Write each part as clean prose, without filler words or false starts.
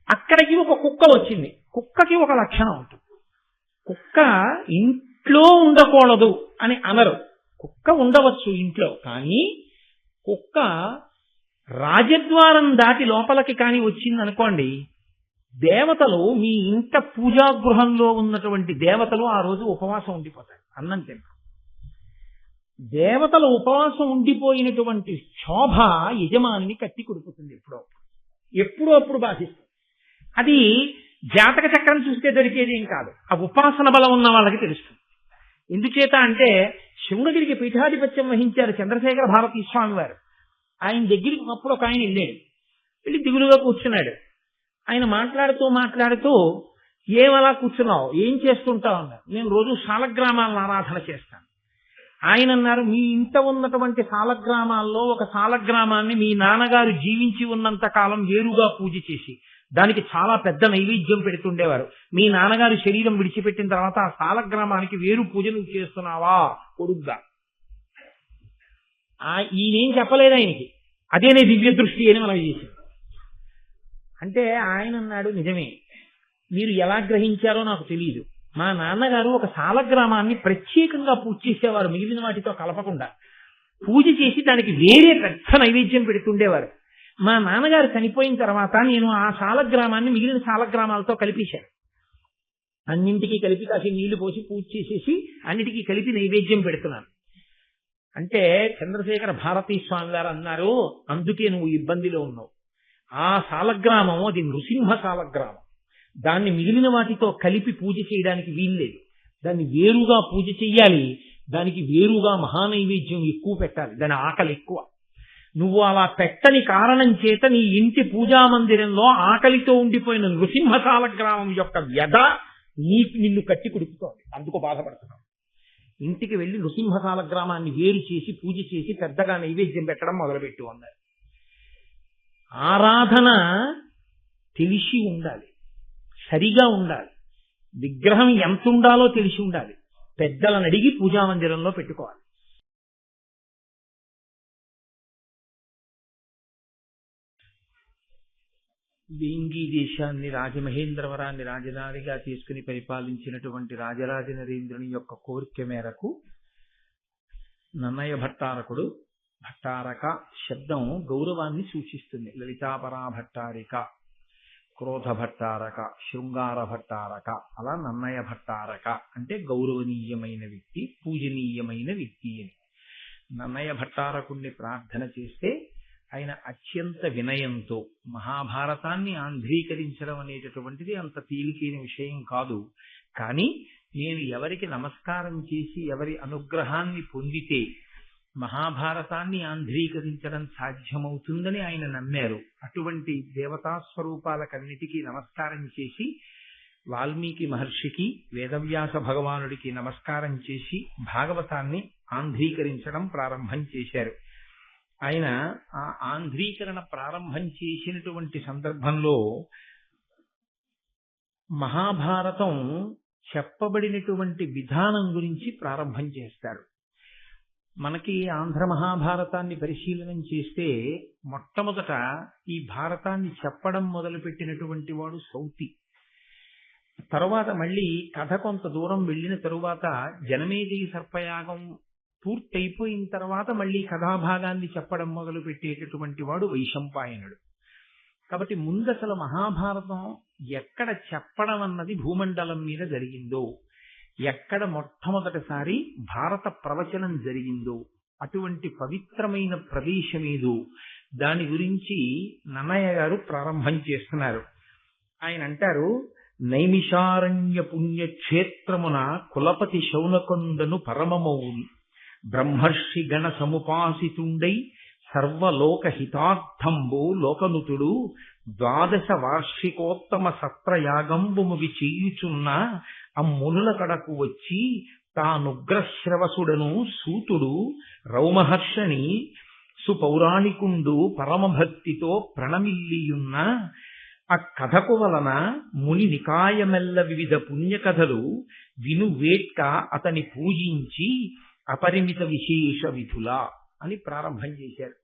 అక్కడికి ఒక కుక్క వచ్చింది. కుక్కకి ఒక లక్షణం ఉంటుంది. కుక్క ఇంట్లో ఉండకూడదు అని అనరు. కుక్క ఉండవచ్చు ఇంట్లో, కానీ కుక్క రాజద్వారం దాటి లోపలికి కానీ వచ్చింది అనుకోండి, దేవతలు మీ ఇంట పూజాగృహంలో ఉన్నటువంటి దేవతలు ఆ రోజు ఉపవాసం ఉండిపోతారు, అన్నం తింటారు. దేవతలు ఉపవాసం ఉండిపోయినటువంటి శోభ యజమానిని కట్టి కొడుకుతుంది. ఎప్పుడో అప్పుడు బాధిస్తుంది. అది జాతక చక్రం చూస్తే దొరికేది ఏం కాదు, ఆ ఉపాసన బలం ఉన్న వాళ్ళకి తెలుస్తుంది. ఎందుచేత అంటే శృంగగిరికి పీఠాధిపత్యం వహించారు చంద్రశేఖర భారతీ స్వామి వారు. ఆయన దగ్గరికి అప్పుడు ఒక ఆయన వెళ్ళి దిగులుగా కూర్చున్నాడు. ఆయన మాట్లాడుతూ ఏమలా కూర్చున్నావు, ఏం చేస్తుంటావు అన్నారు. నేను రోజు శాలగ్రామాలను ఆరాధన చేస్తాను. ఆయన అన్నారు, మీ ఇంట ఉన్నటువంటి శాలగ్రామాల్లో ఒక శాలగ్రామాన్ని మీ నాన్నగారు జీవించి ఉన్నంత కాలం వేరుగా పూజ చేసి దానికి చాలా పెద్ద నైవేద్యం పెడుతుండేవారు. మీ నాన్నగారు శరీరం విడిచిపెట్టిన తర్వాత ఆ శాలగ్రామానికి వేరు పూజ నువ్వు చేస్తున్నావా కొడుగ్గా? ఈయనేం చెప్పలేదు ఆయనకి, అదేనే దివ్య దృష్టి అని మనం చేసింది. అంటే ఆయన అన్నాడు, నిజమే, మీరు ఎలా గ్రహించారో నాకు తెలియదు. మా నాన్నగారు ఒక శాలగ్రామాన్ని ప్రత్యేకంగా పూజ చేసేవారు, మిగిలిన వాటితో కలపకుండా పూజ చేసి దానికి వేరే పెద్ద నైవేద్యం పెడుతుండేవారు. మా నాన్నగారు చనిపోయిన తర్వాత నేను ఆ శాలగ్రామాన్ని మిగిలిన శాలగ్రామాలతో కలిపేశాను. అన్నింటికీ కలిపి కాసి నీళ్లు పోసి పూజ చేసేసి అన్నిటికీ కలిపి నైవేద్యం పెడుతున్నాను. అంటే చంద్రశేఖర భారతీ స్వామి గారు అన్నారు, అందుకే నువ్వు ఇబ్బందిలో ఉన్నావు. ఆ శాలగ్రామం అది నృసింహ శాలగ్రామం, దాన్ని మిగిలిన వాటితో కలిపి పూజ చేయడానికి వీల్లేదు. దాన్ని వేరుగా పూజ చెయ్యాలి, దానికి వేరుగా మహానైవేద్యం ఎక్కువ పెట్టాలి, దాని ఆకలి ఎక్కువ. నువ్వు అలా పెట్టని కారణం చేత నీ ఇంటి పూజా మందిరంలో ఆకలితో ఉండిపోయిన నృసింహ శాలగ్రామం యొక్క వ్యధ నిన్ను కట్టి కుడుపుతోంది, అందుకు బాధపడుతున్నావు. ఇంటికి వెళ్లి నృసింహ శాలగ్రామాన్ని వేరు చేసి పూజ చేసి పెద్దగా నైవేద్యం పెట్టడం మొదలుపెట్టు అన్నారు. ఆరాధన తెలిసి ఉండాలి, సరిగా ఉండాలి, విగ్రహం ఎంత ఉండాలో తెలిసి ఉండాలి. పెద్దలను అడిగి పూజా మందిరంలో పెట్టుకోవాలి. వేంగి దేశాన్ని రాజమహేంద్రవరాన్ని రాజధానిగా తీసుకుని పరిపాలించినటువంటి రాజరాజ నరేంద్రుని యొక్క కోరిక మేరకు నన్నయ భట్టారకుడు, భట్టారక శబ్దం గౌరవాన్ని సూచిస్తుంది. లలితాపరా భట్టారిక, క్రోధ భట్టారక, శృంగార భట్టారక, అలా నన్నయ భట్టారక అంటే గౌరవనీయమైన వ్యక్తి, పూజనీయమైన వ్యక్తి అని. నన్నయ భట్టారకుణ్ణి ప్రార్థన చేస్తే ఆయన అత్యంత వినయంతో, మహాభారతాన్ని ఆంధ్రీకరించడం అనేటటువంటిది అంత తేలికైన విషయం కాదు, కానీ నేను ఎవరికి నమస్కారం చేసి ఎవరి అనుగ్రహాన్ని పొందితే మహాభారతాన్ని ఆంధ్రీకరించడం సాధ్యమవుతుందని ఆయన నమ్మారు. అటువంటి దేవతా స్వరూపాలకన్నిటికీ నమస్కారం చేసి వాల్మీకి మహర్షికి, వేదవ్యాస భగవానుడికి నమస్కారం చేసి భాగవతాన్ని ఆంధ్రీకరించడం ప్రారంభం చేశారు. ఆయన ఆ ఆంధ్రీకరణ ప్రారంభం చేసినటువంటి సందర్భంలో మహాభారతం చెప్పబడినటువంటి విధానం గురించి ప్రారంభం చేస్తారు. మనకి ఆంధ్ర మహాభారతాన్ని పరిశీలనం చేస్తే మొట్టమొదట ఈ భారతాన్ని చెప్పడం మొదలుపెట్టినటువంటి వాడు సౌతి. తరువాత మళ్ళీ కథ కొంత దూరం వెళ్ళిన తరువాత జనమేజయ సర్పయాగం పూర్తయిపోయిన తర్వాత మళ్ళీ కథాభాగాన్ని చెప్పడం మొదలు పెట్టేటటువంటి వాడు వైశంపాయనుడు. కాబట్టి ముందసలు మహాభారతం ఎక్కడ చెప్పడం అన్నది భూమండలం మీద జరిగిందో, ఎక్కడ మొట్టమొదటిసారి భారత ప్రవచనం జరిగిందో, అటువంటి పవిత్రమైన ప్రదేశమేదో దాని గురించి నన్నయ్య గారు ప్రారంభం చేస్తున్నారు. ఆయన అంటారు, నైమిషారణ్య పుణ్యక్షేత్రమున కులపతి శౌనకొండను పరమమౌని బ్రహ్మర్షి గణ సముపాసితుండై సర్వలోక హితార్థంబు లోకనుతుడు 12 వార్షికోత్తమ సత్రయాగంబుముగి చేయుచున్న అమ్మునుల కడకు వచ్చి తానుగ్రశ్రవసుడను సూతుడు రౌమహర్షని సుపౌరాణికుండు పరమభక్తితో ప్రణమిల్లియున్న ఆ కథకు వలన ముని నికాయమెల్ల వివిధ పుణ్యకథలు వినువేట్క అతని పూజించి అపరిమిత విశేష విధుల అని ప్రారంభం చేశారు.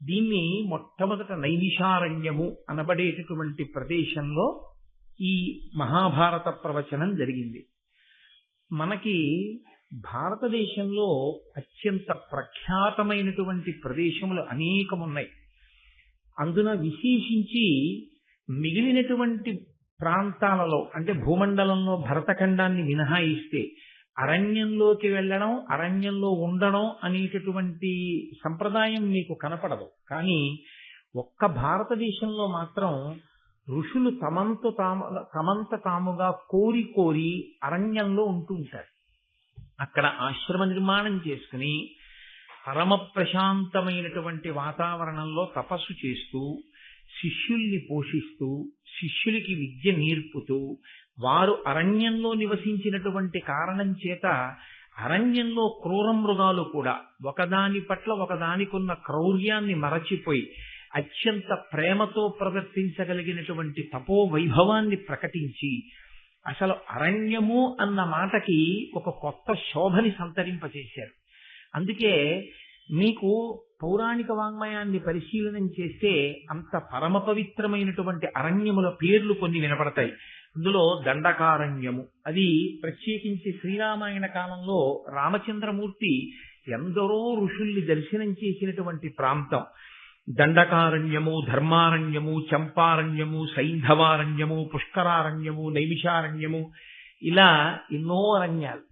దీన్ని మొట్టమొదట నైమిషారణ్యము అనబడేటటువంటి ప్రదేశంలో ఈ మహాభారత ప్రవచనం జరిగింది. మనకి భారతదేశంలో అత్యంత ప్రఖ్యాతమైనటువంటి ప్రదేశములు అనేకమున్నాయి. అందున విశేషించి మిగిలినటువంటి ప్రాంతాలలో అంటే భూమండలంలో భరతఖండాన్ని మినహాయిస్తే అరణ్యంలోకి వెళ్ళడం, అరణ్యంలో ఉండడం అనేటటువంటి సంప్రదాయం మీకు కనపడదు. కానీ ఒక్క భారతదేశంలో మాత్రం ఋషులు తమంత తాముగా కోరి కోరి అరణ్యంలో ఉంటూ ఉంటారు. అక్కడ ఆశ్రమ నిర్మాణం చేసుకుని పరమ ప్రశాంతమైనటువంటి వాతావరణంలో తపస్సు చేస్తూ శిష్యుల్ని పోషిస్తూ శిష్యులకి విద్య నేర్పుతూ వారు అరణ్యంలో నివసించినటువంటి కారణం చేత అరణ్యంలో క్రూర మృగాలు కూడా ఒకదాని పట్ల ఒకదానికున్న క్రౌర్యాన్ని మరచిపోయి అత్యంత ప్రేమతో ప్రవర్తించగలిగినటువంటి తపో వైభవాన్ని ప్రకటించి అసలు అరణ్యము అన్న మాటకి ఒక కొత్త శోభని సంతరింపచేశారు. అందుకే మీకు పౌరాణిక వాంగ్మయాన్ని పరిశీలనం చేస్తే అంత పరమ పవిత్రమైనటువంటి అరణ్యముల పేర్లు కొన్ని వినపడతాయి. అందులో దండకారణ్యము, అది ప్రత్యేకించి శ్రీరామాయణ కాలంలో రామచంద్రమూర్తి ఎందరో ఋషుల్ని దర్శనం చేసినటువంటి ప్రాంతం. దండకారణ్యము, ధర్మారణ్యము, చంపారణ్యము, సైంధవారణ్యము, పుష్కరారణ్యము, నైమిషారణ్యము, ఇలా ఎన్నో అరణ్యాలు.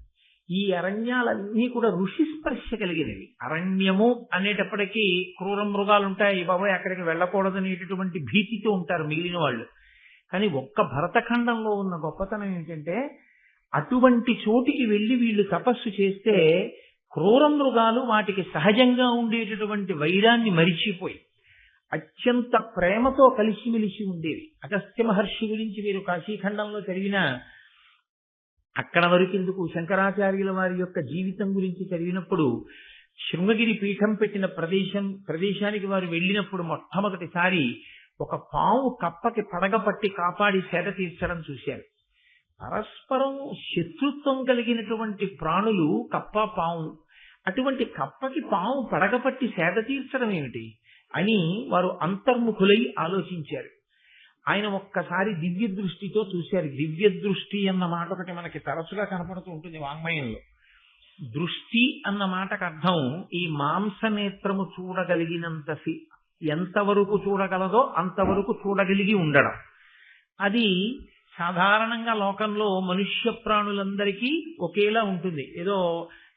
ఈ అరణ్యాలన్నీ కూడా ఋషి స్పర్శ కలిగినవి. అరణ్యము అనేటప్పటికీ క్రూర మృగాలు ఉంటాయి, బాబాయ్ అక్కడికి వెళ్ళకూడదనేటటువంటి భీతితో ఉంటారు మిగిలిన వాళ్ళు. కానీ ఒక్క భరతఖండంలో ఉన్న గొప్పతనం ఏంటంటే అటువంటి చోటికి వెళ్ళి వీళ్ళు తపస్సు చేస్తే క్రూర మృగాలు వాటికి సహజంగా ఉండేటటువంటి వైరాన్ని మరిచిపోయి అత్యంత ప్రేమతో కలిసిమెలిసి ఉండేవి. అగస్త్య మహర్షి గురించి మీరు కాశీఖండంలో చదివిన అక్కడ వరకెందుకు శంకరాచార్యుల వారి యొక్క జీవితం గురించి చదివినప్పుడు శృంగగిరి పీఠం పెట్టిన ప్రదేశానికి వారు వెళ్ళినప్పుడు మొట్టమొదటిసారి ఒక పాము కప్పకి పడగపట్టి కాపాడి సేద తీర్చడం చూశారు. పరస్పరం శత్రుత్వం కలిగినటువంటి ప్రాణులు కప్ప పాము, అటువంటి కప్పకి పాము పడగపట్టి సేద తీర్చడం ఏమిటి అని వారు అంతర్ముఖులై ఆలోచించారు. ఆయన ఒక్కసారి దివ్య దృష్టితో చూశారు. దివ్య దృష్టి అన్న మాట ఒకటి మనకి తరచుగా కనపడుతూ ఉంటుంది వాంగ్మయంలో. దృష్టి అన్న మాటకు అర్థం ఈ మాంసనేత్రము చూడగలిగినంత ఎంతవరకు చూడగలదో అంతవరకు చూడగలిగి ఉండడం. అది సాధారణంగా లోకంలో మనుష్య ప్రాణులందరికీ ఒకేలా ఉంటుంది. ఏదో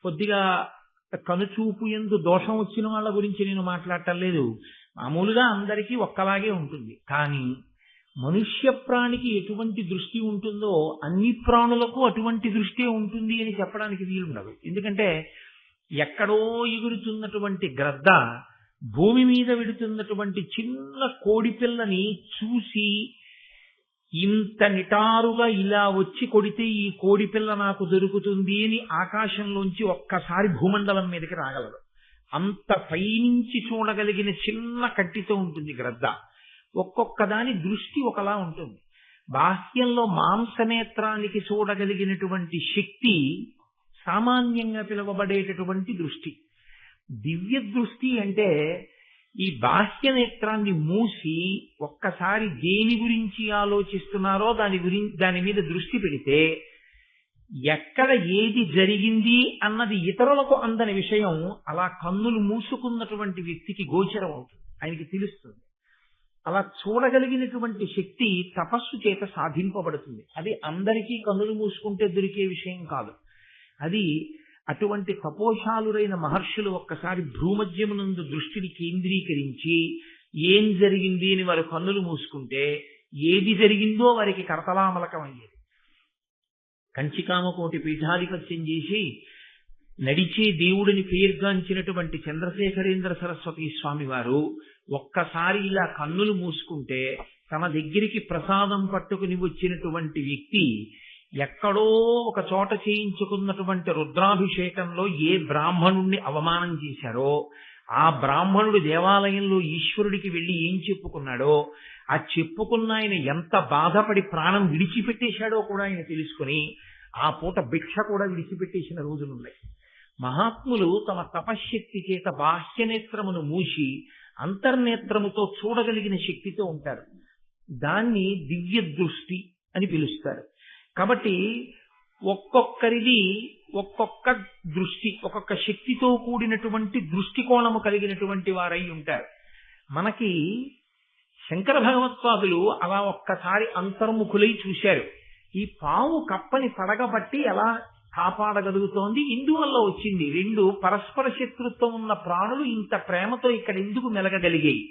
కొద్దిగా కనుచూపు యందు దోషం వచ్చిన వాళ్ళ గురించి నేను మాట్లాడటం లేదు, మామూలుగా అందరికీ ఒక్కలాగే ఉంటుంది. కానీ మనుష్య ప్రాణికి ఎటువంటి దృష్టి ఉంటుందో అన్ని ప్రాణులకు అటువంటి దృష్టి ఉంటుంది అని చెప్పడానికి వీలుండదు. ఎందుకంటే ఎక్కడో ఎగురుతున్నటువంటి గ్రద్ద భూమి మీద విడుతున్నటువంటి చిన్న కోడి పిల్లని చూసి ఇంత నిటారుగా ఇలా వచ్చి కొడితే ఈ కోడి పిల్ల నాకు దొరుకుతుంది అని ఆకాశంలోంచి ఒక్కసారి భూమండలం మీదకి రాగలదు. అంత పైనుంచి చూడగలిగిన చిన్న కంటితో ఉంటుంది గ్రద్ద. ఒక్కొక్క దాని దృష్టి ఒకలా ఉంటుంది. బాహ్యంలో మాంసనేత్రానికి చూడగలిగినటువంటి శక్తి సామాన్యంగా పిలువబడేటటువంటి దృష్టి. దివ్య దృష్టి అంటే ఈ బాహ్య నేత్రాన్ని మూసి ఒక్కసారి దేని గురించి ఆలోచిస్తున్నారో దాని మీద దృష్టి పెడితే ఎక్కడ ఏది జరిగింది అన్నది ఇతరులకు అందని విషయం అలా కన్నులు మూసుకున్నటువంటి వ్యక్తికి గోచరం అవుతుంది, ఆయనకి తెలుస్తుంది. అలా చూడగలిగినటువంటి శక్తి తపస్సు చేత సాధింపబడుతుంది. అది అందరికీ కన్నులు మూసుకుంటే దొరికే విషయం కాదు. అది అటువంటి తపోశాలురైన మహర్షులు ఒక్కసారి భ్రూమధ్యమునందు దృష్టిని కేంద్రీకరించి ఏం జరిగింది అని వారు కన్నులు మూసుకుంటే ఏది జరిగిందో వారికి కరతలామలకం అయ్యేది. కంచికామకోటి పీఠాధిపత్యం చేసి నడిచే దేవుడిని పేర్గాంచినటువంటి చంద్రశేఖరేంద్ర సరస్వతి స్వామి వారు ఒక్కసారి ఇలా కన్నులు మూసుకుంటే తన దగ్గరికి ప్రసాదం పట్టుకుని వచ్చినటువంటి వ్యక్తి ఎక్కడో ఒక చోట చేయించుకున్నటువంటి రుద్రాభిషేకంలో ఏ బ్రాహ్మణుణ్ణి అవమానం చేశారో ఆ బ్రాహ్మణుడు దేవాలయంలో ఈశ్వరుడికి వెళ్ళి ఏం చెప్పుకున్నాడో ఆ చెప్పుకున్న ఆయన ఎంత బాధపడి ప్రాణం విడిచిపెట్టేశాడో కూడా ఆయన తెలుసుకుని ఆ పూట భిక్ష కూడా విడిచిపెట్టేసిన రోజులున్నాయి. మహాత్ములు తమ తపశ్శక్తి చేత బాహ్యనేత్రమును మూసి అంతర్నేత్రముతో చూడగలిగిన శక్తితో ఉంటారు. దాన్ని దివ్య దృష్టి అని పిలుస్తారు. కాబట్టి ఒక్కొక్కరిది ఒక్కొక్క దృష్టి, ఒక్కొక్క శక్తితో కూడినటువంటి దృష్టికోణము కలిగినటువంటి వారై ఉంటారు. మనకి శంకర భగవత్పాదులు అలా ఒక్కసారి అంతర్ముఖులై చూశారు. ఈ పాము కప్పని పడగబట్టి ఎలా కాపాడగలుగుతోంది, ఇందువల్ల వచ్చింది. రెండు పరస్పర శత్రుత్వం ఉన్న ప్రాణులు ఇంత ప్రేమతో ఇక్కడ ఎందుకు మెలగగలిగాయి?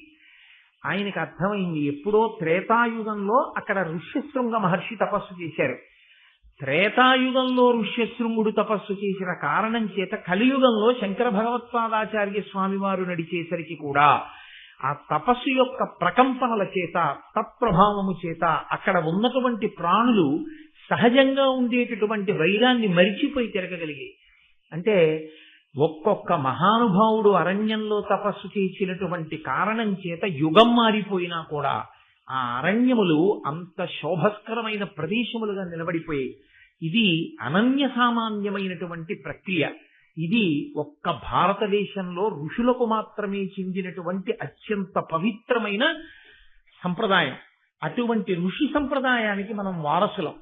ఆయనకు అర్థమైంది. ఎప్పుడో త్రేతాయుగంలో అక్కడ ఋష్యశృంగ మహర్షి తపస్సు చేశారు. త్రేతాయుగంలో ఋష్యశృంగుడు తపస్సు చేసిన కారణం చేత కలియుగంలో శంకర భగవత్పాదాచార్య స్వామి వారు నడిచేసరికి కూడా ఆ తపస్సు యొక్క ప్రకంపనల చేత, తత్ప్రభావము చేత అక్కడ ఉన్నటువంటి ప్రాణులు సహజంగా ఉండేటటువంటి వైరాన్ని మరిచిపోయి తిరగగలిగాయి. అంటే ఒక్కొక్క మహానుభావుడు అరణ్యంలో తపస్సు చేసినటువంటి కారణం చేత యుగం మారిపోయినా కూడా ఆ అరణ్యములు అంత శోభస్కరమైన ప్రదేశములుగా నిలబడిపోయాయి. ఇది అనన్య సామాన్యమైనటువంటి ప్రక్రియ. ఇది ఒక్క భారతదేశంలో ఋషులకు మాత్రమే చెందినటువంటి అత్యంత పవిత్రమైన సంప్రదాయం. అటువంటి ఋషి సంప్రదాయానికి మనం వారసులం.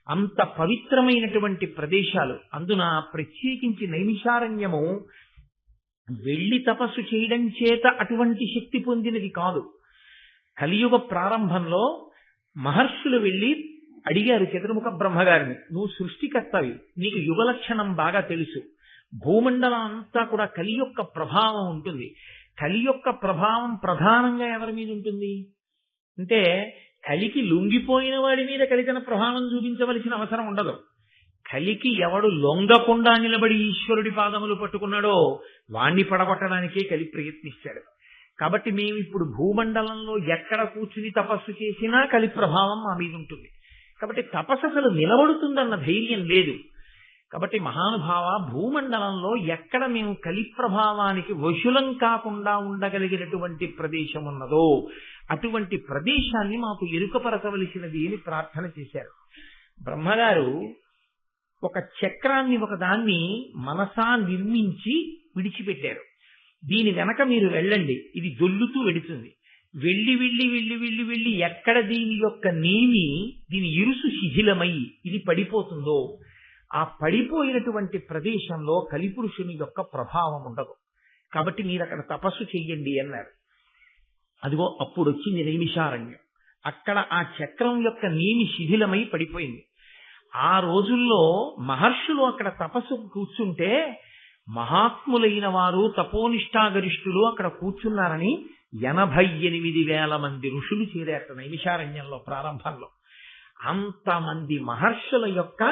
అంత పవిత్రమైనటువంటి ప్రదేశాలు. అందున ప్రత్యేకించి నైమిషారణ్యము వెళ్లి తపస్సు చేయడం చేత అటువంటి శక్తి పొందినది కాదు. కలియుగ ప్రారంభంలో మహర్షులు వెళ్లి అడిగారు చతుర్ముఖ బ్రహ్మగారిని, నువ్వు సృష్టికర్తవి, నీకు యుగ లక్షణం బాగా తెలుసు, భూమండలం అంతా కూడా కలి యొక్క ప్రభావం ఉంటుంది. కలి యొక్క ప్రభావం ప్రధానంగా ఎవరి మీద ఉంటుంది అంటే, కలికి లొంగిపోయిన వాడి మీద కలి తన ప్రభావం చూపించవలసిన అవసరం ఉండదు. కలికి ఎవడు లొంగకుండా నిలబడి ఈశ్వరుడి పాదములు పట్టుకున్నాడో వాణ్ణి పడగొట్టడానికే కలి ప్రయత్నిస్తాడు. కాబట్టి మేము ఇప్పుడు భూమండలంలో ఎక్కడ కూర్చుని తపస్సు చేసినా కలి ప్రభావం మా మీద ఉంటుంది. కాబట్టి తపస్సు అసలు నిలబడుతుందన్న ధైర్యం లేదు. కాబట్టి మహానుభావ, భూమండలంలో ఎక్కడ మేము కలి ప్రభావానికి వశులం కాకుండా ఉండగలిగినటువంటి ప్రదేశం ఉన్నదో అటువంటి ప్రదేశాన్ని మాకు ఎరుకపరచవలసినది అని ప్రార్థన చేశారు. బ్రహ్మగారు ఒక చక్రాన్ని ఒకదాన్ని మనసా నిర్మించి విడిచిపెట్టారు. దీని వెనక మీరు వెళ్ళండి, ఇది దొల్లుతూ వెడుతుంది. వెళ్ళి వెళ్ళి వెళ్ళి వెళ్ళి వెళ్ళి ఎక్కడ దీని యొక్క నీమి, దీని ఇరుసు శిథిలమై ఇది పడిపోతుందో ఆ పడిపోయినటువంటి ప్రదేశంలో కలిపురుషుని యొక్క ప్రభావం ఉండదు. కాబట్టి మీరు అక్కడ తపస్సు చెయ్యండి అన్నారు. అదిగో అప్పుడు వచ్చింది నైమిషారణ్యం. అక్కడ ఆ చక్రం యొక్క నీమి శిథిలమై పడిపోయింది. ఆ రోజుల్లో మహర్షులు అక్కడ తపస్సు కూర్చుంటే మహాత్ములైన వారు, తపోనిష్టాగరిష్ఠులు అక్కడ కూర్చున్నారని 88,000 మంది ఋషులు చేరారు నైమిషారణ్యంలో ప్రారంభంలో. అంతమంది మహర్షుల యొక్క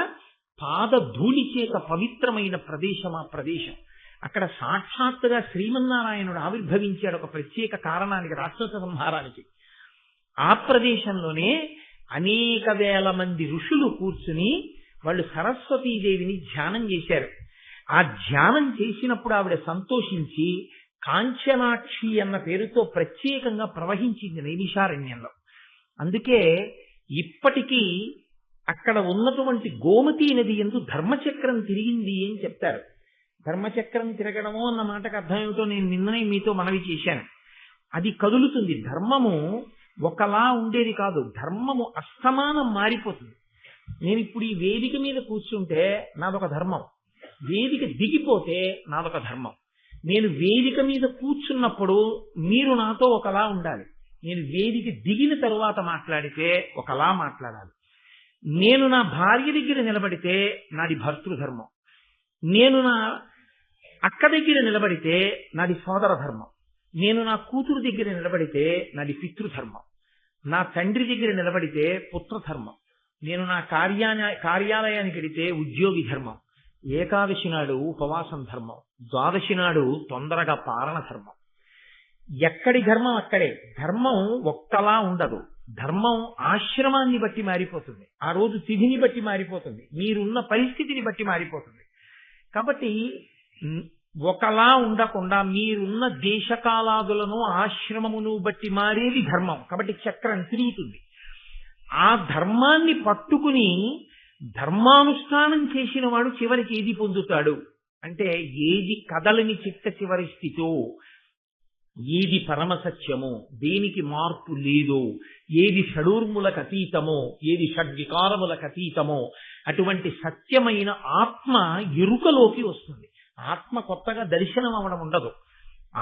పాద ధూళి చేత పవిత్రమైన ప్రదేశం ఆ ప్రదేశం. అక్కడ సాక్షాత్తుగా శ్రీమన్నారాయణుడు ఆవిర్భవించాడు ఒక ప్రత్యేక కారణానికి, రాక్షస సంహారానికి. ఆ ప్రదేశంలోనే అనేక వేల మంది ఋషులు కూర్చుని వాళ్ళు సరస్వతీదేవిని ధ్యానం చేశారు. ఆ ధ్యానం చేసినప్పుడు ఆవిడ సంతోషించి కాంచనాక్షి అన్న పేరుతో ప్రత్యేకంగా ప్రవహించింది నైమిషారణ్యంలో. అందుకే ఇప్పటికీ అక్కడ ఉన్నటువంటి గోమతీ నది యందు ధర్మచక్రం తిరిగింది అని చెప్తారు. ధర్మచక్రం తిరగడము అన్న మాటకు అర్థం ఏమిటో నేను నిన్ననే మీతో మనవి చేశాను. అది కదులుతుంది. ధర్మము ఒకలా ఉండేది కాదు, ధర్మము అస్తమానం మారిపోతుంది. నేను ఇప్పుడు ఈ వేదిక మీద కూర్చుంటే నాదొక ధర్మం, వేదిక దిగిపోతే నాదొక ధర్మం. నేను వేదిక మీద కూర్చున్నప్పుడు మీరు నాతో ఒకలా ఉండాలి, నేను వేదిక దిగిన తరువాత మాట్లాడితే ఒకలా మాట్లాడాలి. నేను నా భార్య దగ్గర నిలబడితే నాది భర్తృధర్మం, నేను నా అక్క దగ్గర నిలబడితే నాది సోదర ధర్మం, నేను నా కూతురు దగ్గర నిలబడితే నాది పితృధర్మం, నా తండ్రి దగ్గర నిలబడితే పుత్రధర్మం, నేను నా కార్యాలయానికి వెళితే ఉద్యోగి ధర్మం, ఏకాదశి నాడు ఉపవాసం ధర్మం, ద్వాదశి నాడు తొందరగా పారణ ధర్మం. ఎక్కడి ధర్మం అక్కడే. ధర్మం ఒక్కలా ఉండదు. ధర్మం ఆశ్రమాన్ని బట్టి మారిపోతుంది, ఆ రోజు తిథిని బట్టి మారిపోతుంది, మీరున్న పరిస్థితిని బట్టి మారిపోతుంది. కాబట్టి ఒకలా ఉండకుండా మీరున్న దేశకాలాదులను ఆశ్రమమును బట్టి మారేది ధర్మం. కాబట్టి చక్రం తిరుగుతుంది. ఆ ధర్మాన్ని పట్టుకుని ధర్మానుష్ఠానం చేసిన వాడు చివరికి ఏది పొందుతాడు అంటే, ఏది కదలని చిట్ట చివరి స్థితో, ఏది పరమసత్యమో, దేనికి మార్పు లేదో, ఏది షడూర్ములకు అతీతమో, ఏది షడ్వికారములకు అతీతమో అటువంటి సత్యమైన ఆత్మ ఎరుకలోకి వస్తుంది. ఆత్మ కొత్తగా దర్శనం అవడం ఉండదు,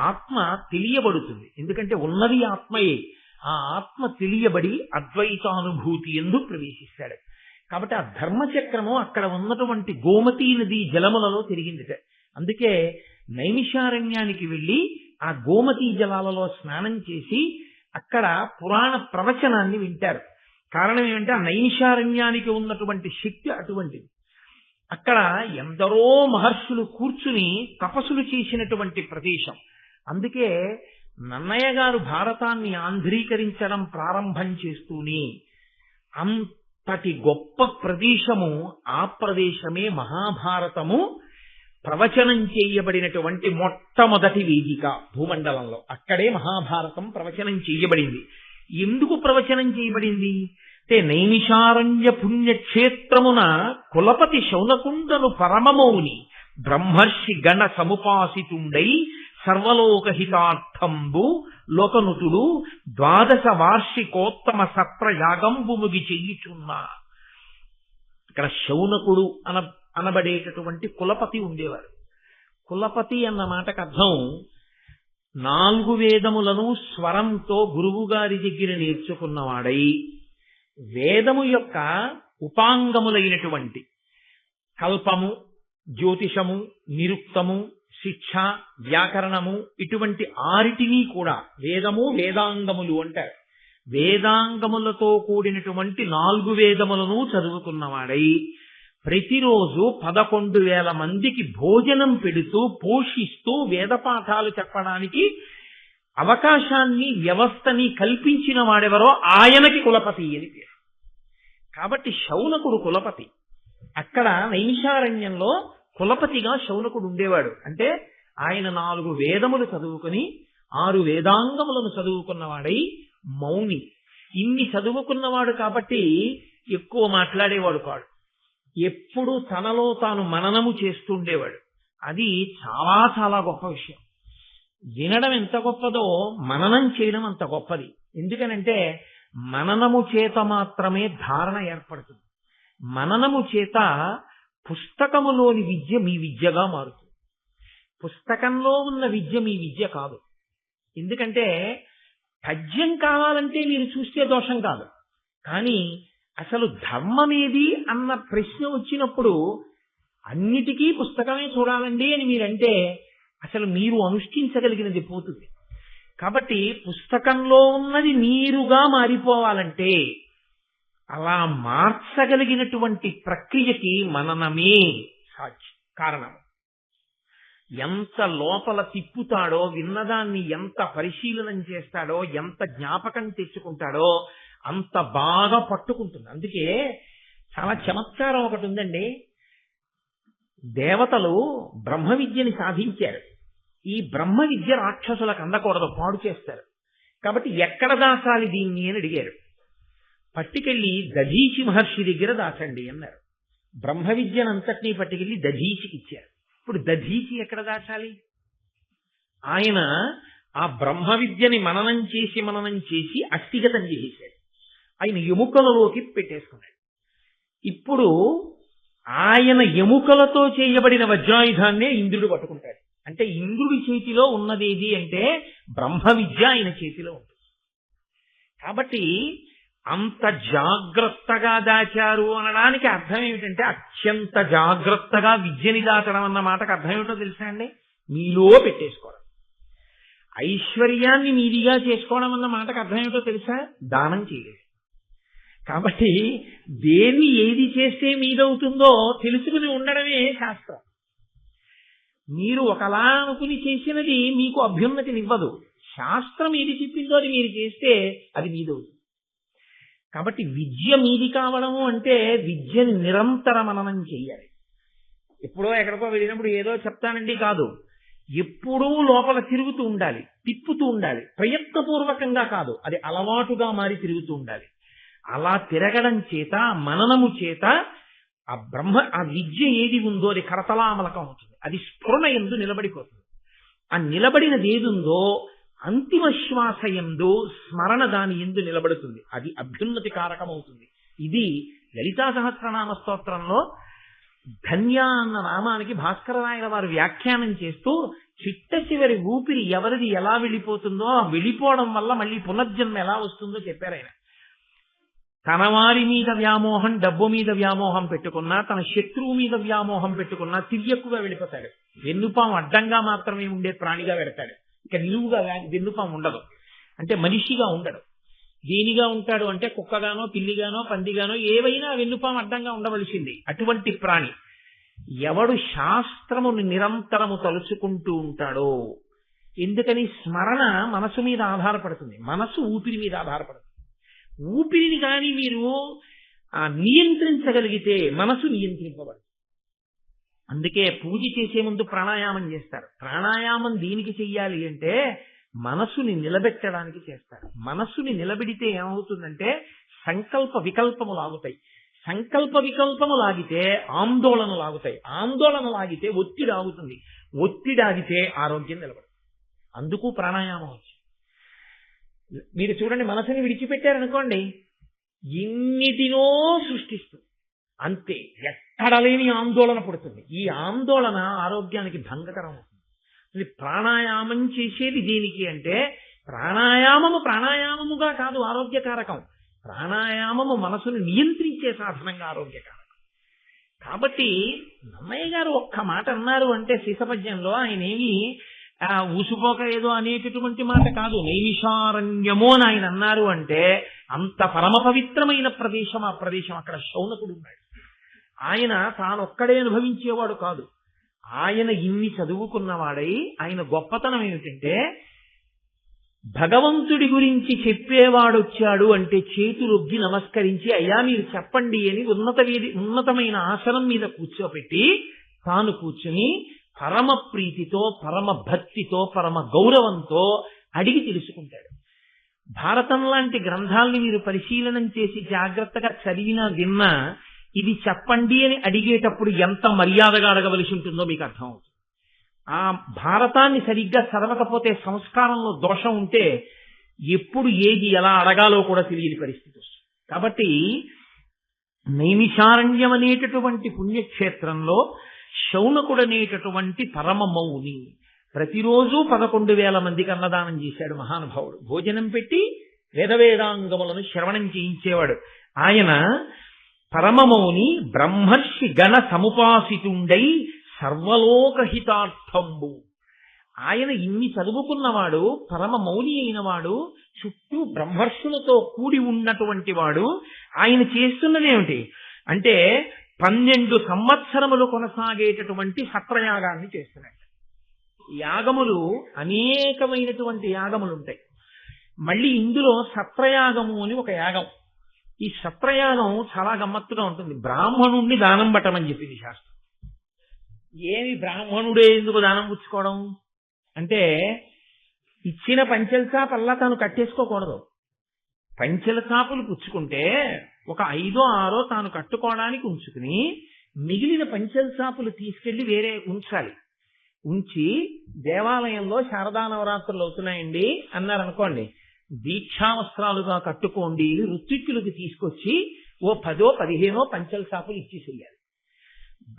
ఆత్మ తెలియబడుతుంది. ఎందుకంటే ఉన్నది ఆత్మయే. ఆ ఆత్మ తెలియబడి అద్వైతానుభూతి ఎందు ప్రవేశిస్తాడు. కాబట్టి ఆ ధర్మచక్రము అక్కడ ఉన్నటువంటి గోమతీ నది జలములలో తిరిగిందిట. అందుకే నైమిషారణ్యానికి వెళ్ళి ఆ గోమతీ జలాలలో స్నానం చేసి అక్కడ పురాణ ప్రవచనాన్ని వింటారు. కారణం ఏమంటే ఆ నైమిషారణ్యానికి ఉన్నటువంటి శక్తి అటువంటిది. అక్కడ ఎందరో మహర్షులు కూర్చుని తపస్సులు చేసినటువంటి ప్రదేశం. అందుకే నన్నయ్య గారు భారతాన్ని ఆంధ్రీకరించడం ప్రారంభం చేస్తూనే అంతటి గొప్ప ప్రదేశము, ఆ ప్రదేశమే మహాభారతము ప్రవచనం చేయబడినటువంటి మొట్టమొదటి వేదిక భూమండలంలో. అక్కడే మహాభారతం ప్రవచనం చేయబడింది. ఎందుకు ప్రవచనం చేయబడింది అంటే, నైమిషారణ్య పుణ్యక్షేత్రమున కులపతి శౌనకుండను పరమమౌని బ్రహ్మర్షి గణ సముపాసితుండై సర్వలోకహితార్థంబు లోకనుతుడు 12 వార్షికోత్తమ సత్రయాగంబు ముగి చెయ్యుచున్నా. ఇక్కడ శౌనకుడు అనబడేటటువంటి కులపతి ఉండేవారు. కులపతి అన్న మాటకు అర్థం 4 వేదములను స్వరంతో గురువు గారి దగ్గర నేర్చుకున్నవాడై వేదము యొక్క ఉపాంగములైనటువంటి కల్పము, జ్యోతిషము, నిరుక్తము, శిక్ష, వ్యాకరణము ఇటువంటి 6 కూడా వేదము, వేదాంగములు అంటారు. వేదాంగములతో కూడినటువంటి 4 వేదములను చదువుకున్నవాడై ప్రతిరోజు 11,000 మందికి భోజనం పెడుతూ పోషిస్తూ వేదపాఠాలు చెప్పడానికి అవకాశాన్ని, వ్యవస్థని కల్పించిన వాడెవరో ఆయనకి కులపతి అని పేరు. కాబట్టి శౌనకుడు కులపతి. అక్కడ నైమిషారణ్యంలో కులపతిగా శౌనకుడు ఉండేవాడు. అంటే ఆయన 4 వేదములు చదువుకుని 6 వేదాంగములను చదువుకున్నవాడై మౌని. ఇన్ని చదువుకున్నవాడు కాబట్టి ఎక్కువ మాట్లాడేవాడు కాడు. ఎప్పుడు తనలో తాను మననము చేస్తుండేవాడు. అది చాలా చాలా గొప్ప విషయం. వినడం ఎంత గొప్పదో మననం చేయడం అంత గొప్పది. ఎందుకనంటే మననము చేత మాత్రమే ధారణ ఏర్పడుతుంది. మననము చేత పుస్తకములోని విద్య మీ విద్యగా మారుతుంది. పుస్తకంలో ఉన్న విద్య మీ విద్య కాదు. ఎందుకంటే పద్యం కావాలంటే మీరు చూస్తే దోషం కాదు. కానీ అసలు ధర్మమేది అన్న ప్రశ్న వచ్చినప్పుడు అన్నిటికీ పుస్తకమే చూడాలండి అని మీరంటే అసలు మీరు అనుష్ఠించగలిగినది పోతుంది. కాబట్టి పుస్తకంలో ఉన్నది నీరుగా మారిపోవాలంటే అలా మార్చగలిగినటువంటి ప్రక్రియకి మననమే కారణం. ఎంత లోపల తిప్పుతాడో, విన్నదాన్ని ఎంత పరిశీలనం చేస్తాడో, ఎంత జ్ఞాపకం తెచ్చుకుంటాడో అంత బాగా పట్టుకుంటుంది. అందుకే చాలా చమత్కారం ఒకటి ఉందండి. దేవతలు బ్రహ్మ విద్యని సాధించారు. ఈ బ్రహ్మ విద్య రాక్షసులకు అందకూడదు, పాడు చేస్తారు. కాబట్టి ఎక్కడ దాచాలి దీన్ని అని అడిగారు. పట్టుకెళ్ళి దధీచి మహర్షి దగ్గర దాచండి అన్నారు. బ్రహ్మ విద్యనంతటినీ పట్టుకెళ్ళి దధీచికి ఇచ్చారు. ఇప్పుడు దధీచి ఎక్కడ దాచాలి? ఆయన ఆ బ్రహ్మ విద్యని మననం చేసి అస్థిగతం చేసేశాడు. ఆయన ఎముకలలోకి పెట్టేసుకున్నాడు. ఇప్పుడు ఆయన ఎముకలతో చేయబడిన వజ్రాయుధాన్నే ఇంద్రుడు పట్టుకుంటాడు. అంటే ఇంద్రుడి చేతిలో ఉన్నదేది అంటే బ్రహ్మ విద్య ఆయన చేతిలో ఉంటుంది. కాబట్టి అంత జాగ్రత్తగా దాచారు అనడానికి అర్థం ఏమిటంటే అత్యంత జాగ్రత్తగా విద్యని దాచడం అన్న మాటకు అర్థం ఏమిటో తెలుసా అండి? మీలో పెట్టేసుకోవడం. ఐశ్వర్యాన్ని మీదిగా చేసుకోవడం అన్న మాటకు అర్థం ఏమిటో తెలుసా? దానం చేయలేదు. కాబట్టి దేన్ని ఏది చేస్తే మీదవుతుందో తెలుసుకుని ఉండడమే శాస్త్రం. మీరు ఒకలా అనుకుని చేసినది మీకు అభ్యున్నతినివ్వదు. శాస్త్రం ఏది చెప్పిందో అది మీరు చేస్తే అది మీదవుతుంది. కాబట్టి విద్య మీది కావడము అంటే విద్యని నిరంతర మననం చెయ్యాలి. ఎప్పుడో ఎక్కడికో వెళ్ళినప్పుడు ఏదో చెప్తానండి కాదు, ఎప్పుడూ లోపల తిరుగుతూ ఉండాలి, తిప్పుతూ ఉండాలి. ప్రయత్నపూర్వకంగా కాదు, అది అలవాటుగా మారి తిరుగుతూ ఉండాలి. అలా తిరగడం చేత, మననము చేత ఆ విద్య ఏది ఉందో అది కరతలామలకం అవుతుంది. అది స్ఫురణ యందు నిలబడిపోతుంది. ఆ నిలబడినది ఏది ఉందో అంతిమ శ్వాస యందు స్మరణ దాని ఎందు నిలబడుతుంది, అది అభ్యున్నతి కారకమవుతుంది. ఇది లలితా సహస్రనామ స్తోత్రంలో ధన్య అన్న నామానికి భాస్కరరాయల వారు వ్యాఖ్యానం చేస్తూ చిట్ట చివరి ఊపిరి ఎవరిది ఎలా వెళ్ళిపోతుందో ఆ వెళ్ళిపోవడం వల్ల మళ్ళీ పునర్జన్మ ఎలా వస్తుందో చెప్పారు ఆయన. తన వారి మీద వ్యామోహం, డబ్బు మీద వ్యామోహం పెట్టుకున్నా, తన శత్రువు మీద వ్యామోహం పెట్టుకున్నా తిరియక్కుగా వెళ్ళిపోతాడు. వెన్నుపాము అడ్డంగా మాత్రమే ఉండే ప్రాణిగా పెడతాడు, ఇక నిలువుగా వెన్నుపాము ఉండదు. అంటే మనిషిగా ఉండడు. దేనిగా ఉంటాడు అంటే కుక్కగానో పిల్లిగానో పందిగానో ఏవైనా వెన్నుపాము అడ్డంగా ఉండవలసింది. అటువంటి ప్రాణి ఎవడు శాస్త్రమును నిరంతరము తలుచుకుంటూ ఉంటాడో, ఎందుకని స్మరణ మనసు మీద ఆధారపడుతుంది, మనసు ఊపిరి మీద ఆధారపడుతుంది. ఊపిరిని కానీ మీరు నియంత్రించగలిగితే మనసు నియంత్రింపబడుతుంది. అందుకే పూజ చేసే ముందు ప్రాణాయామం చేస్తారు. ప్రాణాయామం దీనికి చెయ్యాలి అంటే మనసుని నిలబెట్టడానికి చేస్తారు. మనస్సుని నిలబెడితే ఏమవుతుందంటే సంకల్ప వికల్పములు ఆగుతాయి. సంకల్ప వికల్పము లాగితే ఆందోళన లాగుతాయి. ఆందోళన లాగితే ఒత్తిడి ఆగుతుంది. ఒత్తిడి ఆగితే ఆరోగ్యం నిలబడుతుంది. అందుకు ప్రాణాయామం వచ్చింది. మీరు చూడండి, మనసుని విడిచిపెట్టారనుకోండి ఎన్నిటినో సృష్టిస్తుంది. అంతే, ఎక్కడలేని ఆందోళన పుడుతుంది. ఈ ఆందోళన ఆరోగ్యానికి భంగకరం అవుతుంది. ప్రాణాయామం చేసేది దేనికి అంటే ప్రాణాయామముగా కాదు ఆరోగ్యకారకం, ప్రాణాయామము మనసును నియంత్రించే సాధనంగా ఆరోగ్యకారకం. కాబట్టి నన్నయ్య గారు ఒక్క మాట అన్నారు అంటే శీసపద్యంలో ఆయన ఏమి ఊసుపోక ఏదో అనేటటువంటి మాట కాదు. నైమిషారణ్యము అని ఆయన అన్నారు అంటే అంత పరమ పవిత్రమైన ప్రదేశం ఆ ప్రదేశం. అక్కడ శౌనకుడు ఉన్నాడు. ఆయన తానొక్కడే అనుభవించేవాడు కాదు. ఆయన ఇన్ని చదువుకున్నవాడై ఆయన గొప్పతనం ఏమిటంటే భగవంతుడి గురించి చెప్పేవాడు వచ్చాడు అంటే చేతులొగ్గి నమస్కరించి అయ్యా మీరు చెప్పండి అని ఉన్నతమైన ఆసనం మీద కూర్చోపెట్టి తాను కూర్చుని పరమ ప్రీతితో, పరమ భక్తితో, పరమ గౌరవంతో అడిగి తెలుసుకుంటాడు. భారతం లాంటి గ్రంథాలని మీరు పరిశీలనం చేసి జాగ్రత్తగా చదివినా విన్నా ఇది చెప్పండి అని అడిగేటప్పుడు ఎంత మర్యాదగా అడగవలసి ఉంటుందో మీకు అర్థం అవుతుంది. ఆ భారతాన్ని సరిగ్గా చదవకపోతే, సంస్కారంలో దోషం ఉంటే ఎప్పుడు ఏది ఎలా అడగాలో కూడా తెలియని పరిస్థితి వస్తుంది. కాబట్టి నైమిషారణ్యం అనేటటువంటి పుణ్యక్షేత్రంలో శౌనకుడు అనేటటువంటి పరమ మౌని ప్రతిరోజు 11,000 మందికి అన్నదానం చేశాడు మహానుభావుడు. భోజనం పెట్టి వేదవేదాంగములను శ్రవణం చేయించేవాడు. ఆయన పరమమౌని బ్రహ్మర్షి గణ సముపాసితుండై సర్వలోకహితార్థంబు. ఆయన ఇన్ని చదువుకున్నవాడు, పరమ మౌని అయిన వాడు, చుట్టూ బ్రహ్మర్షులతో కూడి ఉన్నటువంటి వాడు. ఆయన చేస్తున్నదేమిటి అంటే 12 సంవత్సరములు కొనసాగేటటువంటి సత్రయాగాన్ని చేస్తున్నాడు. యాగములు అనేకమైనటువంటి యాగములు ఉంటాయి. మళ్ళీ ఇందులో సత్రయాగము అని ఒక యాగం. ఈ సత్రయాగం చాలా గమ్మత్తుగా ఉంటుంది. బ్రాహ్మణుణ్ణి దానం పట్టమని చెప్పింది శాస్త్రం. ఏమి బ్రాహ్మణుడే ఎందుకు దానం పుచ్చుకోవడం అంటే ఇచ్చిన పంచెల చాపల్లా తాను కట్టేసుకోకూడదు. పంచెల చాపులు పుచ్చుకుంటే ఒక 5 or 6 తాను కట్టుకోవడానికి ఉంచుకుని మిగిలిన పంచెల చాపులు తీసుకెళ్లి వేరే ఉంచాలి. ఉంచి దేవాలయంలో శారదా నవరాత్రులు అవుతున్నాయండి అన్నారనుకోండి, దీక్షావస్త్రాలుగా కట్టుకోండి ఋత్విక్కులకు తీసుకొచ్చి ఓ 10 or 15 పంచెల చాపులు ఇచ్చేసేయాలి.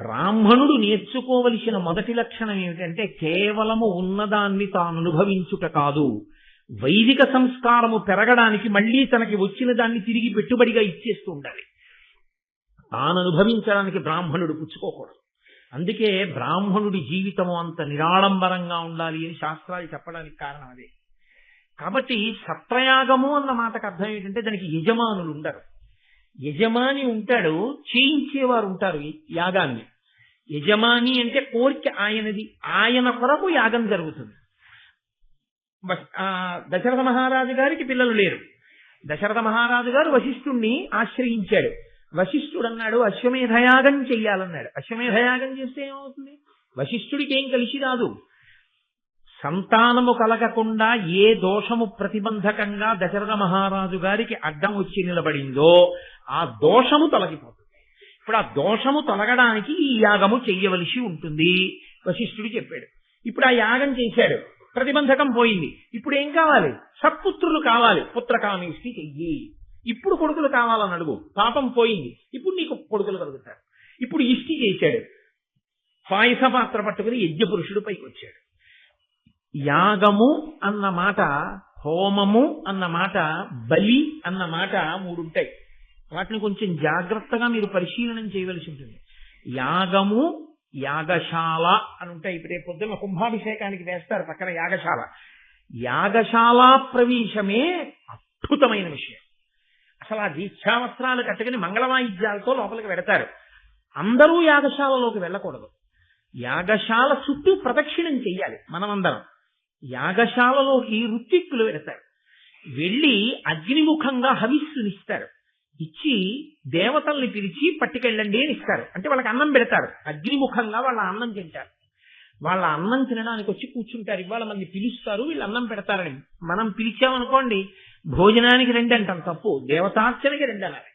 బ్రాహ్మణుడు నేర్చుకోవలసిన మొదటి లక్షణం ఏమిటంటే కేవలము ఉన్నదాన్ని తాను అనుభవించుట కాదు, వైదిక సంస్కారము పెరగడానికి మళ్లీ తనకి వచ్చిన దాన్ని తిరిగి పెట్టుబడిగా ఇచ్చేస్తూ ఉండాలి. తాను అనుభవించడానికి బ్రాహ్మణుడు పుచ్చుకోకూడదు. అందుకే బ్రాహ్మణుడి జీవితము అంత నిరాడంబరంగా ఉండాలి అని శాస్త్రాలు చెప్పడానికి కారణం అదే. కాబట్టి సత్రయాగము అన్న మాటకు అర్థం ఏంటంటే దానికి యజమానులు ఉండరు. యజమాని ఉంటాడు, చేయించేవారు ఉంటారు యాగాన్ని. యజమాని అంటే కోరిక ఆయనది, ఆయన కొరకు యాగం జరుగుతుంది. దశరథ మహారాజు గారికి పిల్లలు లేరు. దశరథ మహారాజు గారు వశిష్ఠుణ్ణి ఆశ్రయించాడు. వశిష్ఠుడు అన్నాడు అశ్వమేధయాగం చెయ్యాలన్నాడు. అశ్వమేధయాగం చేస్తే ఏమవుతుంది? వశిష్ఠుడికి ఏం కలిసి రాదు. సంతానము కలగకుండా ఏ దోషము ప్రతిబంధకంగా దశరథ మహారాజు గారికి అడ్డం వచ్చి నిలబడిందో ఆ దోషము తొలగిపోతుంది. ఇప్పుడు ఆ దోషము తొలగడానికి ఈ యాగము చెయ్యవలసి ఉంటుంది వశిష్ఠుడు చెప్పాడు. ఇప్పుడు ఆ యాగం చేశాడు. ప్రతిబంధకం పోయింది. ఇప్పుడు ఏం కావాలి? సత్పుత్రులు కావాలి. పుత్రకామేష్టి చెయ్యి. ఇప్పుడు కొడుకులు కావాలని అడుగు. పాపం పోయింది. ఇప్పుడు నీకు కొడుకులు కలుగుతారు. ఇప్పుడు ఇష్టి చేశాడు. పాయస పాత్ర పట్టుకుని యజ్ఞపురుషుడు పైకి వచ్చాడు. యాగము అన్న మాట, హోమము అన్న మాట, బలి అన్న మాట మూడుంటాయి. వాటిని కొంచెం జాగ్రత్తగా మీరు పరిశీలనం చేయవలసి ఉంటుంది. యాగము, యాగశాల అని ఉంటాయి. ఇప్పుడు రేపు పొద్దున్న కుంభాభిషేకానికి వేస్తారు పక్కన యాగశాల. యాగశాల ప్రవేశమే అద్భుతమైన విషయం. అసలు ఆ దీక్షావస్త్రాలు కట్టుకుని మంగళవాయిద్యాలతో లోపలికి వెడతారు. అందరూ యాగశాలలోకి వెళ్ళకూడదు. యాగశాల చుట్టూ ప్రదక్షిణం చెయ్యాలి మనమందరం. యాగశాలలోకి ఋత్విక్కులు వెడతారు. వెళ్ళి అగ్నిముఖంగా హవిస్సునిస్తారు. ఇచ్చి దేవతల్ని పిలిచి పట్టుకెళ్ళండి అని ఇస్తారు. అంటే వాళ్ళకి అన్నం పెడతారు. అగ్నిముఖంగా వాళ్ళ అన్నం తింటారు. వాళ్ళ అన్నం తినడానికి వచ్చి కూర్చుంటారు. ఇవాళ మంది పిలుస్తారు, వీళ్ళు అన్నం పెడతారని. మనం పిలిచామనుకోండి, భోజనానికి రండి అంటాం, తప్పు. దేవతార్చనకి రండి అన్నారు.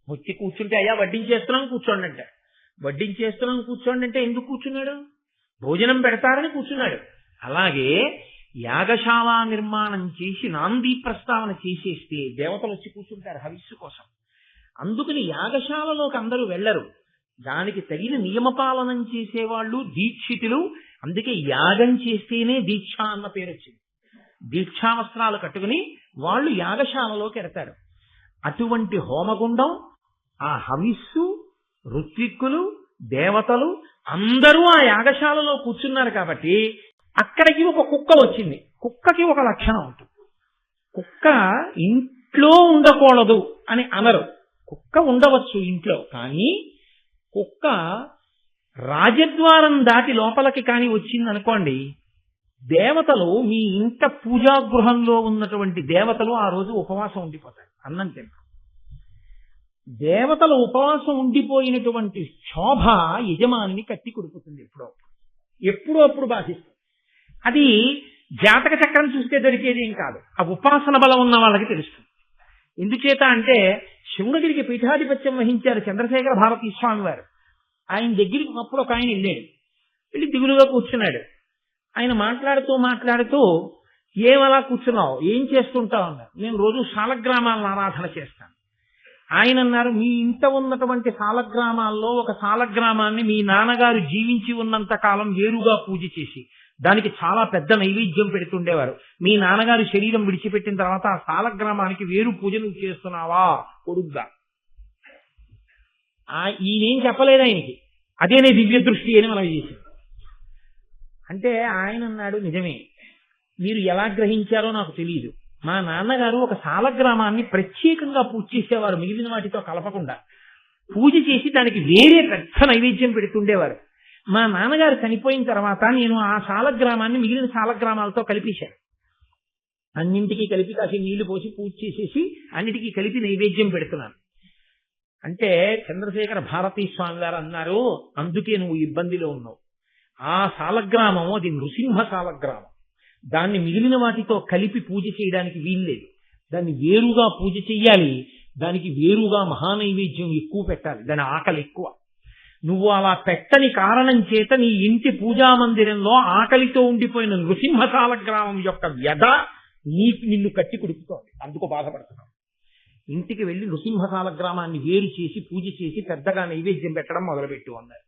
వచ్చి కూర్చుంటే అయ్యా వడ్డించేస్తున్నాం కూర్చోండి అంటారు. వడ్డించేస్తున్నాం కూర్చోండి అంటే ఎందుకు కూర్చున్నాడు? భోజనం పెడతారని కూర్చున్నాడు. అలాగే యాగశాల నిర్మాణం చేసి నాందీ ప్రస్తావన చేసేస్తే దేవతలు వచ్చి కూర్చుంటారు హవిస్సు కోసం. అందుకని యాగశాలలోకి అందరూ వెళ్లరు. దానికి తగిన నియమపాలనం చేసేవాళ్ళు దీక్షితులు. అందుకే యాగం చేస్తేనే దీక్ష అన్న పేరు వచ్చింది. దీక్షావస్త్రాలు కట్టుకుని వాళ్ళు యాగశాలలోకి వెడతారు. అటువంటి హోమగుండం, ఆ హవిస్సు, ఋత్విక్కులు, దేవతలు అందరూ ఆ యాగశాలలో కూర్చున్నారు. కాబట్టి అక్కడికి ఒక కుక్క వచ్చింది. కుక్కకి ఒక లక్షణం ఉంటుంది. కుక్క ఇంట్లో ఉండకూడదు అని అనరు. కుక్క ఉండవచ్చు ఇంట్లో, కానీ కుక్క రాజద్వారం దాటి లోపలికి కానీ వచ్చిందనుకోండి, దేవతలు మీ ఇంట పూజాగృహంలో ఉన్నటువంటి దేవతలు ఆ రోజు ఉపవాసం ఉండిపోతారు, అన్నం తింటారు. దేవతల ఉపవాసం ఉండిపోయినటువంటి శోభ యజమానిని కట్టి కొడుకుతుంది. ఎప్పుడో అప్పుడు బాధిస్తుంది. అది జాతక చక్రం చూస్తే దొరికేది ఏం కాదు. ఆ ఉపాసన బలం ఉన్న వాళ్ళకి తెలుస్తుంది. ఎందుచేత అంటే శృంగగిరికి పీఠాధిపత్యం వహించారు చంద్రశేఖర భారతీ స్వామి వారు. ఆయన దగ్గరికి అప్పుడు ఒక ఆయన వెళ్ళాడు. వెళ్ళి దిగులుగా కూర్చున్నాడు. ఆయన మాట్లాడుతూ ఏమలా కూర్చున్నావు, ఏం చేస్తుంటావు అన్నారు. నేను రోజు శాలగ్రామాలను ఆరాధన చేస్తాను. ఆయన అన్నారు, మీ ఇంట ఉన్నటువంటి శాలగ్రామాల్లో ఒక శాలగ్రామాన్ని మీ నాన్నగారు జీవించి ఉన్నంత కాలం వేరుగా పూజ చేసి దానికి చాలా పెద్ద నైవేద్యం పెడుతుండేవారు. మీ నాన్నగారు శరీరం విడిచిపెట్టిన తర్వాత ఆ శాలగ్రామానికి వేరు పూజ నువ్వు చేస్తున్నావా కొడుగ్గా? ఈయనేం చెప్పలేదు ఆయనకి. అదేనే దివ్య దృష్టి అని మనం చేసింది. అంటే ఆయన అన్నాడు, నిజమే, మీరు ఎలా గ్రహించారో నాకు తెలియదు. మా నాన్నగారు ఒక శాలగ్రామాన్ని ప్రత్యేకంగా పూజ చేసేవారు, మిగిలిన వాటితో కలపకుండా పూజ చేసి దానికి వేరే పెద్ద నైవేద్యం పెడుతుండేవారు. మా నాన్నగారు చనిపోయిన తర్వాత నేను ఆ శాలగ్రామాన్ని మిగిలిన శాలగ్రామాలతో కలిపేశాను. అన్నింటికీ కలిపి కాసి నీళ్లు పోసి పూజ చేసేసి అన్నిటికీ కలిపి నైవేద్యం పెడుతున్నాను. అంటే చంద్రశేఖర భారతీ స్వామి గారు అన్నారు, అందుకే నువ్వు ఇబ్బందిలో ఉన్నావు. ఆ శాలగ్రామం అది నృసింహ శాలగ్రామం. దాన్ని మిగిలిన వాటితో కలిపి పూజ చేయడానికి వీల్లేదు. దాన్ని వేరుగా పూజ చెయ్యాలి. దానికి వేరుగా మహానైవేద్యం ఎక్కువ పెట్టాలి. దాని ఆకలి ఎక్కువ. నువ్వు అలా పెట్టని కారణం చేత నీ ఇంటి పూజా మందిరంలో ఆకలితో ఉండిపోయిన నృసింహ శాలగ్రామం యొక్క వ్యధ నిన్ను కట్టి కుడుపుతోంది. అందుకు బాధపడుతున్నావు. ఇంటికి వెళ్లి నృసింహ శాలగ్రామాన్ని వేరు చేసి పూజ చేసి పెద్దగా నైవేద్యం పెట్టడం మొదలుపెట్టు అన్నారు.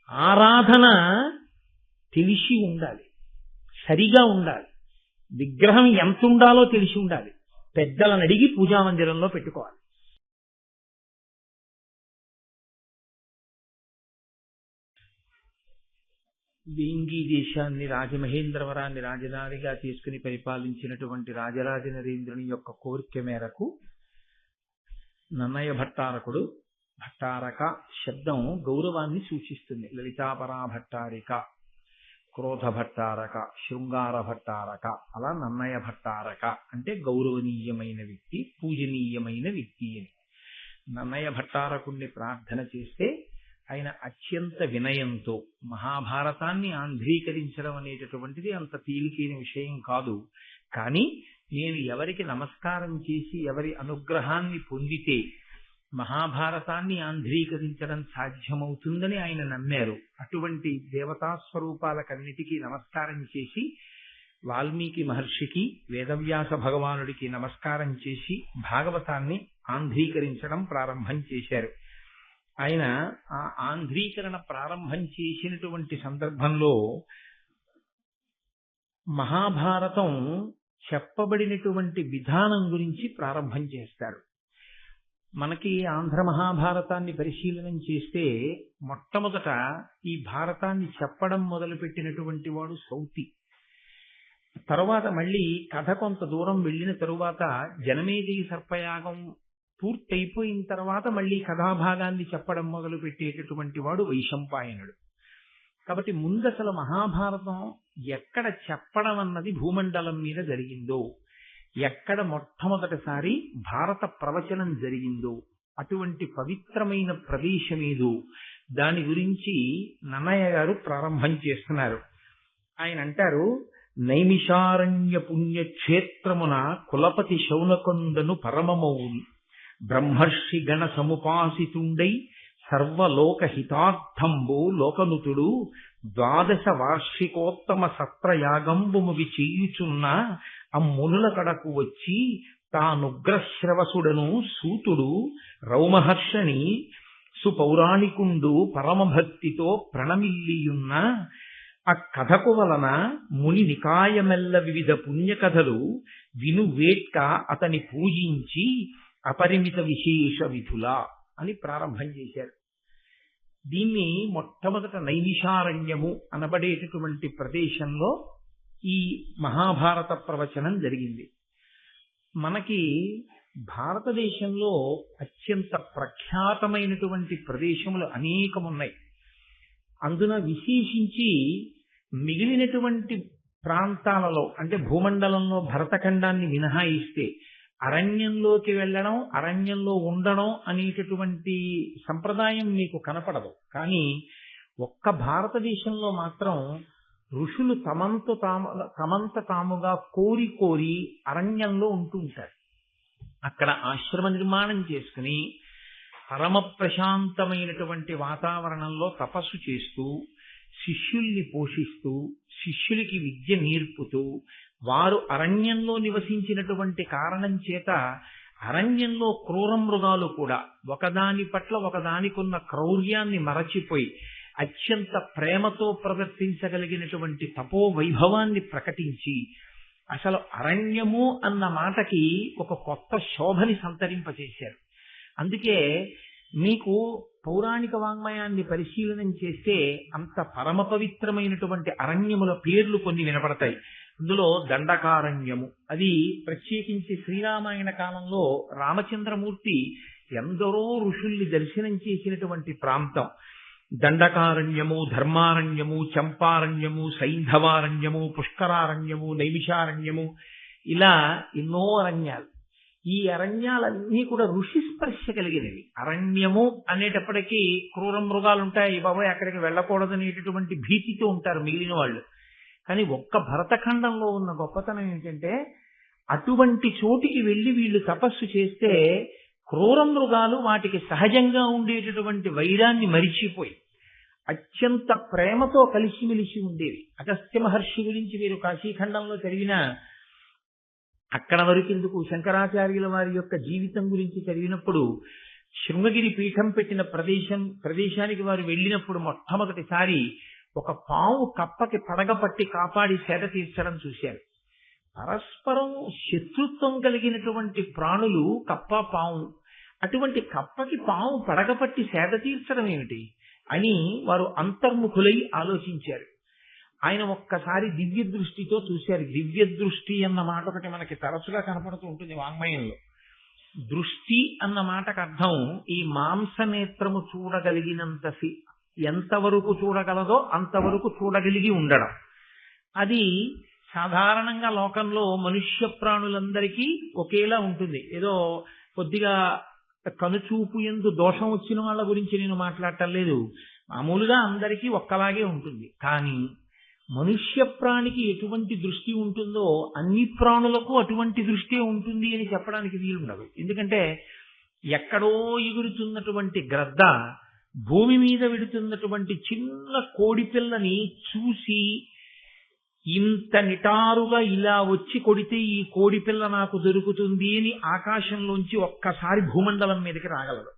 ఆరాధన తెలిసి ఉండాలి, సరిగా ఉండాలి. విగ్రహం ఎంత ఉండాలో తెలిసి ఉండాలి. పెద్దలను అడిగి పూజా మందిరంలో పెట్టుకోవాలి. వేంగి దేశాన్ని రాజమహేంద్రవరాన్ని రాజధానిగా తీసుకుని పరిపాలించినటువంటి రాజరాజ నరేంద్రుని యొక్క కోరిక మేరకు నన్నయ భట్టారకుడు, భట్టారక శబ్దం గౌరవాన్ని సూచిస్తుంది. లలితాపరా భట్టారిక, క్రోధ భట్టారక, శృంగార భట్టారక, అలా నన్నయ భట్టారక అంటే గౌరవనీయమైన వ్యక్తి, పూజనీయమైన వ్యక్తి అని. నన్నయ భట్టారకుణ్ణి ప్రార్థన చేస్తే ఆయన అత్యంత వినయంతో మహాభారతాన్ని ఆంధ్రీకరించడం అనేటటువంటిది అంత తేలికైన విషయం కాదు. కానీ నేను ఎవరికి నమస్కారం చేసి ఎవరి అనుగ్రహాన్ని పొందితే మహాభారతాన్ని ఆంధ్రీకరించడం సాధ్యమవుతుందని ఆయన నమ్మారు. అటువంటి దేవతా స్వరూపాలకన్నిటికీ నమస్కారం చేసి వాల్మీకి మహర్షికి, వేదవ్యాస భగవానుడికి నమస్కారం చేసి భాగవతాన్ని ఆంధ్రీకరించడం ప్రారంభం చేశారు. ఆయన ఆ ఆంధ్రీకరణ ప్రారంభం చేసినటువంటి సందర్భంలో మహాభారతం చెప్పబడినటువంటి విధానం గురించి ప్రారంభం చేస్తారు. మనకి ఆంధ్ర మహాభారతాన్ని పరిశీలనం చేస్తే మొట్టమొదట ఈ భారతాన్ని చెప్పడం మొదలుపెట్టినటువంటి వాడు సౌతి. తరువాత మళ్ళీ కథ కొంత దూరం వెళ్ళిన తరువాత జనమేజయ సర్పయాగం పూర్తయిపోయిన తర్వాత మళ్ళీ కథాభాగాన్ని చెప్పడం మొదలు పెట్టేటటువంటి వాడు వైశంపాయనుడు. కాబట్టి ముందసలు మహాభారతం ఎక్కడ చెప్పడం అన్నది భూమండలం మీద జరిగిందో, ఎక్కడ మొట్టమొదటిసారి భారత ప్రవచనం జరిగిందో, అటువంటి పవిత్రమైన ప్రదేశమేదో దాని గురించి నన్నయ్య గారు ప్రారంభం చేస్తున్నారు. ఆయన అంటారు, నైమిషారణ్య పుణ్యక్షేత్రమున కులపతి శౌనకొండను పరమమౌని బ్రహ్మర్షి గణ సముపాసితుండై సర్వలోక హితార్థంబు లోకనుతుడు 12 వార్షికోత్తమ సత్రయాగంబుమువి చేయుచున్న అమ్మునుల కడకు వచ్చి తానుగ్రశ్రవసుడను సూతుడు రౌమహర్షణి సుపౌరాణికుండు పరమభక్తితో ప్రణమిల్లియున్న ఆ కథకు వలన ముని నికాయమెల్ల వివిధ పుణ్యకథలు వినువేట్క అతని పూజించి అపరిమిత విశేష విధులా అని ప్రారంభం చేశారు. దీన్ని మొట్టమొదట నైమిషారణ్యము అనబడేటటువంటి ప్రదేశంలో ఈ మహాభారత ప్రవచనం జరిగింది. మనకి భారతదేశంలో అత్యంత ప్రఖ్యాతమైనటువంటి ప్రదేశములు అనేకమున్నాయి. అందున విశేషించి మిగిలినటువంటి ప్రాంతాలలో అంటే భూమండలంలో భరతఖండాన్ని మినహాయిస్తే అరణ్యంలోకి వెళ్ళడం, అరణ్యంలో ఉండడం అనేటటువంటి సంప్రదాయం మీకు కనపడదు. కానీ ఒక్క భారతదేశంలో మాత్రం ఋషులు తమంత తాముగా కోరి కోరి అరణ్యంలో ఉంటూ ఉంటారు. అక్కడ ఆశ్రమ నిర్మాణం చేసుకుని పరమ ప్రశాంతమైనటువంటి వాతావరణంలో తపస్సు చేస్తూ, శిష్యుల్ని పోషిస్తూ, శిష్యులకి విద్య నేర్పుతూ, వారు అరణ్యంలో నివసించినటువంటి కారణం చేత అరణ్యంలో క్రూర మృగాలు కూడా ఒకదాని పట్ల ఒకదానికున్న క్రౌర్యాన్ని మరచిపోయి అత్యంత ప్రేమతో ప్రవర్తించగలిగినటువంటి తపో వైభవాన్ని ప్రకటించి అసలు అరణ్యము అన్న మాటకి ఒక కొత్త శోభని సంతరింపచేశారు. అందుకే మీకు పౌరాణిక వాంగ్మయాన్ని పరిశీలనం చేస్తే అంత పరమ పవిత్రమైనటువంటి అరణ్యముల పేర్లు కొన్ని వినపడతాయి. అందులో దండకారణ్యము, అది ప్రత్యేకించి శ్రీరామాయణ కాలంలో రామచంద్రమూర్తి ఎందరో ఋషుల్ని దర్శనం చేసినటువంటి ప్రాంతం. దండకారణ్యము, ధర్మారణ్యము, చంపారణ్యము, సైంధవారణ్యము, పుష్కరారణ్యము, నైమిషారణ్యము, ఇలా ఎన్నో అరణ్యాలు. ఈ అరణ్యాలన్నీ కూడా ఋషి స్పర్శ కలిగినవి. అరణ్యము అనేటప్పటికీ క్రూర మృగాలు ఉంటాయి, బాబాయ్ అక్కడికి వెళ్ళకూడదు అనేటటువంటి భీతితో ఉంటారు మిగిలిన వాళ్ళు. కానీ ఒక్క భరతఖండంలో ఉన్న గొప్పతనం ఏంటంటే అటువంటి చోటికి వెళ్ళి వీళ్ళు తపస్సు చేస్తే క్రూర మృగాలు వాటికి సహజంగా ఉండేటటువంటి వైరాన్ని మరిచిపోయి అత్యంత ప్రేమతో కలిసిమెలిసి ఉండేవి. అగస్త్య మహర్షి గురించి మీరు కాశీఖండంలో చదివిన అక్కడ వరకెందుకు శంకరాచార్యుల వారి యొక్క జీవితం గురించి చదివినప్పుడు శృంగగిరి పీఠం పెట్టిన ప్రదేశానికి వారు వెళ్ళినప్పుడు మొట్టమొదటిసారి ఒక పాము కప్పకి పడగ పట్టి కాపాడి సేద తీర్చడం చూశారు. పరస్పరం శత్రుత్వం కలిగినటువంటి ప్రాణులు కప్ప, పాము. అటువంటి కప్పకి పాము పడగపట్టి సేద తీర్చడం ఏమిటి అని వారు అంతర్ముఖులై ఆలోచించారు. ఆయన ఒక్కసారి దివ్య దృష్టితో చూశారు. దివ్య దృష్టి అన్న మాట ఒకటి మనకి తరచుగా కనపడుతూ ఉంటుంది వాంగ్మయంలో. దృష్టి అన్న మాటకు అర్థం ఈ మాంసనేత్రము చూడగలిగినంత ఎంతవరకు చూడగలదో అంతవరకు చూడగలిగి ఉండడం. అది సాధారణంగా లోకంలో మనుష్య ప్రాణులందరికీ ఒకేలా ఉంటుంది. ఏదో కొద్దిగా కనుచూపు యందు దోషం వచ్చిన వాళ్ళ గురించి నేను మాట్లాడటం లేదు, మామూలుగా అందరికీ ఒక్కలాగే ఉంటుంది. కానీ మనుష్య ప్రాణికి ఎటువంటి దృష్టి ఉంటుందో అన్ని ప్రాణులకు అటువంటి దృష్టి ఉంటుంది అని చెప్పడానికి వీలుండదు. ఎందుకంటే ఎక్కడో ఎగురుతున్నటువంటి గ్రద్ద భూమి మీద విడుతున్నటువంటి చిన్న కోడిపిల్లని చూసి ఇంత నిటారుగా ఇలా వచ్చి కొడితే ఈ కోడిపిల్ల నాకు దొరుకుతుంది అని ఆకాశంలోంచి ఒక్కసారి భూమండలం మీదకి రాగలదు.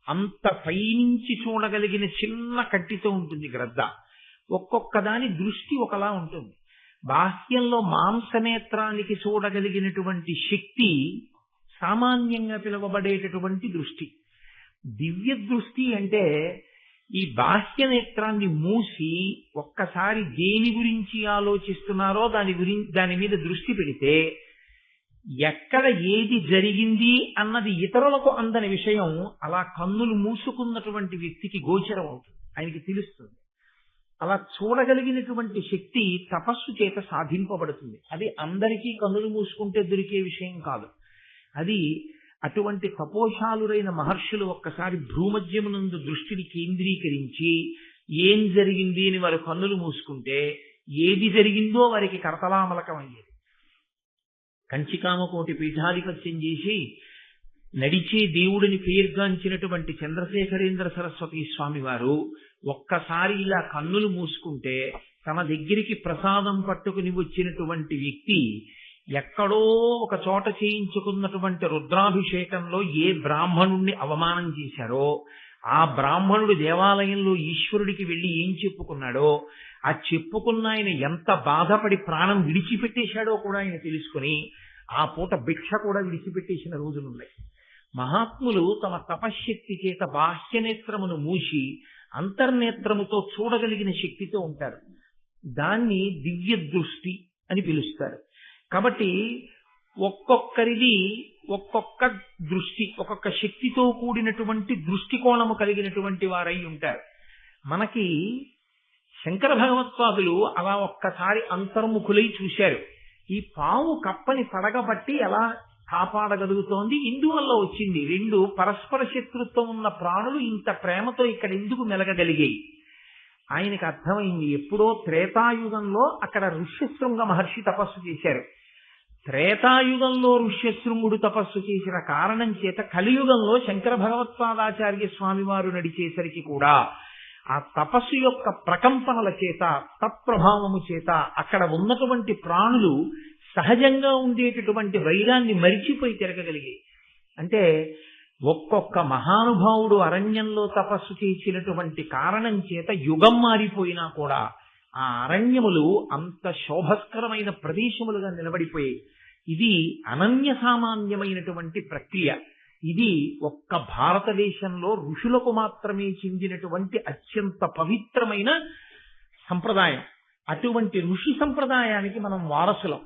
అంత పైనుంచి చూడగలిగిన చిన్న కట్టితో ఉంటుంది గ్రద్ద. ఒక్కొక్క దాని దృష్టి ఒకలా ఉంటుంది. బాహ్యంలో మాంసనేత్రానికి చూడగలిగినటువంటి శక్తి సామాన్యంగా పిలువబడేటటువంటి దృష్టి. దివ్య దృష్టి అంటే ఈ బాహ్య నేత్రాన్ని మూసి ఒక్కసారి దేని గురించి ఆలోచిస్తున్నారో దాని మీద దృష్టి పెడితే ఎక్కడ ఏది జరిగింది అన్నది ఇతరులకు అందని విషయం అలా కన్నులు మూసుకున్నటువంటి వ్యక్తికి గోచరం అవుతుంది, ఆయనకి తెలుస్తుంది. అలా చూడగలిగినటువంటి శక్తి తపస్సు చేత సాధింపబడుతుంది. అది అందరికీ కన్నులు మూసుకుంటే దొరికే విషయం కాదు. అది అటువంటి తపోశాలురైన మహర్షులు ఒక్కసారి భ్రూమధ్యమునందు దృష్టిని కేంద్రీకరించి ఏం జరిగింది అని వారు కన్నులు మూసుకుంటే ఏది జరిగిందో వారికి కరతలామలకం అయ్యేది. కంచికామకోటి పీఠాధిపత్యం చేసి నడిచే దేవుడిని పేర్గాంచినటువంటి చంద్రశేఖరేంద్ర సరస్వతి స్వామి వారు ఒక్కసారి ఇలా కన్నులు మూసుకుంటే తన దగ్గరికి ప్రసాదం పట్టుకుని వచ్చినటువంటి వ్యక్తి ఎక్కడో ఒక చోట చేయించుకున్నటువంటి రుద్రాభిషేకంలో ఏ బ్రాహ్మణుణ్ణి అవమానం చేశారో ఆ బ్రాహ్మణుడు దేవాలయంలో ఈశ్వరుడికి వెళ్లి ఏం చెప్పుకున్నాడో ఆ చెప్పుకున్న ఆయన ఎంత బాధపడి ప్రాణం విడిచిపెట్టేశాడో కూడా ఆయన తెలుసుకుని ఆ పూట భిక్ష కూడా విడిచిపెట్టేసిన రోజులున్నాయి. మహాత్ములు తమ తపశ్శక్తి చేత బాహ్యనేత్రమును మూసి అంతర్నేత్రముతో చూడగలిగిన శక్తితో ఉంటారు. దాన్ని దివ్య దృష్టి అని పిలుస్తారు. కాబట్టి ఒక్కొక్కరిది ఒక్కొక్క దృష్టి, ఒక్కొక్క శక్తితో కూడినటువంటి దృష్టికోణము కలిగినటువంటి వారై ఉంటారు. మనకి శంకర భగవత్పాదులు అలా ఒక్కసారి అంతర్ముఖులై చూశారు. ఈ పాము కప్పని పడగబట్టి ఎలా కాపాడగలుగుతోంది, ఇందువల్ల వచ్చింది. రెండు పరస్పర శత్రుత్వం ఉన్న ప్రాణులు ఇంత ప్రేమతో ఇక్కడ ఎందుకు మెలగగలిగాయి. ఆయనకు అర్థమైంది. ఎప్పుడో త్రేతాయుగంలో అక్కడ ఋష్యశృంగ మహర్షి తపస్సు చేశారు. త్రేతాయుగంలో ఋష్యశృంగుడు తపస్సు చేసిన కారణం చేత కలియుగంలో శంకర భగవత్పాదాచార్య స్వామి వారు నడిచేసరికి కూడా ఆ తపస్సు యొక్క ప్రకంపనల చేత తత్ప్రభావము చేత అక్కడ ఉన్నటువంటి ప్రాణులు సహజంగా ఉండేటటువంటి వైరాన్ని మరిచిపోయి తిరగగలిగాయి. అంటే ఒక్కొక్క మహానుభావుడు అరణ్యంలో తపస్సు చేసినటువంటి కారణం చేత యుగం మారిపోయినా కూడా ఆ అరణ్యములు అంత శోభస్కరమైన ప్రదేశములుగా నిలబడిపోయాయి. ఇది అనన్య సామాన్యమైనటువంటి ప్రక్రియ. ఇది ఒక్క భారతదేశంలో ఋషులకు మాత్రమే చెందినటువంటి అత్యంత పవిత్రమైన సంప్రదాయం. అటువంటి ఋషి సంప్రదాయానికి మనం వారసులం.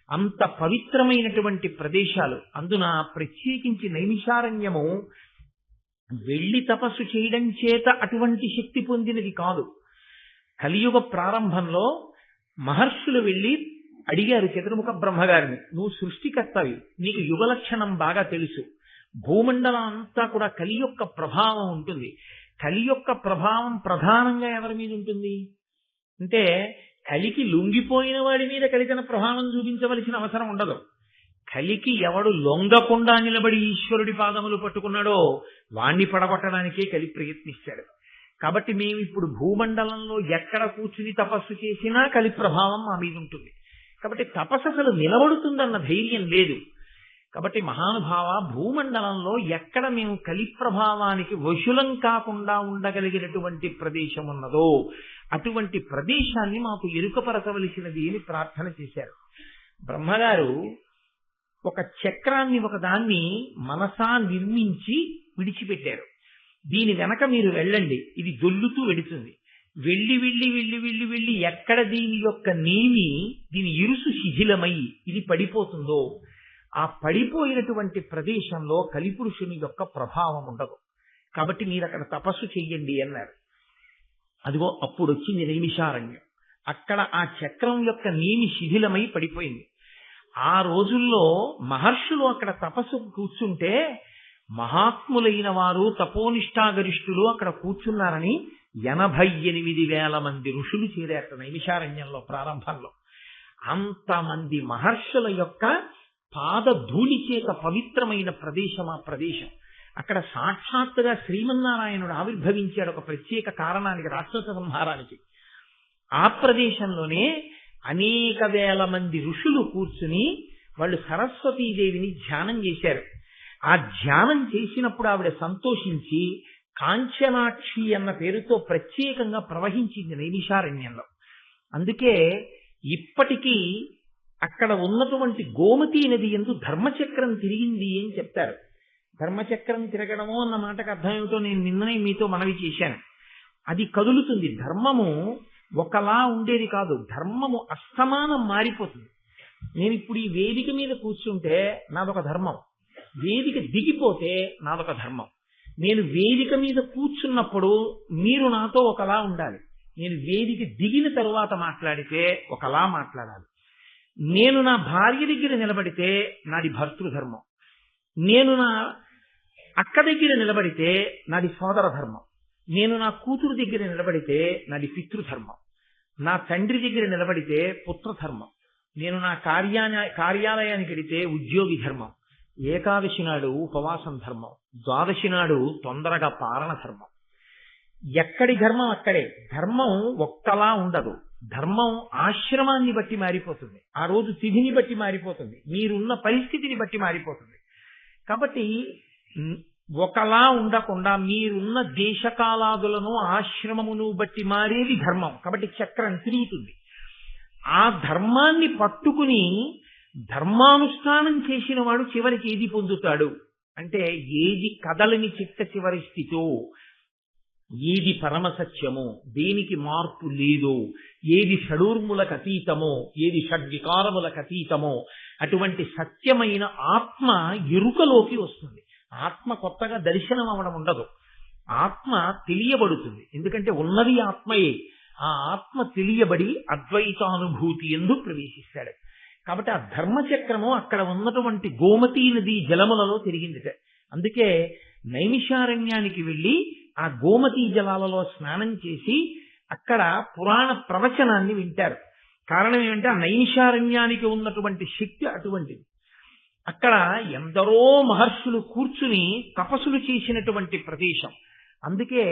అంత పవిత్రమైనటువంటి ప్రదేశాలు. అందున ప్రత్యేకించి నైమిషారణ్యము వెళ్లి తపస్సు చేయడం చేత అటువంటి శక్తి పొందినది కాదు. కలియుగ ప్రారంభంలో మహర్షులు వెళ్లి అడిగారు చతుర్ముఖ బ్రహ్మగారిని, నువ్వు సృష్టికర్తవి, నీకు యుగ లక్షణం బాగా తెలుసు, భూమండలం అంతా కూడా కలి యొక్క ప్రభావం ఉంటుంది. కలి యొక్క ప్రభావం ప్రధానంగా ఎవరి మీద ఉంటుంది అంటే కలికి లొంగిపోయిన వాడి మీద కలి తన ప్రభావం చూపించవలసిన అవసరం ఉండదు. కలికి ఎవడు లొంగకుండా నిలబడి ఈశ్వరుడి పాదములు పట్టుకున్నాడో వాణ్ణి పడగొట్టడానికే కలి ప్రయత్నిస్తాడు. కాబట్టి మేము ఇప్పుడు భూమండలంలో ఎక్కడ కూర్చుని తపస్సు చేసినా కలి ప్రభావం మా మీద ఉంటుంది. కాబట్టి తపస్సు అసలు నిలబడుతుందన్న ధైర్యం లేదు. కాబట్టి మహానుభావ, భూమండలంలో ఎక్కడ మేము కలి ప్రభావానికి వశులం కాకుండా ఉండగలిగినటువంటి ప్రదేశం ఉన్నదో అటువంటి ప్రదేశాన్ని మాకు ఎరుకపరచవలసినది అని ప్రార్థన చేశారు. బ్రహ్మగారు ఒక చక్రాన్ని ఒకదాన్ని మనసా నిర్మించి విడిచిపెట్టారు. దీని వెనక మీరు వెళ్ళండి, ఇది దొల్లుతూ వెడుతుంది. వెళ్ళి వెళ్ళి వెళ్ళి వెళ్ళి వెళ్ళి ఎక్కడ దీని యొక్క నేమి, దీని ఇరుసు శిథిలమై ఇది పడిపోతుందో ఆ పడిపోయినటువంటి ప్రదేశంలో కలిపురుషుని యొక్క ప్రభావం ఉండదు. కాబట్టి మీరు అక్కడ తపస్సు చెయ్యండి అన్నారు. అదిగో అప్పుడు వచ్చింది నైమిషారణ్యం. అక్కడ ఆ చక్రం యొక్క నేమి శిథిలమై పడిపోయింది. ఆ రోజుల్లో మహర్షులు అక్కడ తపస్సు కూర్చుంటే మహాత్ములైన వారు తపోనిష్టాగరిష్ఠులు అక్కడ కూర్చున్నారని 88,000 మంది ఋషులు చేరారట నైమిషారణ్యంలో ప్రారంభంలో. అంతమంది మహర్షుల యొక్క పాద ధూళి చేత పవిత్రమైన ప్రదేశం ఆ ప్రదేశం. అక్కడ సాక్షాత్తుగా శ్రీమన్నారాయణుడు ఆవిర్భవించాడు ఒక ప్రత్యేక కారణానికి, రాక్షస సంహారానికి. ఆ ప్రదేశంలోనే అనేక వేల మంది ఋషులు కూర్చుని వాళ్ళు సరస్వతీదేవిని ధ్యానం చేశారు. ఆ ధ్యానం చేసినప్పుడు ఆవిడ సంతోషించి కాంచనాక్షి అన్న పేరుతో ప్రత్యేకంగా ప్రవహించింది నైమిషారణ్యంలో. అందుకే ఇప్పటికీ అక్కడ ఉన్నటువంటి గోమతీ నది యందు ధర్మచక్రం తిరిగింది అని చెప్తారు. ధర్మచక్రం తిరగడము అన్న మాటకు అర్థం ఏమిటో నేను నిన్ననే మీతో మనవి చేశాను. అది కదులుతుంది. ధర్మము ఒకలా ఉండేది కాదు, ధర్మము అస్తమానం మారిపోతుంది. నేను ఇప్పుడు ఈ వేదిక మీద కూర్చుంటే నాదొక ధర్మం, వేదిక దిగిపోతే నాదొక ధర్మం. నేను వేదిక మీద కూర్చున్నప్పుడు మీరు నాతో ఒకలా ఉండాలి, నేను వేదిక దిగిన తరువాత మాట్లాడితే ఒకలా మాట్లాడాలి. నేను నా భార్య దగ్గర నిలబడితే నాది భర్తృధర్మం, నేను నా అక్క దగ్గర నిలబడితే నాది సోదర ధర్మం, నేను నా కూతురు దగ్గర నిలబడితే నాది పితృధర్మం, నా తండ్రి దగ్గర నిలబడితే పుత్రధర్మం, నేను నా కార్యాలయానికి వెడితే ఉద్యోగి ధర్మం, ఏకాదశి నాడు ఉపవాసం ధర్మం, ద్వాదశి నాడు తొందరగా పాలన ధర్మం. ఎక్కడి ధర్మం అక్కడే. ధర్మం ఒక్కలా ఉండదు. ధర్మం ఆశ్రమాన్ని బట్టి మారిపోతుంది, ఆ రోజు తిథిని బట్టి మారిపోతుంది, మీరున్న పరిస్థితిని బట్టి మారిపోతుంది. కాబట్టి ఒకలా ఉండకుండా మీరున్న దేశకాలాదులను ఆశ్రమమును బట్టి మారేది ధర్మం. కాబట్టి చక్రం తిరుగుతుంది. ఆ ధర్మాన్ని పట్టుకుని ధర్మానుష్ఠానం చేసిన వాడు చివరికి ఏది పొందుతాడు అంటే, ఏది కదలని చిట్ట చివరి స్థితో, ఏది పరమసత్యమో, దేనికి మార్పు లేదో, ఏది షడూర్ములకు అతీతమో, ఏది షడ్వికారములకు అతీతమో అటువంటి సత్యమైన ఆత్మ ఎరుకలోకి వస్తుంది. ఆత్మ కొత్తగా దర్శనం అవడం ఉండదు, ఆత్మ తెలియబడుతుంది. ఎందుకంటే ఉన్నది ఆత్మయే. ఆ ఆత్మ తెలియబడి అద్వైతానుభూతి యందు ప్రవేశిస్తాడు. కాబట్టి ఆ ధర్మచక్రము అక్కడ ఉన్నటువంటి గోమతీ నది జలములలో తిరిగిందిట. అందుకే నైమిషారణ్యానికి వెళ్ళి ఆ గోమతీ జలాలలో స్నానం చేసి అక్కడ పురాణ ప్రవచనాన్ని వింటారు. కారణం ఏమంటే ఆ నైమిషారణ్యానికి ఉన్నటువంటి శక్తి అటువంటిది. అక్కడ ఎందరో మహర్షులు కూర్చుని తపస్సులు చేసినటువంటి ప్రదేశం. అందుకే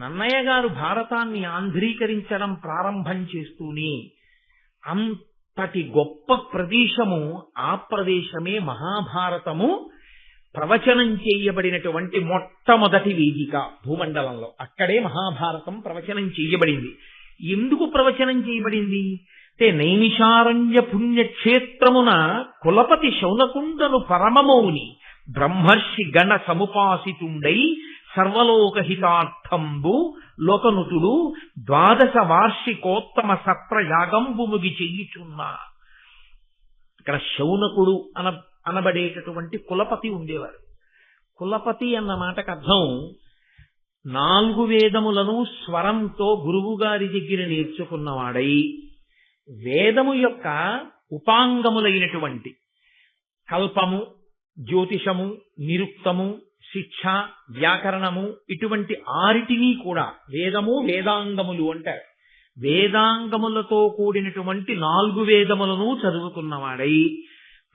నన్నయ్య గారు భారతాన్ని ఆంధ్రీకరించడం ప్రారంభం చేస్తూనే అంతటి గొప్ప ప్రదేశము, ఆ ప్రదేశమే మహాభారతము ప్రవచనం చేయబడినటువంటి మొట్టమొదటి వేదిక భూమండలంలో. అక్కడే మహాభారతం ప్రవచనం చేయబడింది. ఎందుకు ప్రవచనం చేయబడింది అంటే, నైమిషారణ్య పుణ్యక్షేత్రమున కులపతి శౌనకుండను పరమమౌని బ్రహ్మర్షి గణ సముపాసితుండై సర్వలోకహితార్థంబు లోకనుతుడు 12 వార్షికోత్తమ సత్ర యాగంబు ముగి చెయ్యుచున్నా. ఇక్కడ శౌనకుడు అనబడేటటువంటి కులపతి ఉండేవారు. కులపతి అన్న మాటకు అర్థం 4 వేదములను స్వరంతో గురువు గారి దగ్గర నేర్చుకున్నవాడై, వేదము యొక్క ఉపాంగములైనటువంటి కల్పము, జ్యోతిషము, నిరుక్తము, శిక్ష, వ్యాకరణము ఇటువంటి 6 కూడా వేదము వేదాంగములు అంటారు. వేదాంగములతో కూడినటువంటి 4 వేదములను చదువుకున్నవాడై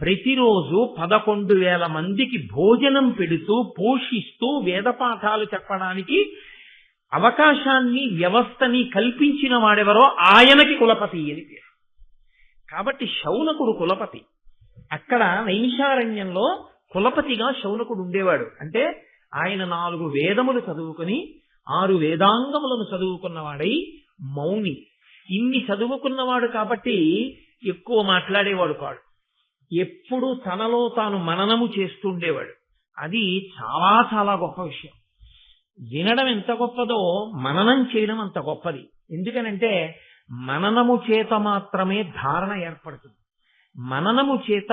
ప్రతిరోజు 11,000 మందికి భోజనం పెడుతూ పోషిస్తూ వేద పాఠాలు చెప్పడానికి అవకాశాన్ని, వ్యవస్థని కల్పించిన వాడెవరో ఆయనకి కులపతి అని పేరు. కాబట్టి శౌనకుడు కులపతి. అక్కడ నైమిషారణ్యంలో కులపతిగా శౌనకుడు ఉండేవాడు. అంటే ఆయన 4 వేదములు చదువుకుని 6 వేదాంగములను చదువుకున్నవాడై మౌని. ఇన్ని చదువుకున్నవాడు కాబట్టి ఎక్కువ మాట్లాడేవాడు కాడు. ఎప్పుడు తనలో తాను మననము చేస్తుండేవాడు. అది చాలా చాలా గొప్ప విషయం. వినడం ఎంత గొప్పదో మననం చేయడం అంత గొప్పది. ఎందుకనంటే మననము చేత మాత్రమే ధారణ ఏర్పడుతుంది. మననము చేత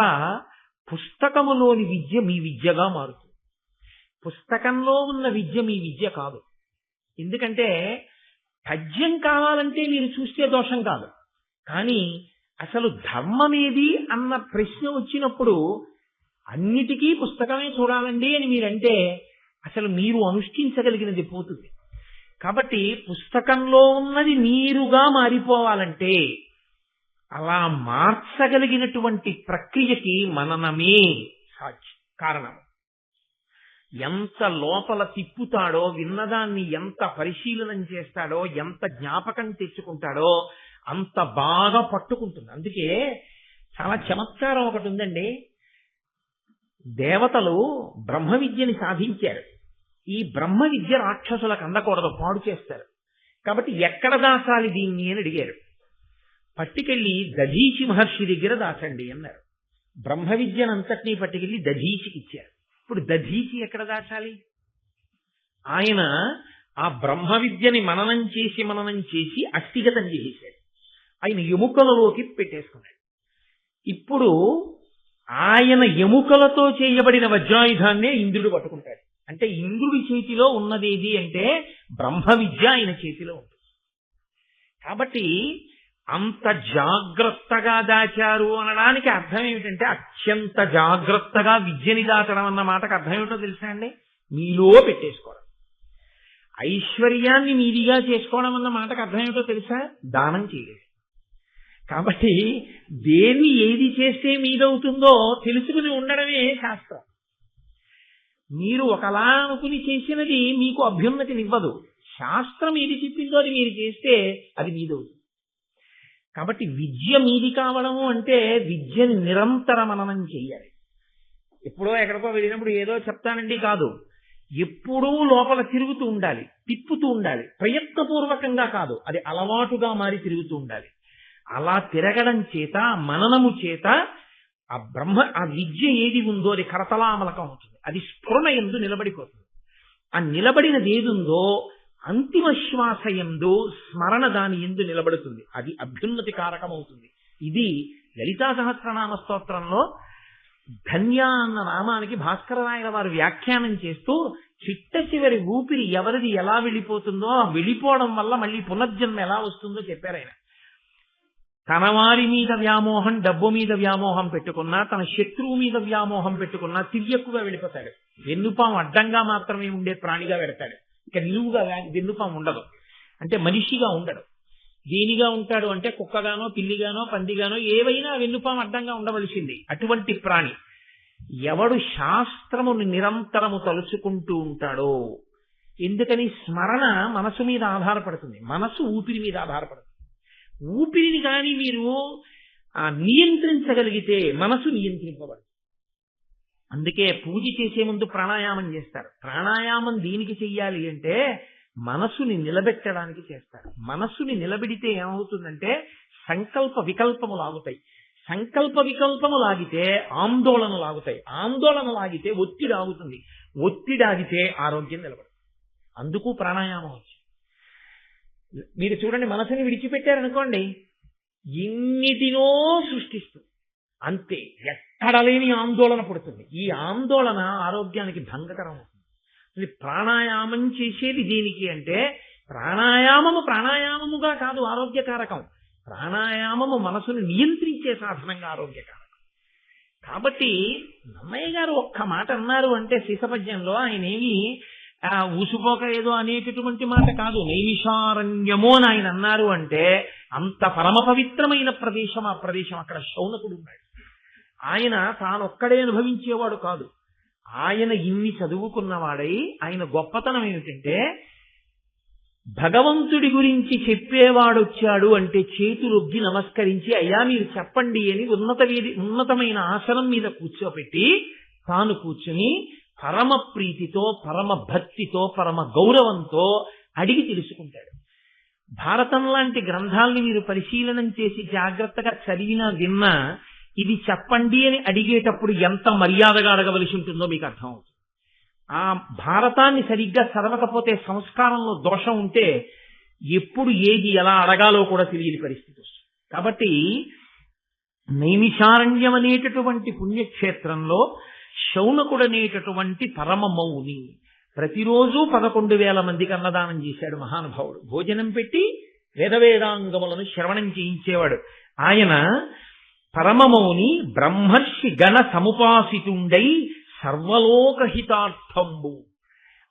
పుస్తకములోని విద్య మీ విద్యగా మారుతుంది. పుస్తకంలో ఉన్న విద్య మీ విద్య కాదు. ఎందుకంటే పద్యం కావాలంటే మీరు చూస్తే దోషం కాదు. కానీ అసలు ధర్మమేది అన్న ప్రశ్న వచ్చినప్పుడు అన్నిటికీ పుస్తకమే చూడాలండి అని మీరంటే అసలు మీరు అనుష్ఠించగలిగినది పోతుంది. కాబట్టి పుస్తకంలో ఉన్నది నీరుగా మారిపోవాలంటే అలా మార్చగలిగినటువంటి ప్రక్రియకి మననమే కారణం. ఎంత లోపల తిప్పుతాడో, విన్నదాన్ని ఎంత పరిశీలనం చేస్తాడో, ఎంత జ్ఞాపకం తెచ్చుకుంటాడో అంత బాగా పట్టుకుంటుంది. అందుకే చాలా చమత్కారం ఒకటి ఉందండి. దేవతలు బ్రహ్మ విద్యని సాధించారు. ఈ బ్రహ్మ విద్య రాక్షసులకు అందకూడదు, పాడు చేస్తారు. కాబట్టి ఎక్కడ దాచాలి దీన్ని అని అడిగారు. పట్టుకెళ్ళి దధీచి మహర్షి దగ్గర దాచండి అన్నారు. బ్రహ్మ విద్యనంతటినీ పట్టుకెళ్ళి దధీచికి ఇచ్చారు. ఇప్పుడు దధీచి ఎక్కడ దాచాలి? ఆయన ఆ బ్రహ్మ విద్యని మననం చేసి అస్థిగతం చేసేశాడు. ఆయన ఎముకలలోకి పెట్టేసుకున్నాడు. ఇప్పుడు ఆయన ఎముకలతో చేయబడిన వజ్రాయుధాన్నే ఇంద్రుడు పట్టుకుంటాడు. అంటే ఇంద్రుడి చేతిలో ఉన్నదేది అంటే బ్రహ్మ విద్య ఆయన చేతిలో ఉంటుంది. కాబట్టి అంత జాగ్రత్తగా దాచారు అనడానికి అర్థం ఏమిటంటే అత్యంత జాగ్రత్తగా విద్యని దాచడం అన్న మాటకు అర్థం ఏమిటో తెలుసా అండి? మీలో పెట్టేసుకోవడం. ఐశ్వర్యాన్ని మీదిగా చేసుకోవడం అన్న మాటకు అర్థం ఏమిటో తెలుసా? దానం చేయలేదు. కాబట్టి దేన్ని ఏది చేస్తే మీదవుతుందో తెలుసుకుని ఉండడమే శాస్త్రం. మీరు ఒకలా అనుకుని చేసినది మీకు అభ్యున్నతినివ్వదు. శాస్త్రం ఏది చెప్పిందో అది మీరు చేస్తే అది మీదవుతుంది. కాబట్టి విద్య మీది కావడము అంటే విద్యని నిరంతర మననం చెయ్యాలి. ఎప్పుడో ఎక్కడికో వెళ్ళినప్పుడు ఏదో చెప్తానండి కాదు, ఎప్పుడూ లోపల తిరుగుతూ ఉండాలి, తిప్పుతూ ఉండాలి. ప్రయత్నపూర్వకంగా కాదు, అది అలవాటుగా మారి తిరుగుతూ ఉండాలి. అలా తిరగడం చేత, మననము చేత ఆ విద్య ఏది ఉందో అది కరతలామలకం అవుతుంది. అది స్ఫురణ యందు నిలబడిపోతుంది. ఆ నిలబడినది ఏదుందో అంతిమ శ్వాస యందు స్మరణ దాని యందు నిలబడుతుంది. అది అభ్యున్నతి కారకం అవుతుంది. ఇది లలితా సహస్రనామ స్తోత్రంలో ధన్య అన్న నామానికి భాస్కరరాయల వారు వ్యాఖ్యానం చేస్తూ చిట్ట చివరి ఊపిరి ఎవరిది ఎలా వెళ్ళిపోతుందో, ఆ వెళ్ళిపోవడం వల్ల మళ్ళీ పునర్జన్మ ఎలా వస్తుందో చెప్పారు ఆయన. తన వారి మీద వ్యామోహం, డబ్బు మీద వ్యామోహం పెట్టుకున్నా, తన శత్రువు మీద వ్యామోహం పెట్టుకున్నా తిరియక్కుగా వెళ్ళిపోతాడు. వెన్నుపాము అడ్డంగా మాత్రమే ఉండే ప్రాణిగా పెడతాడు. ఇక నిలువుగా వెన్నుపాము ఉండదు. అంటే మనిషిగా ఉండడు. దేనిగా ఉంటాడు అంటే కుక్కగానో, పిల్లిగానో, పందిగానో ఏవైనా వెన్నుపాము అడ్డంగా ఉండవలసింది. అటువంటి ప్రాణి ఎవడు శాస్త్రమును నిరంతరము తలుచుకుంటూ ఉంటాడో. ఎందుకని? స్మరణ మనసు మీద ఆధారపడుతుంది, మనసు ఊపిరి మీద ఆధారపడుతుంది. ఊపిరిని కానీ మీరు నియంత్రించగలిగితే మనసు నియంత్రింపబడుతుంది. అందుకే పూజ చేసే ముందు ప్రాణాయామం చేస్తారు. ప్రాణాయామం దేనికి చెయ్యాలి అంటే మనసుని నిలబెట్టడానికి చేస్తారు. మనస్సుని నిలబెడితే ఏమవుతుందంటే సంకల్ప వికల్పములు ఆగుతాయి. సంకల్ప వికల్పములు ఆగితే ఆందోళనలు ఆగుతాయి. ఆందోళనలు ఆగితే ఒత్తిడి ఆగుతుంది. ఒత్తిడి ఆగితే ఆరోగ్యం నిలబడుతుంది. అందుకు ప్రాణాయామం వచ్చింది. మీరు చూడండి, మనసుని విడిచిపెట్టారనుకోండి, ఎన్నిటినో సృష్టిస్తుంది. అంతే, ఎక్కడ లేని ఆందోళన పుడుతుంది. ఈ ఆందోళన ఆరోగ్యానికి భంగకరం అవుతుంది. ప్రాణాయామం చేసేది దేనికి అంటే ప్రాణాయామముగా కాదు ఆరోగ్యకారకం. ప్రాణాయామము మనసును నియంత్రించే సాధనంగా ఆరోగ్యకారకం. కాబట్టి నన్నయ్య గారు ఒక్క మాట అన్నారు అంటే శీసపద్యంలో ఆయన ఏమి ఊసుపోక ఏదో అనేటటువంటి మాట కాదు. నైమిషారణ్యము అని ఆయన అన్నారు అంటే అంత పరమ పవిత్రమైన ప్రదేశం ఆ ప్రదేశం. అక్కడ శౌనకుడు ఉన్నాడు. ఆయన తానొక్కడే అనుభవించేవాడు కాదు. ఆయన ఇన్ని చదువుకున్నవాడై ఆయన గొప్పతనం ఏమిటంటే భగవంతుడి గురించి చెప్పేవాడొచ్చాడు అంటే చేతులొగ్గి నమస్కరించి అయ్యా మీరు చెప్పండి అని ఉన్నతమైన ఆసనం మీద కూర్చోపెట్టి తాను కూర్చుని పరమ ప్రీతితో, పరమ భక్తితో, పరమ గౌరవంతో అడిగి తెలుసుకుంటాడు. భారతం లాంటి గ్రంథాలని మీరు పరిశీలనం చేసి జాగ్రత్తగా చదివినా విన్నా ఇది చెప్పండి అని అడిగేటప్పుడు ఎంత మర్యాదగా అడగవలసి ఉంటుందో మీకు అర్థం అవుతుంది. ఆ భారతాన్ని సరిగ్గా చదవకపోతే, సంస్కారంలో దోషం ఉంటే ఎప్పుడు ఏది ఎలా అడగాలో కూడా తెలియని పరిస్థితి వస్తుంది. కాబట్టి నైమిషారణ్యం అనేటటువంటి పుణ్యక్షేత్రంలో శౌనకుడు అనేటటువంటి పరమ మౌని ప్రతిరోజు 11,000 మందికి అన్నదానం చేశాడు మహానుభావుడు. భోజనం పెట్టి వేదవేదాంగములను శ్రవణం చేయించేవాడు. ఆయన పరమమౌని బ్రహ్మర్షి గణ సముపాసితుండై సర్వలోకహితార్థంబు.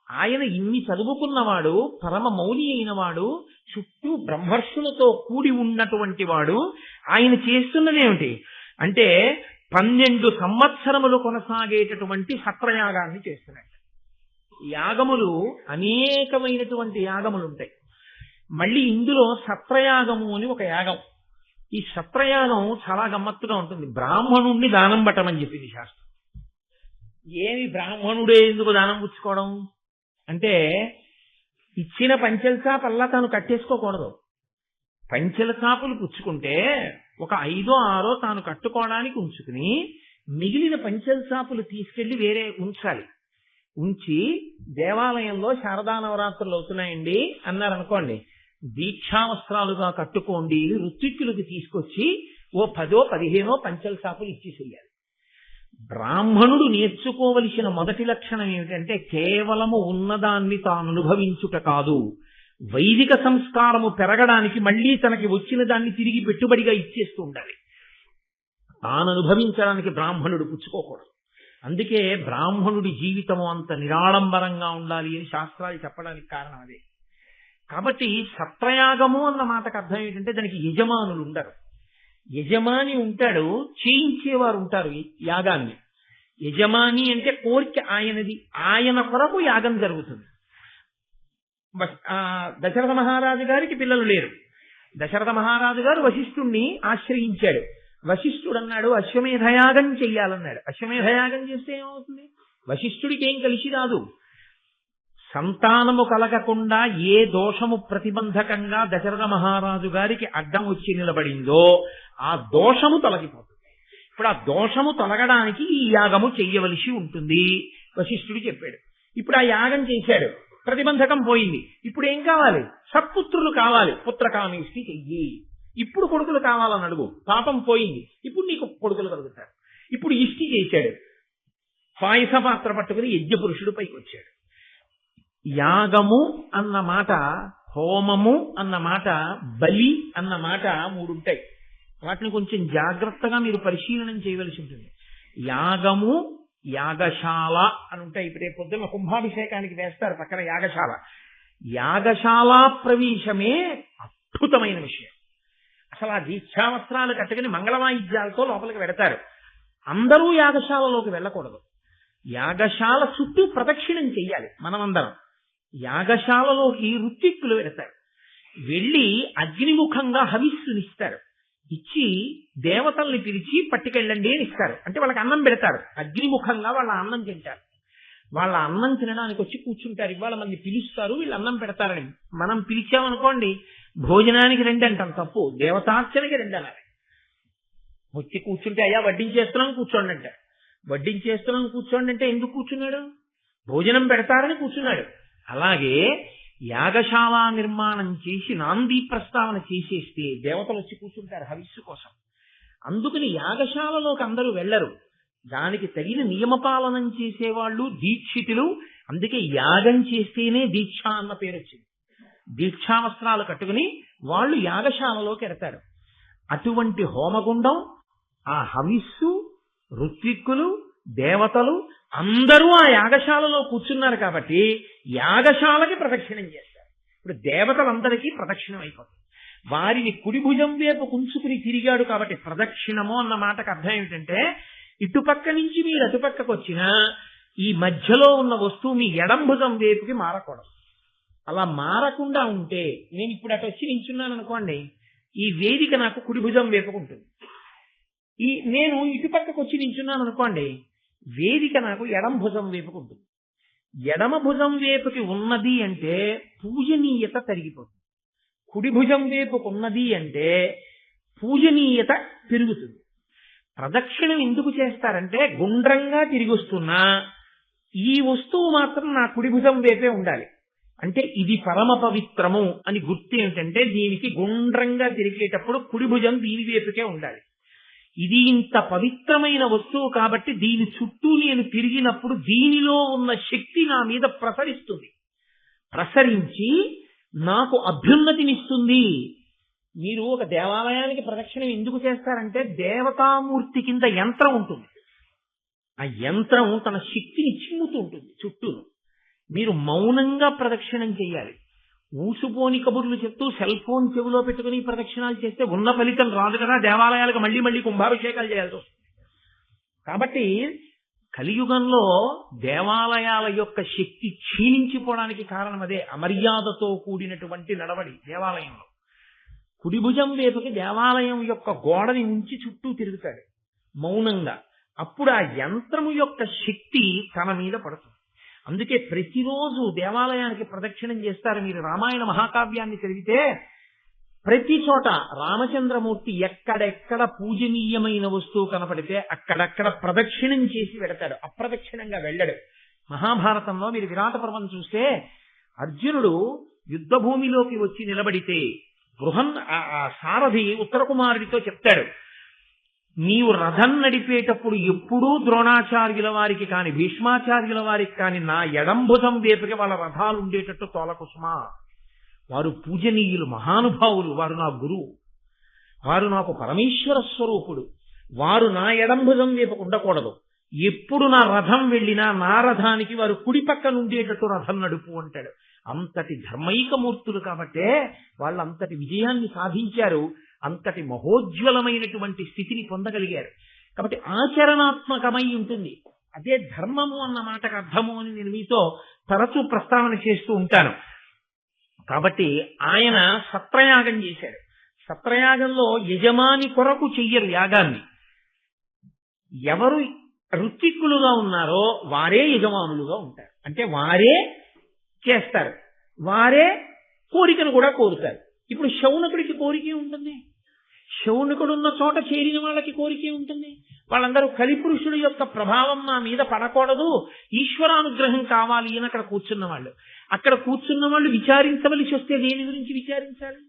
ఆయన ఇన్ని చదువుకున్నవాడు, పరమ మౌని అయిన వాడు, చుట్టూ బ్రహ్మర్షులతో కూడి ఉన్నటువంటి వాడు. ఆయన చేస్తున్నదేమిటి అంటే 12 సంవత్సరములు కొనసాగేటటువంటి సత్రయాగాన్ని చేస్తున్నాడు. యాగములు అనేకమైనటువంటి యాగములు ఉంటాయి. మళ్ళీ ఇందులో సత్రయాగము అని ఒక యాగం. ఈ సత్రయాగం చాలా గమ్మత్తుగా ఉంటుంది. బ్రాహ్మణుణ్ణి దానం పట్టమని చెప్పింది శాస్త్రం. ఏమి బ్రాహ్మణుడే ఎందుకు దానం పుచ్చుకోవడం అంటే, ఇచ్చిన పంచెల చాపల్లా తాను కట్టేసుకోకూడదు. పంచెల చాపులు పుచ్చుకుంటే ఒక 5 or 6 తాను కట్టుకోవడానికి ఉంచుకుని మిగిలిన పంచెల చాపులు తీసుకెళ్లి వేరే ఉంచాలి. ఉంచి దేవాలయంలో శారదా నవరాత్రులు అవుతున్నాయండి అన్నారనుకోండి, దీక్షావస్త్రాలుగా కట్టుకోండి ఋత్విక్కులకు తీసుకొచ్చి ఓ 10 or 15 పంచెల చాపులు ఇచ్చేసేయాలి. బ్రాహ్మణుడు నేర్చుకోవలసిన మొదటి లక్షణం ఏమిటంటే, కేవలము ఉన్నదాన్ని తాను అనుభవించుట కాదు, వైదిక సంస్కారము పెరగడానికి మళ్ళీ తనకి వచ్చిన దాన్ని తిరిగి పెట్టుబడిగా ఇచ్చేస్తూ ఉండాలి. తాను అనుభవించడానికి బ్రాహ్మణుడు పుచ్చుకోకూడదు. అందుకే బ్రాహ్మణుడి జీవితము అంత నిరాడంబరంగా ఉండాలి అని శాస్త్రాలు చెప్పడానికి కారణం అదే. కాబట్టి సత్రయాగము అన్న మాటకు అర్థం ఏంటంటే, దానికి యజమానులు ఉండరు. యజమాని ఉంటాడు, చేయించేవారు ఉంటారు యాగాన్ని. యజమాని అంటే కోరిక ఆయనది, ఆయన కొరకు యాగం జరుగుతుంది. దశరథ మహారాజు గారికి పిల్లలు లేరు. దశరథ మహారాజు గారు వశిష్ఠుణ్ణి ఆశ్రయించాడు. వశిష్ఠుడు అన్నాడు అశ్వమేధయాగం చెయ్యాలన్నాడు. అశ్వమేధయాగం చేస్తే ఏమవుతుంది? వశిష్ఠుడికి ఏం కలిసి రాదు. సంతానము కలగకుండా ఏ దోషము ప్రతిబంధకంగా దశరథ మహారాజు గారికి అడ్డం వచ్చి నిలబడిందో ఆ దోషము తొలగిపోతుంది. ఇప్పుడు ఆ దోషము తొలగడానికి ఈ యాగము చెయ్యవలసి ఉంటుంది. వశిష్ఠుడు చెప్పాడు. ఇప్పుడు ఆ యాగం చేశాడు, ప్రతిబంధకం పోయింది. ఇప్పుడు ఏం కావాలి? సత్పుత్రులు కావాలి. పుత్రకామేష్టి చెయ్యి. ఇప్పుడు కొడుకులు కావాలని అడుగు, పాపం పోయింది. ఇప్పుడు నీకు కొడుకులు కలుగుతారు. ఇప్పుడు ఇష్టి చేశాడు, పాయస పాత్ర పట్టుకుని యజ్ఞపురుషుడు పైకి వచ్చాడు. యాగము అన్న మాట, హోమము అన్న మాట, బలి అన్న మాట 3 ఉంటాయి. వాటిని కొంచెం జాగ్రత్తగా మీరు పరిశీలనం చేయవలసి ఉంటుంది. యాగము, యాగశాల అని ఉంటాయి. ఇప్పుడే పొద్దున్న కుంభాభిషేకానికి వేస్తారు పక్కన యాగశాల. యాగశాల ప్రవేశమే అద్భుతమైన విషయం. అసలు ఆ దీక్షావస్త్రాలు కట్టుకుని మంగళవాయిద్యాలతో లోపలికి వెడతారు. అందరూ యాగశాలలోకి వెళ్ళకూడదు. యాగశాల చుట్టూ ప్రదక్షిణం చెయ్యాలి మనమందరం. యాగశాలలోకి ఋత్విక్కులు వెడతారు. వెళ్ళి అగ్నిముఖంగా హవిస్సునిస్తారు. ఇచ్చి దేవతల్ని పిలిచి పట్టుకెళ్ళండి అని ఇస్తారు. అంటే వాళ్ళకి అన్నం పెడతారు. అగ్నిముఖంగా వాళ్ళ అన్నం తింటారు. వాళ్ళ అన్నం తినడానికి వచ్చి కూర్చుంటారు. ఇవాళ మంది పిలుస్తారు, వీళ్ళు అన్నం పెడతారని. మనం పిలిచామనుకోండి, భోజనానికి 2 అంటాం, తప్పు. దేవతార్చనకి 2 అనాలి. వచ్చి కూర్చుంటే అయ్యా వడ్డించేస్తున్నాం కూర్చోండి అంటారు. వడ్డించేస్తున్నాం కూర్చోండి అంటే ఎందుకు కూర్చున్నాడు? భోజనం పెడతారని కూర్చున్నాడు. అలాగే యాగశాల నిర్మాణం చేసి నాంది ప్రస్తావన చేసేస్తే దేవతలు వచ్చి కూర్చుంటారు హవిస్సు కోసం. అందుకని యాగశాలలోకి అందరూ వెళ్లరు. దానికి తగిన నియమపాలనం చేసేవాళ్ళు దీక్షితులు. అందుకే యాగం చేస్తేనే దీక్ష అన్న పేరు వచ్చింది. దీక్షావస్త్రాలు కట్టుకుని వాళ్ళు యాగశాలలోకి ఎడతారు. అటువంటి హోమగుండం, ఆ హవిస్సు, ఋత్విక్కులు, దేవతలు అందరూ ఆ యాగశాలలో కూర్చున్నారు కాబట్టి యాగశాలకి ప్రదక్షిణం చేస్తారు. ఇప్పుడు దేవతలందరికీ ప్రదక్షిణం అయిపోతుంది. వారిని కుడి భుజం వైపు కుంచుకుని తిరిగాడు కాబట్టి ప్రదక్షిణము అన్న మాటకు అర్థం ఏమిటంటే, ఇటుపక్క నుంచి మీరు అటుపక్కకు వచ్చినా ఈ మధ్యలో ఉన్న వస్తువు మీ ఎడం భుజం వైపుకి మారకూడదు. అలా మారకుండా ఉంటే, నేను ఇప్పుడు అటు వచ్చి నించున్నాను అనుకోండి, ఈ వేదిక నాకు కుడి భుజం వైపుకు ఉంటుంది. నేను ఇటుపక్కకు వచ్చి నించున్నాను అనుకోండి, వేదిక నాకు ఎడం భుజం వైపుకు ఉంటుంది. ఎడమ భుజం వైపుకి ఉన్నది అంటే పూజనీయత తరిగిపోతుంది. కుడి భుజం వైపుకు ఉన్నది అంటే పూజనీయత పెరుగుతుంది. ప్రదక్షిణం ఎందుకు చేస్తారంటే, గుండ్రంగా తిరిగి వస్తున్నా ఈ వస్తువు మాత్రం నా కుడి భుజం వైపే ఉండాలి. అంటే ఇది పరమ పవిత్రము అని గుర్తు ఏమిటంటే, దీనికి గుండ్రంగా తిరిగేటప్పుడు కుడి భుజం దీని వైపుకే ఉండాలి. ఇది ఇంత పవిత్రమైన వస్తువు కాబట్టి దీని చుట్టూ నేను తిరిగినప్పుడు దీనిలో ఉన్న శక్తి నా మీద ప్రసరిస్తుంది. ప్రసరించి నాకు అభ్యున్నతినిస్తుంది. మీరు ఒక దేవాలయానికి ప్రదక్షిణం ఎందుకు చేస్తారంటే, దేవతామూర్తి కింద యంత్రం ఉంటుంది. ఆ యంత్రం తన శక్తిని చిమ్ముతూ ఉంటుంది చుట్టూను. మీరు మౌనంగా ప్రదక్షిణం చేయాలి. ఊసుపోని కబుర్లు చెప్తూ సెల్ ఫోన్ చెవిలో పెట్టుకుని ప్రదక్షిణాలు చేస్తే ఉన్న ఫలితం రాదు కదా. దేవాలయాలకు మళ్ళీ మళ్ళీ కుంభాభిషేకాలు చేయాల్సి వస్తుంది. కాబట్టి కలియుగంలో దేవాలయాల యొక్క శక్తి క్షీణించిపోవడానికి కారణం అదే. అమర్యాదతో కూడినటువంటి నడవడి దేవాలయంలో. కుడి భుజం వైపుకి దేవాలయం యొక్క గోడని ఉంచి చుట్టూ తిరుగుతాడు మౌనంగా. అప్పుడు ఆ యంత్రము యొక్క శక్తి తన మీద పడుతుంది. అందుకే ప్రతిరోజు దేవాలయానికి ప్రదక్షిణం చేస్తారు. మీరు రామాయణ మహాకావ్యాన్ని చదివితే ప్రతి చోట రామచంద్రమూర్తి ఎక్కడెక్కడ పూజనీయమైన వస్తువు కనపడితే అక్కడక్కడ ప్రదక్షిణం చేసి వెడతాడు, అప్రదక్షిణంగా వెళ్ళడు. మహాభారతంలో మీరు విరాట పర్వం చూస్తే అర్జునుడు యుద్ధ భూమిలోకి వచ్చి నిలబడితే బృహన్ ఆ సారథి ఉత్తర కుమారుడితో చెప్తాడు, నీవు రథం నడిపేటప్పుడు ఎప్పుడూ ద్రోణాచార్యుల వారికి కాని భీష్మాచార్యుల వారికి కాని నా ఎడంభుజం వేపుకి వాళ్ళ రథాలు ఉండేటట్టు తోలకుసుమా. వారు పూజనీయులు, మహానుభావులు, వారు నా గురువు, వారు నాకు పరమేశ్వర స్వరూపుడు, వారు నా ఎడంభుజం వైపు ఉండకూడదు. ఎప్పుడు నా రథం వెళ్ళినా నా రథానికి వారు కుడి పక్కన ఉండేటట్టు రథం నడుపు అంటాడు. అంతటి ధర్మైకమూర్తులు కాబట్టే వాళ్ళు అంతటి విజయాన్ని సాధించారు, అంతటి మహోజ్వలమైనటువంటి స్థితిని పొందగలిగారు. కాబట్టి ఆచరణాత్మకమై ఉంటుంది. అదే ధర్మము అన్న మాటకు అర్థము అని నేను మీతో తరచూ ప్రస్తావన చేస్తూ ఉంటాను. కాబట్టి ఆయన సత్రయాగం చేశాడు. సత్రయాగంలో యజమాని కొరకు చెయ్యరు యాగాన్ని. ఎవరు ఋత్విక్కులుగా ఉన్నారో వారే యజమానులుగా ఉంటారు. అంటే వారే చేస్తారు, వారే కోరికను కూడా కోరుతారు. ఇప్పుడు శౌనకుడికి కోరికే ఉంటుంది, శౌనకుడు ఉన్న చోట చేరిన వాళ్ళకి కోరికే ఉంటుంది. వాళ్ళందరూ కలిపురుషుడు యొక్క ప్రభావం నా మీద పడకూడదు, ఈశ్వరానుగ్రహం కావాలి అని అక్కడ కూర్చున్న వాళ్ళు. అక్కడ కూర్చున్న వాళ్ళు విచారించవలసి వస్తే దేని గురించి విచారించాలి?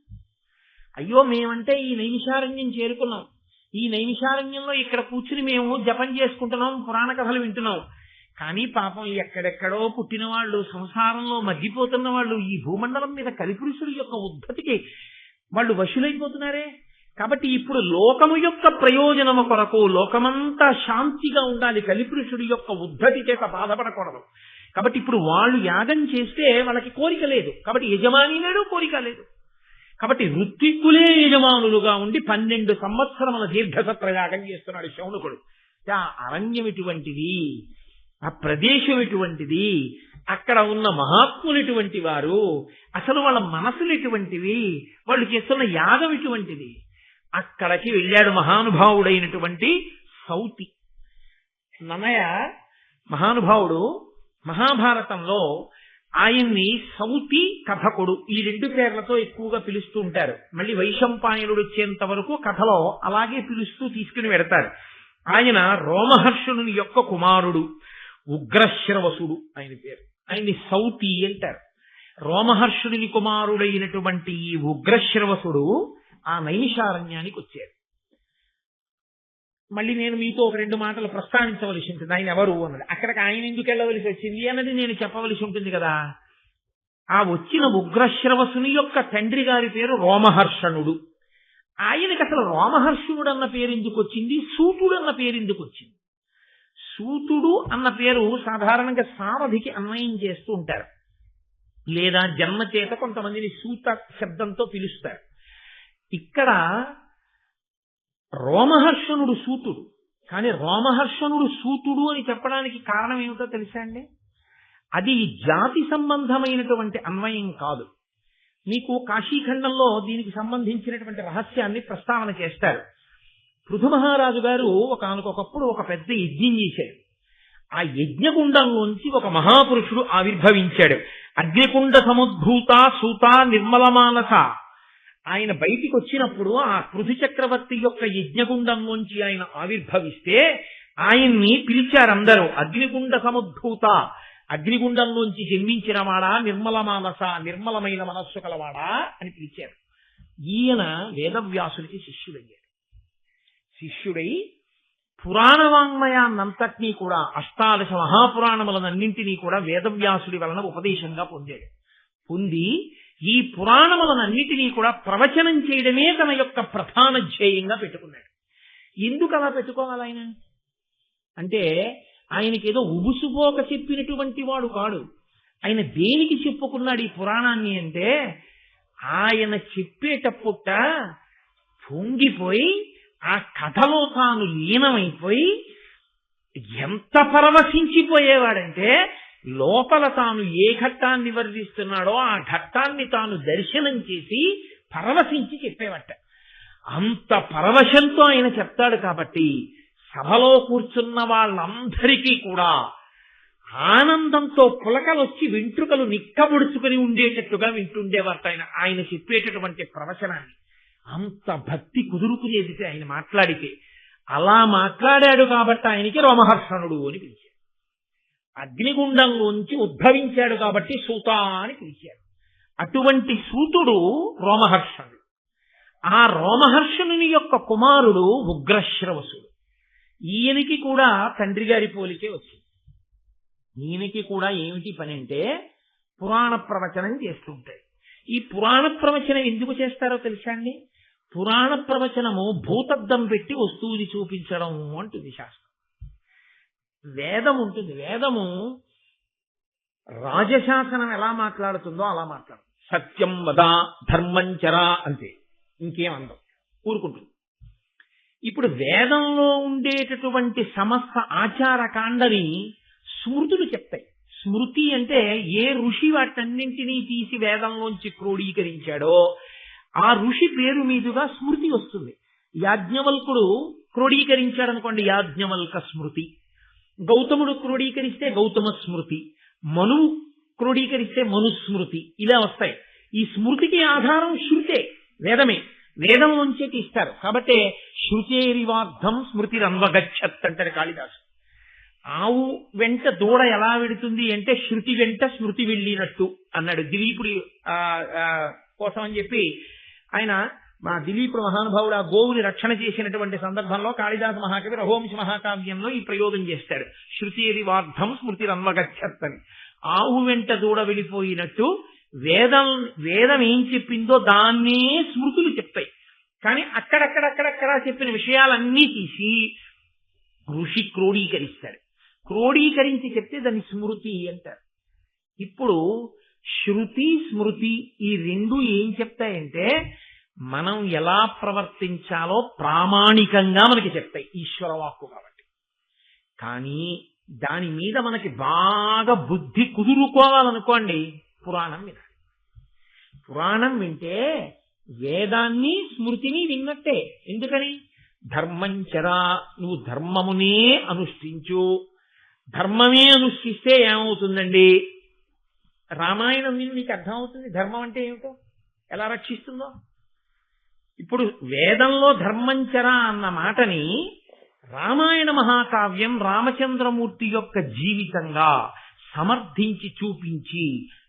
అయ్యో మేమంటే ఈ నైమిషారణ్యం చేరుకున్నాం, ఈ నైమిషారణ్యంలో ఇక్కడ కూర్చుని మేము జపం చేసుకుంటున్నాం, పురాణ కథలు వింటున్నాం. కానీ పాపం ఎక్కడెక్కడో పుట్టిన వాళ్ళు, సంసారంలో మగ్గిపోతున్న వాళ్ళు ఈ భూమండలం మీద కలిపురుషుడు యొక్క ఉద్ధతికి వాళ్ళు వశులైపోతున్నారే. కాబట్టి ఇప్పుడు లోకము యొక్క ప్రయోజనము కొరకు లోకమంతా శాంతిగా ఉండాలి, కలిపురుషుడి యొక్క ఉద్ధతి చేత బాధపడకూడదు. కాబట్టి ఇప్పుడు వాళ్ళు యాగం చేస్తే వాళ్ళకి కోరిక లేదు, కాబట్టి యజమాని లేడు, కోరిక లేదు. కాబట్టి ఋత్విక్కులే యజమానులుగా ఉండి 12 సంవత్సరముల దీర్ఘసత్ర యాగం చేస్తున్నాడు శౌనకుడు. ఆ అరణ్యం ఎటువంటిది, ఆ ప్రదేశం ఎటువంటిది, అక్కడ ఉన్న మహాత్ములు ఎటువంటి వారు, అసలు వాళ్ళ మనసులు ఎటువంటివి, వాళ్ళు చేస్తున్న యాగం ఎటువంటిది. అక్కడికి వెళ్ళాడు మహానుభావుడైనటువంటి సౌతి. నన్నయ్య మహానుభావుడు మహాభారతంలో ఆయన్ని సౌతి కథకుడు ఈ 2 పేర్లతో ఎక్కువగా పిలుస్తూ ఉంటారు. మళ్ళీ వైశంపాయనుడు వచ్చేంత వరకు కథలో అలాగే పిలుస్తూ తీసుకుని వెడతారు. ఆయన రోమహర్షుని యొక్క కుమారుడు, ఉగ్రశ్రవసుడు ఆయన పేరు. ఆయన్ని సౌతి అంటారు. రోమహర్షుని కుమారుడైనటువంటి ఈ ఉగ్రశ్రవసుడు ఆ నైమిషారణ్యానికి వచ్చారు. మళ్ళీ నేను మీతో ఒక 2 మాటలు ప్రస్తావించవలసి ఉంటుంది. ఆయన ఎవరు అన్నది, అక్కడికి ఆయన ఎందుకు వెళ్ళవలసి వచ్చింది అన్నది నేను చెప్పవలసి ఉంటుంది కదా. ఆ వచ్చిన ఉగ్రశ్రవసుని యొక్క తండ్రి గారి పేరు రోమహర్షణుడు. ఆయనకి అసలు రోమహర్షణుడు అన్న పేరు ఎందుకు వచ్చింది, సూతుడు అన్న పేరు ఎందుకు వచ్చింది? సూతుడు అన్న పేరు సాధారణంగా సారథికి అన్వయం చేస్తూ ఉంటారు, లేదా జన్మ చేత కొంతమందిని సూత శబ్దంతో పిలుస్తారు. ఇక్కడ రోమహర్షణుడు సూతుడు, కానీ రోమహర్షణుడు సూతుడు అని చెప్పడానికి కారణం ఏమిటో తెలుసా అండి? అది జాతి సంబంధమైనటువంటి అన్వయం కాదు. మీకు కాశీఖండంలో దీనికి సంబంధించినటువంటి రహస్యాన్ని ప్రస్తావన చేస్తారు. పృథు మహారాజు గారు ఒకనకొకప్పుడు ఒక పెద్ద యజ్ఞం చేశాడు. ఆ యజ్ఞగుండంలోంచి ఒక మహాపురుషుడు ఆవిర్భవించాడు. అగ్నికుండ సముద్భూత సూత నిర్మల మానస. ఆయన బయటికి వచ్చినప్పుడు ఆ పృథు చక్రవర్తి యొక్క యజ్ఞగుండంలోంచి ఆయన ఆవిర్భవిస్తే ఆయన్ని పిలిచారందరూ. అగ్నిగుండ సముద్భూత, అగ్నిగుండంలోంచి జన్మించిన వాడా, నిర్మల మానస, నిర్మలమైన మనస్సు కలవాడా అని పిలిచారు. ఈయన వేదవ్యాసుడికి శిష్యుడయ్యాడు. శిష్యుడై పురాణ వాంగ్మయాన్నంతటినీ కూడా, 18 మహాపురాణములనన్నింటినీ కూడా వేదవ్యాసుడి వలన ఉపదేశంగా పొందాడు. పొంది ఈ పురాణములనన్నిటినీ కూడా ప్రవచనం చేయడమే తన యొక్క ప్రధాన ధ్యేయంగా పెట్టుకున్నాడు. ఎందుకు అలా పెట్టుకోవాలి ఆయన అంటే, ఆయనకి ఏదో ఉబుసుపోక చెప్పినటువంటి వాడు కాడు. ఆయన దేనికి చెప్పుకున్నాడు ఈ పురాణాన్ని అంటే, ఆయన చెప్పేటప్పుట పొంగిపోయి ఆ కథలో తాను లీనమైపోయి ఎంత పరవశించిపోయేవాడంటే లోపల తాను ఏ ఘట్టాన్ని వర్ణిస్తున్నాడో ఆ ఘట్టాన్ని తాను దర్శనం చేసి పరవశించి చెప్పేవట. అంత పరవశంతో ఆయన చెప్తాడు కాబట్టి సభలో కూర్చున్న వాళ్ళందరికీ కూడా ఆనందంతో పులకలొచ్చి వెంట్రుకలు నిక్కబొడుచుకుని ఉండేటట్టుగా వింటుండేవారు ఆయన చెప్పేటటువంటి ప్రవచనాన్ని. అంత భక్తి కుదురుకునేది ఆయన మాట్లాడితే. అలా మాట్లాడాడు కాబట్టి ఆయనకి రోమహర్షణుడు అని పిలిచారు. అగ్నిగుండంలోంచి ఉద్భవించాడు కాబట్టి సూత అని పిలిచారు. అటువంటి సూతుడు రోమహర్షణుడు. ఆ రోమహర్షణుని యొక్క కుమారుడు ఉగ్రశ్రవసుడు. ఈయనకి కూడా తండ్రి గారి పోలికే వచ్చింది. ఈయనకి కూడా ఏమిటి పని అంటే పురాణ ప్రవచనం చేస్తుంటాయి. ఈ పురాణ ప్రవచనం ఎందుకు చేస్తారో తెలుసా అండి? పురాణ ప్రవచనము భూతద్దం పెట్టి వస్తువుని చూపించడం అంటుంది శాస్త్రం. వేదం ఉంటుంది. వేదము రాజశాసనం ఎలా మాట్లాడుతుందో అలా మాట్లాడుతుంది. సత్యం వద ధర్మం చరా అంతే, ఇంకేం అందం, ఊరుకుంటుంది. ఇప్పుడు వేదంలో ఉండేటటువంటి సమస్త ఆచారకాండని స్మృతులు చెప్తాయి. స్మృతి అంటే ఏ ఋషి వాటన్నింటినీ తీసి వేదంలోంచి క్రోడీకరించాడో ఆ ఋషి పేరు మీదుగా స్మృతి వస్తుంది. యాజ్ఞవల్కుడు క్రోడీకరించాడు అనుకోండి, యాజ్ఞవల్క స్మృతి. గౌతముడు క్రోడీకరిస్తే గౌతమ స్మృతి. మనువు క్రోడీకరిస్తే మనుస్మృతి. ఇలా వస్తాయి. ఈ స్మృతికి ఆధారం శృతే, వేదమే. వేదంలోంచే తీస్తారు. కాబట్టి శృచేరివార్థం స్మృతిరన్వగచ్చత్ అంటారు కాళిదాసు. ఆవు వెంట దూడ ఎలా వెడుతుంది అంటే శృతి వెంట స్మృతి వెళ్ళినట్టు అన్నాడు దిలీపుడి కోసం అని చెప్పి ఆయన మా దిలీపుడు మహానుభావుడు ఆ గోవుని రక్షణ చేసినటువంటి సందర్భంలో కాళిదాస మహాకవి రఘువంశ మహాకావ్యంలో ఈ ప్రయోగం చేస్తాడు. శృతిరివార్థం స్మృతిరన్వగచ్చత్ అని. ఆవు వెంట దూడ వెళ్ళిపోయినట్టు వేదం ఏం చెప్పిందో దాన్నే స్మృతులు చెప్తాయి. కానీ అక్కడక్కడక్కడక్కడ చెప్పిన విషయాలన్నీ తీసి ఋషి క్రోడీకరిస్తాడు. క్రోడీకరించి చెప్తే దాన్ని స్మృతి అంటారు. ఇప్పుడు శృతి స్మృతి ఈ రెండు ఏం చెప్తాయంటే మనం ఎలా ప్రవర్తించాలో ప్రామాణికంగా మనకి చెప్తాయి, ఈశ్వరవాక్కు కాబట్టి. కానీ దాని మీద మనకి బాగా బుద్ధి కుదురుకోవాలనుకోండి, పురాణం వినాలి. పురాణం వింటే వేదాన్ని స్మృతిని విన్నట్టే. ఎందుకని? ధర్మంచరా, నువ్వు ధర్మమునే అనుష్ఠించు. ధర్మమే అనుష్ఠిస్తే ఏమవుతుందండి? రామాయణం విని నీకు అర్థమవుతుంది ధర్మం అంటే ఏమిటో, ఎలా రక్షిస్తుందో. ఇప్పుడు వేదంలో ధర్మంచర అన్న మాటని రామాయణ మహాకావ్యం రామచంద్రమూర్తి యొక్క జీవితంగా సమర్థించి చూపించి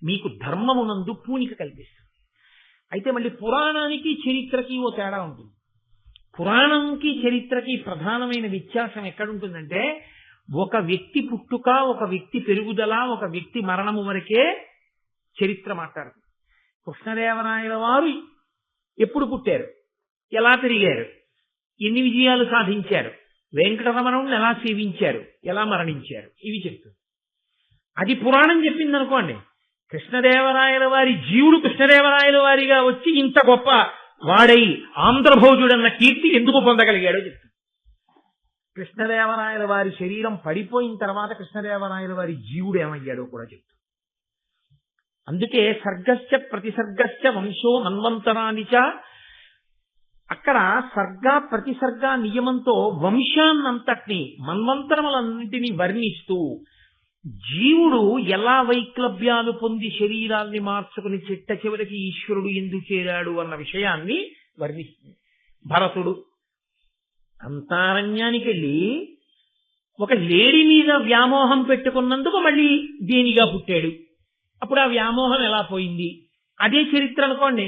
మీకు ధర్మమునందు పూనిక కల్పిస్తుంది. అయితే మళ్ళీ పురాణానికి చరిత్రకి ఓ తేడా ఉంటుంది. పురాణంకి చరిత్రకి ప్రధానమైన వ్యత్యాసం ఎక్కడుంటుందంటే ఒక వ్యక్తి పుట్టుక, ఒక వ్యక్తి పెరుగుదల, ఒక వ్యక్తి మరణము వరకే చరిత్ర మాట్లాడుతుంది. కృష్ణదేవరాయల వారు ఎప్పుడు పుట్టారు, ఎలా పెరిగారు, ఎన్ని విజయాలు సాధించారు, వెంకటరమణుని ఎలా సేవించారు, ఎలా మరణించారు, ఇవి చెప్తుంది. అది పురాణం చెప్పింది అనుకోండి. కృష్ణదేవరాయల వారి జీవుడు కృష్ణదేవరాయల వారిగా వచ్చి ఇంత గొప్ప వాడై ఆంధ్రభోజుడన్న కీర్తి ఎందుకు పొందగలిగాడో చెప్తుంది. కృష్ణదేవరాయల వారి శరీరం పడిపోయిన తర్వాత కృష్ణదేవరాయల వారి జీవుడు ఏమయ్యాడో కూడా చెప్తుంది. అందుకే సర్గశ్చ ప్రతిసర్గశ్చ వంశో మన్వంతరానిచ, అక్కడ సర్గ ప్రతిసర్గ నియమంతో వంశాన్నంతటినీ మన్వంతరములన్నింటినీ వర్ణిస్తూ జీవుడు ఎలా వైక్లభ్యాలు పొంది శరీరాల్ని మార్చుకుని చిట్ట చివరికి ఈశ్వరుడు ఎందుకు చేరాడు అన్న విషయాన్ని వర్ణిస్తుంది. భరతుడు అంతారణ్యానికి వెళ్ళి ఒక లేడి మీద వ్యామోహం పెట్టుకున్నందుకు మళ్ళీ దేనిగా పుట్టాడు. అప్పుడు ఆ వ్యామోహం ఎలా పోయింది, అదే చరిత్ర అనుకోండి.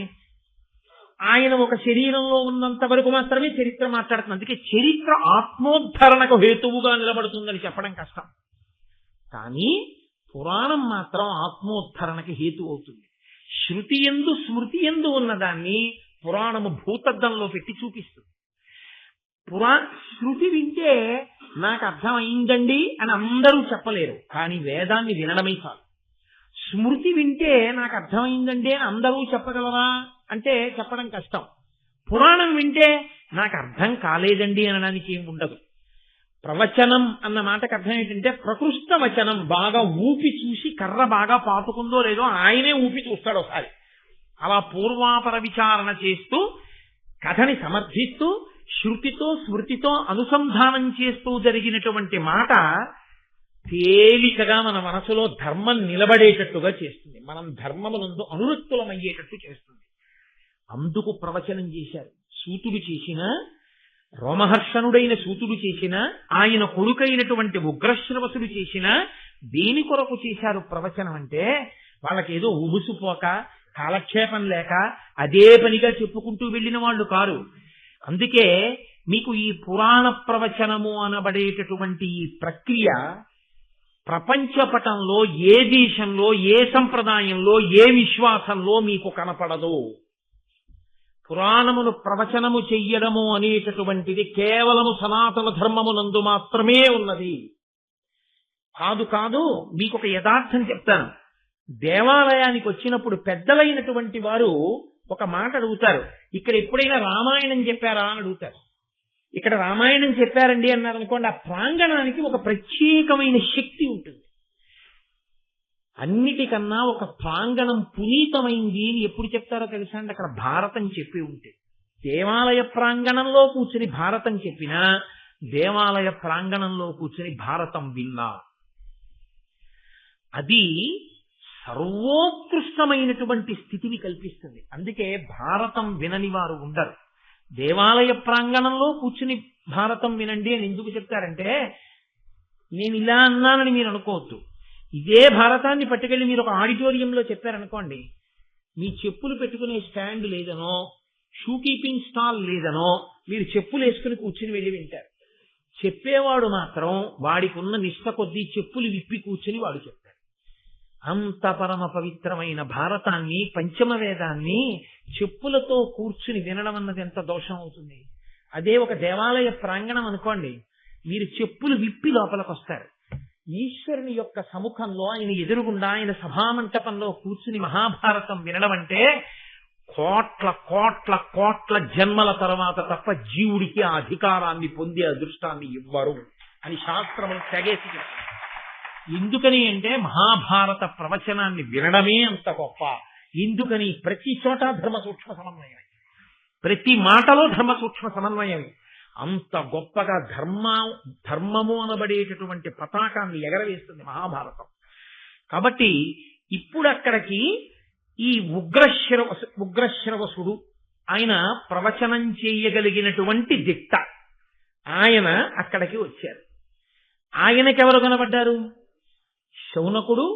ఆయన ఒక శరీరంలో ఉన్నంత వరకు మాత్రమే చరిత్ర మాట్లాడుతుంది. అందుకే చరిత్ర ఆత్మోద్ధరణకు హేతువుగా నిలబడుతుందని చెప్పడం కష్టం. కానీ పురాణం మాత్రం ఆత్మోద్ధరణకి హేతు అవుతుంది. శృతి యందు స్మృతి యందు ఉన్నదాన్ని పురాణము భూతద్దంలో పెట్టి చూపిస్తుంది. శృతి వింటే నాకు అర్థమైందండి అని అందరూ చెప్పలేరు, కానీ వేదాన్ని వినడమే చాలు. స్మృతి వింటే నాకు అర్థమైందండి అని అందరూ చెప్పగలరా అంటే చెప్పడం కష్టం. పురాణం వింటే నాకు అర్థం కాలేదండి అనడానికి ఏమి ఉండదు. ప్రవచనం అన్న మాటకు అర్థం ఏంటంటే ప్రకృష్ట వచనం. బాగా ఊపి చూసి కర్ర బాగా పాతుకుందో లేదో ఆయనే ఊపి చూస్తాడు ఒకసారి. అలా పూర్వాపర విచారణ చేస్తూ కథని సమర్థిస్తూ శృతితో స్మృతితో అనుసంధానం చేస్తూ జరిగినటువంటి మాట తేలికగా మన మనసులో ధర్మం నిలబడేటట్టుగా చేస్తుంది. మనం ధర్మమునందు అనురక్తులమయ్యేటట్టు చేస్తుంది. అందుకు ప్రవచనం చేశారు. సూతుడు చేసిన, రోమహర్షణుడైన సూతుడు చేసిన, ఆయన కొడుకైనటువంటి ఉగ్రశ్రవసుడు చేసిన, దేని కొరకు చేశారు ప్రవచనం అంటే వాళ్ళకేదో ఉబుసుపోక కాలక్షేపం లేక అదే పనిగా చెప్పుకుంటూ వెళ్ళిన వాళ్ళు కారు. అందుకే మీకు ఈ పురాణ ప్రవచనము అనబడేటటువంటి ఈ ప్రక్రియ ప్రపంచపటంలో ఏ దేశంలో, ఏ సంప్రదాయంలో, ఏ విశ్వాసంలో మీకు కనపడదు. పురాణమును ప్రవచనము చెయ్యడము అనేటటువంటిది కేవలము సనాతన ధర్మమునందు మాత్రమే ఉన్నది. కాదు, మీకు ఒక యథార్థం చెప్తాను. దేవాలయానికి వచ్చినప్పుడు పెద్దలైనటువంటి వారు ఒక మాట అడుగుతారు, ఇక్కడ ఎప్పుడైనా రామాయణం చెప్పారా అని అడుగుతారు. ఇక్కడ రామాయణం చెప్పారండి అన్నారు అనుకోండి, ఆ ప్రాంగణానికి ఒక ప్రత్యేకమైన శక్తి ఉంటుంది. అన్నిటికన్నా ఒక ప్రాంగణం పునీతమైంది అని ఎప్పుడు చెప్తారో తెలుసా అండి? అక్కడ భారతం చెప్పి ఉంటే. దేవాలయ ప్రాంగణంలో కూర్చుని భారతం చెప్పినా, దేవాలయ ప్రాంగణంలో కూర్చుని భారతం విన్నా, అది సర్వోత్కృష్టమైనటువంటి స్థితిని కల్పిస్తుంది. అందుకే భారతం వినని వారు ఉండరు. దేవాలయ ప్రాంగణంలో కూర్చుని భారతం వినండి అని ఎందుకు చెప్తారంటే, నేను ఇలా అన్నానని మీరు అనుకోవద్దు. ఇదే భారతాన్ని పట్టుకెళ్ళి మీరు ఒక ఆడిటోరియంలో చెప్పారనుకోండి, మీ చెప్పులు పెట్టుకునే స్టాండ్ లేదనో, షూ కీపింగ్ స్టాల్ లేదనో మీరు చెప్పులు వేసుకుని కూర్చుని వెళ్ళి వింటారు. చెప్పేవాడు మాత్రం వాడికి ఉన్న నిష్ట కొద్దీ చెప్పులు విప్పి కూర్చుని వాడు చెప్తాడు. అంత పరమ పవిత్రమైన భారతాన్ని, పంచమ వేదాన్ని చెప్పులతో కూర్చుని వినడం అన్నది ఎంత దోషం అవుతుంది. అదే ఒక దేవాలయ ప్రాంగణం అనుకోండి, మీరు చెప్పులు విప్పి లోపలికి వస్తారు. ఈశ్వరుని యొక్క సముఖంలో, ఆయన ఎదురుగుండా, ఆయన సభామంటపంలో కూర్చుని మహాభారతం వినడం అంటే కోట్ల కోట్ల కోట్ల జన్మల తర్వాత తప్ప జీవుడికి ఆ అధికారాన్ని పొందే అదృష్టాన్ని ఇవ్వరు అని శాస్త్రములు తెగేసి చెప్తారు. ఎందుకని అంటే మహాభారత ప్రవచనాన్ని వినడమే అంత గొప్ప. ఎందుకని? ప్రతి చోట ధర్మ సూక్ష్మ సమన్వయమే, ప్రతి మాటలో ధర్మ సూక్ష్మ సమన్వయమే. అంత గొప్పగా ధర్మము అనబడేటటువంటి పతాకాన్ని ఎగరవేస్తుంది మహాభారతం. కాబట్టి ఇప్పుడు అక్కడికి ఈ ఉగ్రశ్రవసుడు ఆయన ప్రవచనం చేయగలిగినటువంటి దిట్ట, ఆయన అక్కడికి వచ్చారు. ఆయనకెవరు కనబడ్డారు? శౌనకుడు,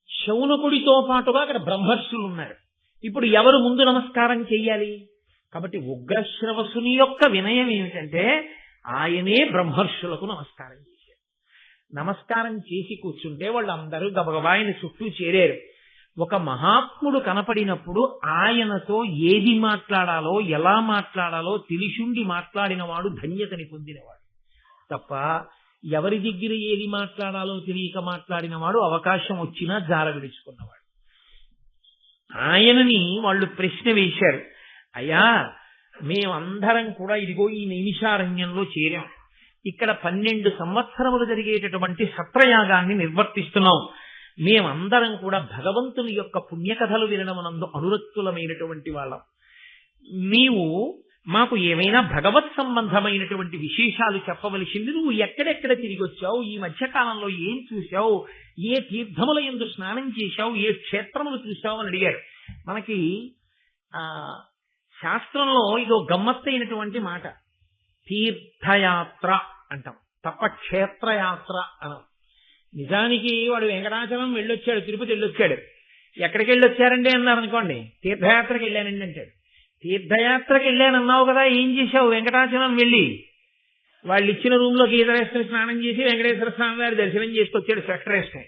శౌనకుడితో పాటుగా అక్కడ బ్రహ్మర్షులు ఉన్నారు. ఇప్పుడు ఎవరు ముందు నమస్కారం చెయ్యాలి? కాబట్టి ఉగ్రశ్రవసుని యొక్క వినయం ఏమిటంటే ఆయనే బ్రహ్మర్షులకు నమస్కారం చేశారు. నమస్కారం చేసి కూర్చుంటే వాళ్ళందరూ గబగబాయన చుట్టూ చేరారు. ఒక మహాత్ముడు కనపడినప్పుడు ఆయనతో ఏది మాట్లాడాలో, ఎలా మాట్లాడాలో తెలిసుండి మాట్లాడిన వాడు ధన్యతని పొందినవాడు తప్ప, ఎవరి దగ్గర ఏది మాట్లాడాలో తెలియక మాట్లాడిన వాడు అవకాశం వచ్చినా జార విడుచుకున్నవాడు. ఆయనని వాళ్ళు ప్రశ్న వేశారు, అయ్యా మేమందరం కూడా ఇదిగో ఈ నైమిషారణ్యంలో చేరాం, ఇక్కడ 12 సంవత్సరములు జరిగేటటువంటి సత్రయాగాన్ని నిర్వర్తిస్తున్నాం, మేమందరం కూడా భగవంతుని యొక్క పుణ్యకథలు వినడమునందు అనురక్తులమైనటువంటి వాళ్ళం. నీవు మాకు ఏమైనా భగవత్ సంబంధమైనటువంటి విశేషాలు చెప్పవలసింది. నువ్వు ఎక్కడెక్కడ తిరిగి వచ్చావు, ఈ మధ్యకాలంలో ఏం చూశావు, ఏ తీర్థముల యందు స్నానం చేశావు, ఏ క్షేత్రములు చూశావు అని అడిగారు. మనకి శాస్త్రంలో ఇదో గమ్మత్తైనటువంటి మాట, తీర్థయాత్ర అంటాం తప్ప క్షేత్రయాత్ర అనం. నిజానికి వాడు వెంకటాచలం వెళ్ళొచ్చాడు, తిరుపతి వెళ్ళొచ్చాడు. ఎక్కడికి వెళ్ళొచ్చారండి అన్నారు అనుకోండి, తీర్థయాత్రకి వెళ్ళానండి అంటాడు. తీర్థయాత్రకి వెళ్ళానన్నావు కదా, ఏం చేశావు? వెంకటాచలం వెళ్ళి వాళ్ళు ఇచ్చిన రూమ్ లో గీత వేసుకుని స్నానం చేసి వెంకటేశ్వర స్వామి వారి దర్శనం చేసుకొచ్చాడు స్వెటర్ వేసుకుని.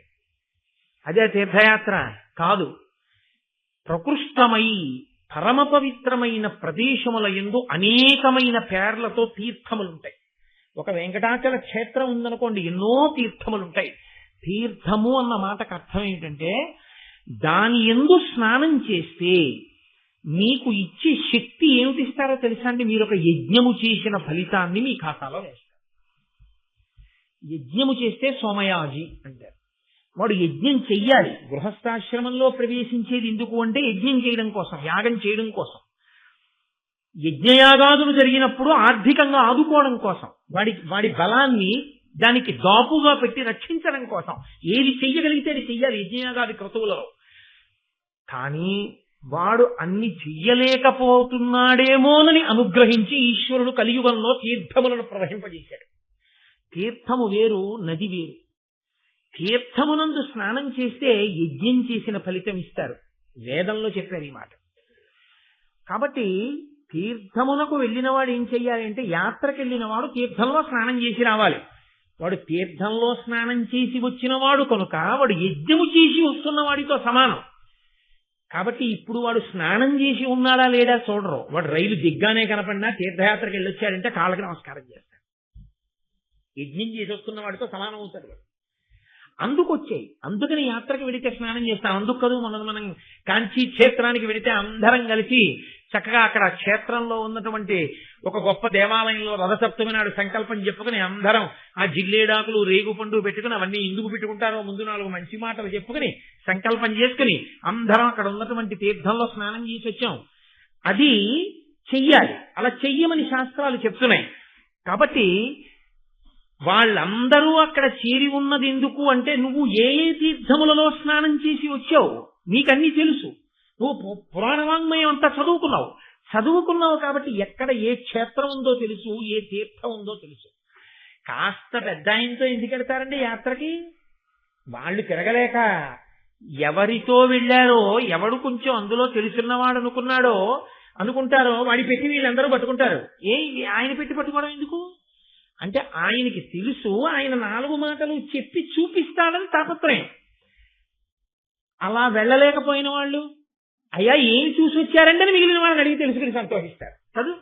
అదే తీర్థయాత్ర కాదు. ప్రకృష్టమై పరమ పవిత్రమైన ప్రదేశముల యందు అనేకమైన పేర్లతో తీర్థములుంటాయి. ఒక వెంకటాచల క్షేత్రం ఉందనుకోండి, ఎన్నో తీర్థములుంటాయి. తీర్థము అన్న మాటకు అర్థం ఏంటంటే దాని యందు స్నానం చేస్తే మీకు ఇచ్చే శక్తి ఏమిటిస్తారో తెలుసా అండి? మీరు ఒక యజ్ఞము చేసిన ఫలితాన్ని మీ ఖాతాలో వేస్తారు. యజ్ఞము చేస్తే సోమయాజి అంటారు. వాడు యజ్ఞం చెయ్యాలి. గృహస్థాశ్రమంలో ప్రవేశించేది ఎందుకు అంటే యజ్ఞం చేయడం కోసం, యాగం చేయడం కోసం. యజ్ఞయాగాదులు జరిగినప్పుడు ఆర్థికంగా ఆదుకోవడం కోసం, వాడి బలాన్ని దానికి దాపుగా పెట్టి రక్షించడం కోసం ఏది చెయ్యగలిగితే అది చెయ్యాలి యజ్ఞయాగాది క్రతువులలో. కానీ వాడు అన్ని చెయ్యలేకపోతున్నాడేమోనని అనుగ్రహించి ఈశ్వరుడు కలియుగంలో తీర్థములను ప్రవహింపజేశాడు. తీర్థము వేరు, నది వేరు. తీర్థమునందు స్నానం చేస్తే యజ్ఞం చేసిన ఫలితం ఇస్తారు. వేదంలో చెప్పారు ఈ మాట. కాబట్టి తీర్థమునకు వెళ్ళిన వాడు ఏం చెయ్యాలి అంటే, యాత్రకు వెళ్ళిన వాడు తీర్థంలో స్నానం చేసి రావాలి. వాడు తీర్థంలో స్నానం చేసి వచ్చిన వాడు కనుక వాడు యజ్ఞము చేసి వస్తున్న వాడితో సమానం. కాబట్టి ఇప్పుడు వాడు స్నానం చేసి ఉన్నాడా లేడా చూడరు. వాడు రైలు దిగ్గానే కనపడినా తీర్థయాత్రకు వెళ్ళొచ్చాడంటే కాళ్ళకి నమస్కారం చేస్తాడు. యజ్ఞం చేసి వస్తున్న వాడితో సమానం అవుతాడు వాడు. అందుకని యాత్రకు వెడితే స్నానం చేస్తాం. అందుకు కదా మనం కాంచీ క్షేత్రానికి వెడితే అందరం కలిసి చక్కగా అక్కడ క్షేత్రంలో ఉన్నటువంటి ఒక గొప్ప దేవాలయంలో రథసప్తమి నాడు సంకల్పం చెప్పుకుని అందరం ఆ జిల్లేడాకులు రేగుపండు పెట్టుకుని అవన్నీ ఎందుకు పెట్టుకుంటారో ముందు 4 మంచి మాటలు చెప్పుకుని సంకల్పం చేసుకుని అందరం అక్కడ ఉన్నటువంటి తీర్థంలో స్నానం చేసి వచ్చాం. అది చెయ్యాలి. అలా చెయ్యమని శాస్త్రాలు చెప్తున్నాయి. కాబట్టి వాళ్ళందరూ అక్కడ చేరి ఉన్నది ఎందుకు అంటే, నువ్వు ఏ ఏ తీర్థములలో స్నానం చేసి వచ్చావు నీకన్నీ తెలుసు. నువ్వు పురాణ వాంగ్మయం అంతా చదువుకున్నావు కాబట్టి ఎక్కడ ఏ క్షేత్రం ఉందో తెలుసు, ఏ తీర్థం ఉందో తెలుసు. కాస్త పెద్ద ఆయనతో ఎందుకు వెళ్తారండి యాత్రకి? వాళ్ళు తిరగలేక ఎవరితో వెళ్ళారో, ఎవడు కొంచెం అందులో తెలుసున్నవాడు అనుకుంటారో వాడి పెట్టి వీళ్ళందరూ పట్టుకుంటారు. ఆయన పెట్టి పట్టుకోవడం ఎందుకు అంటే, ఆయనకి తెలుసు, ఆయన 4 మాటలు చెప్పి చూపిస్తాడని తాపత్రయం. అలా వెళ్ళలేకపోయిన వాళ్ళు అయ్యా ఏమి చూసి వచ్చారంటే మిగిలిన వాళ్ళని అడిగి తెలుసుకుని సంతోషిస్తారు కదా.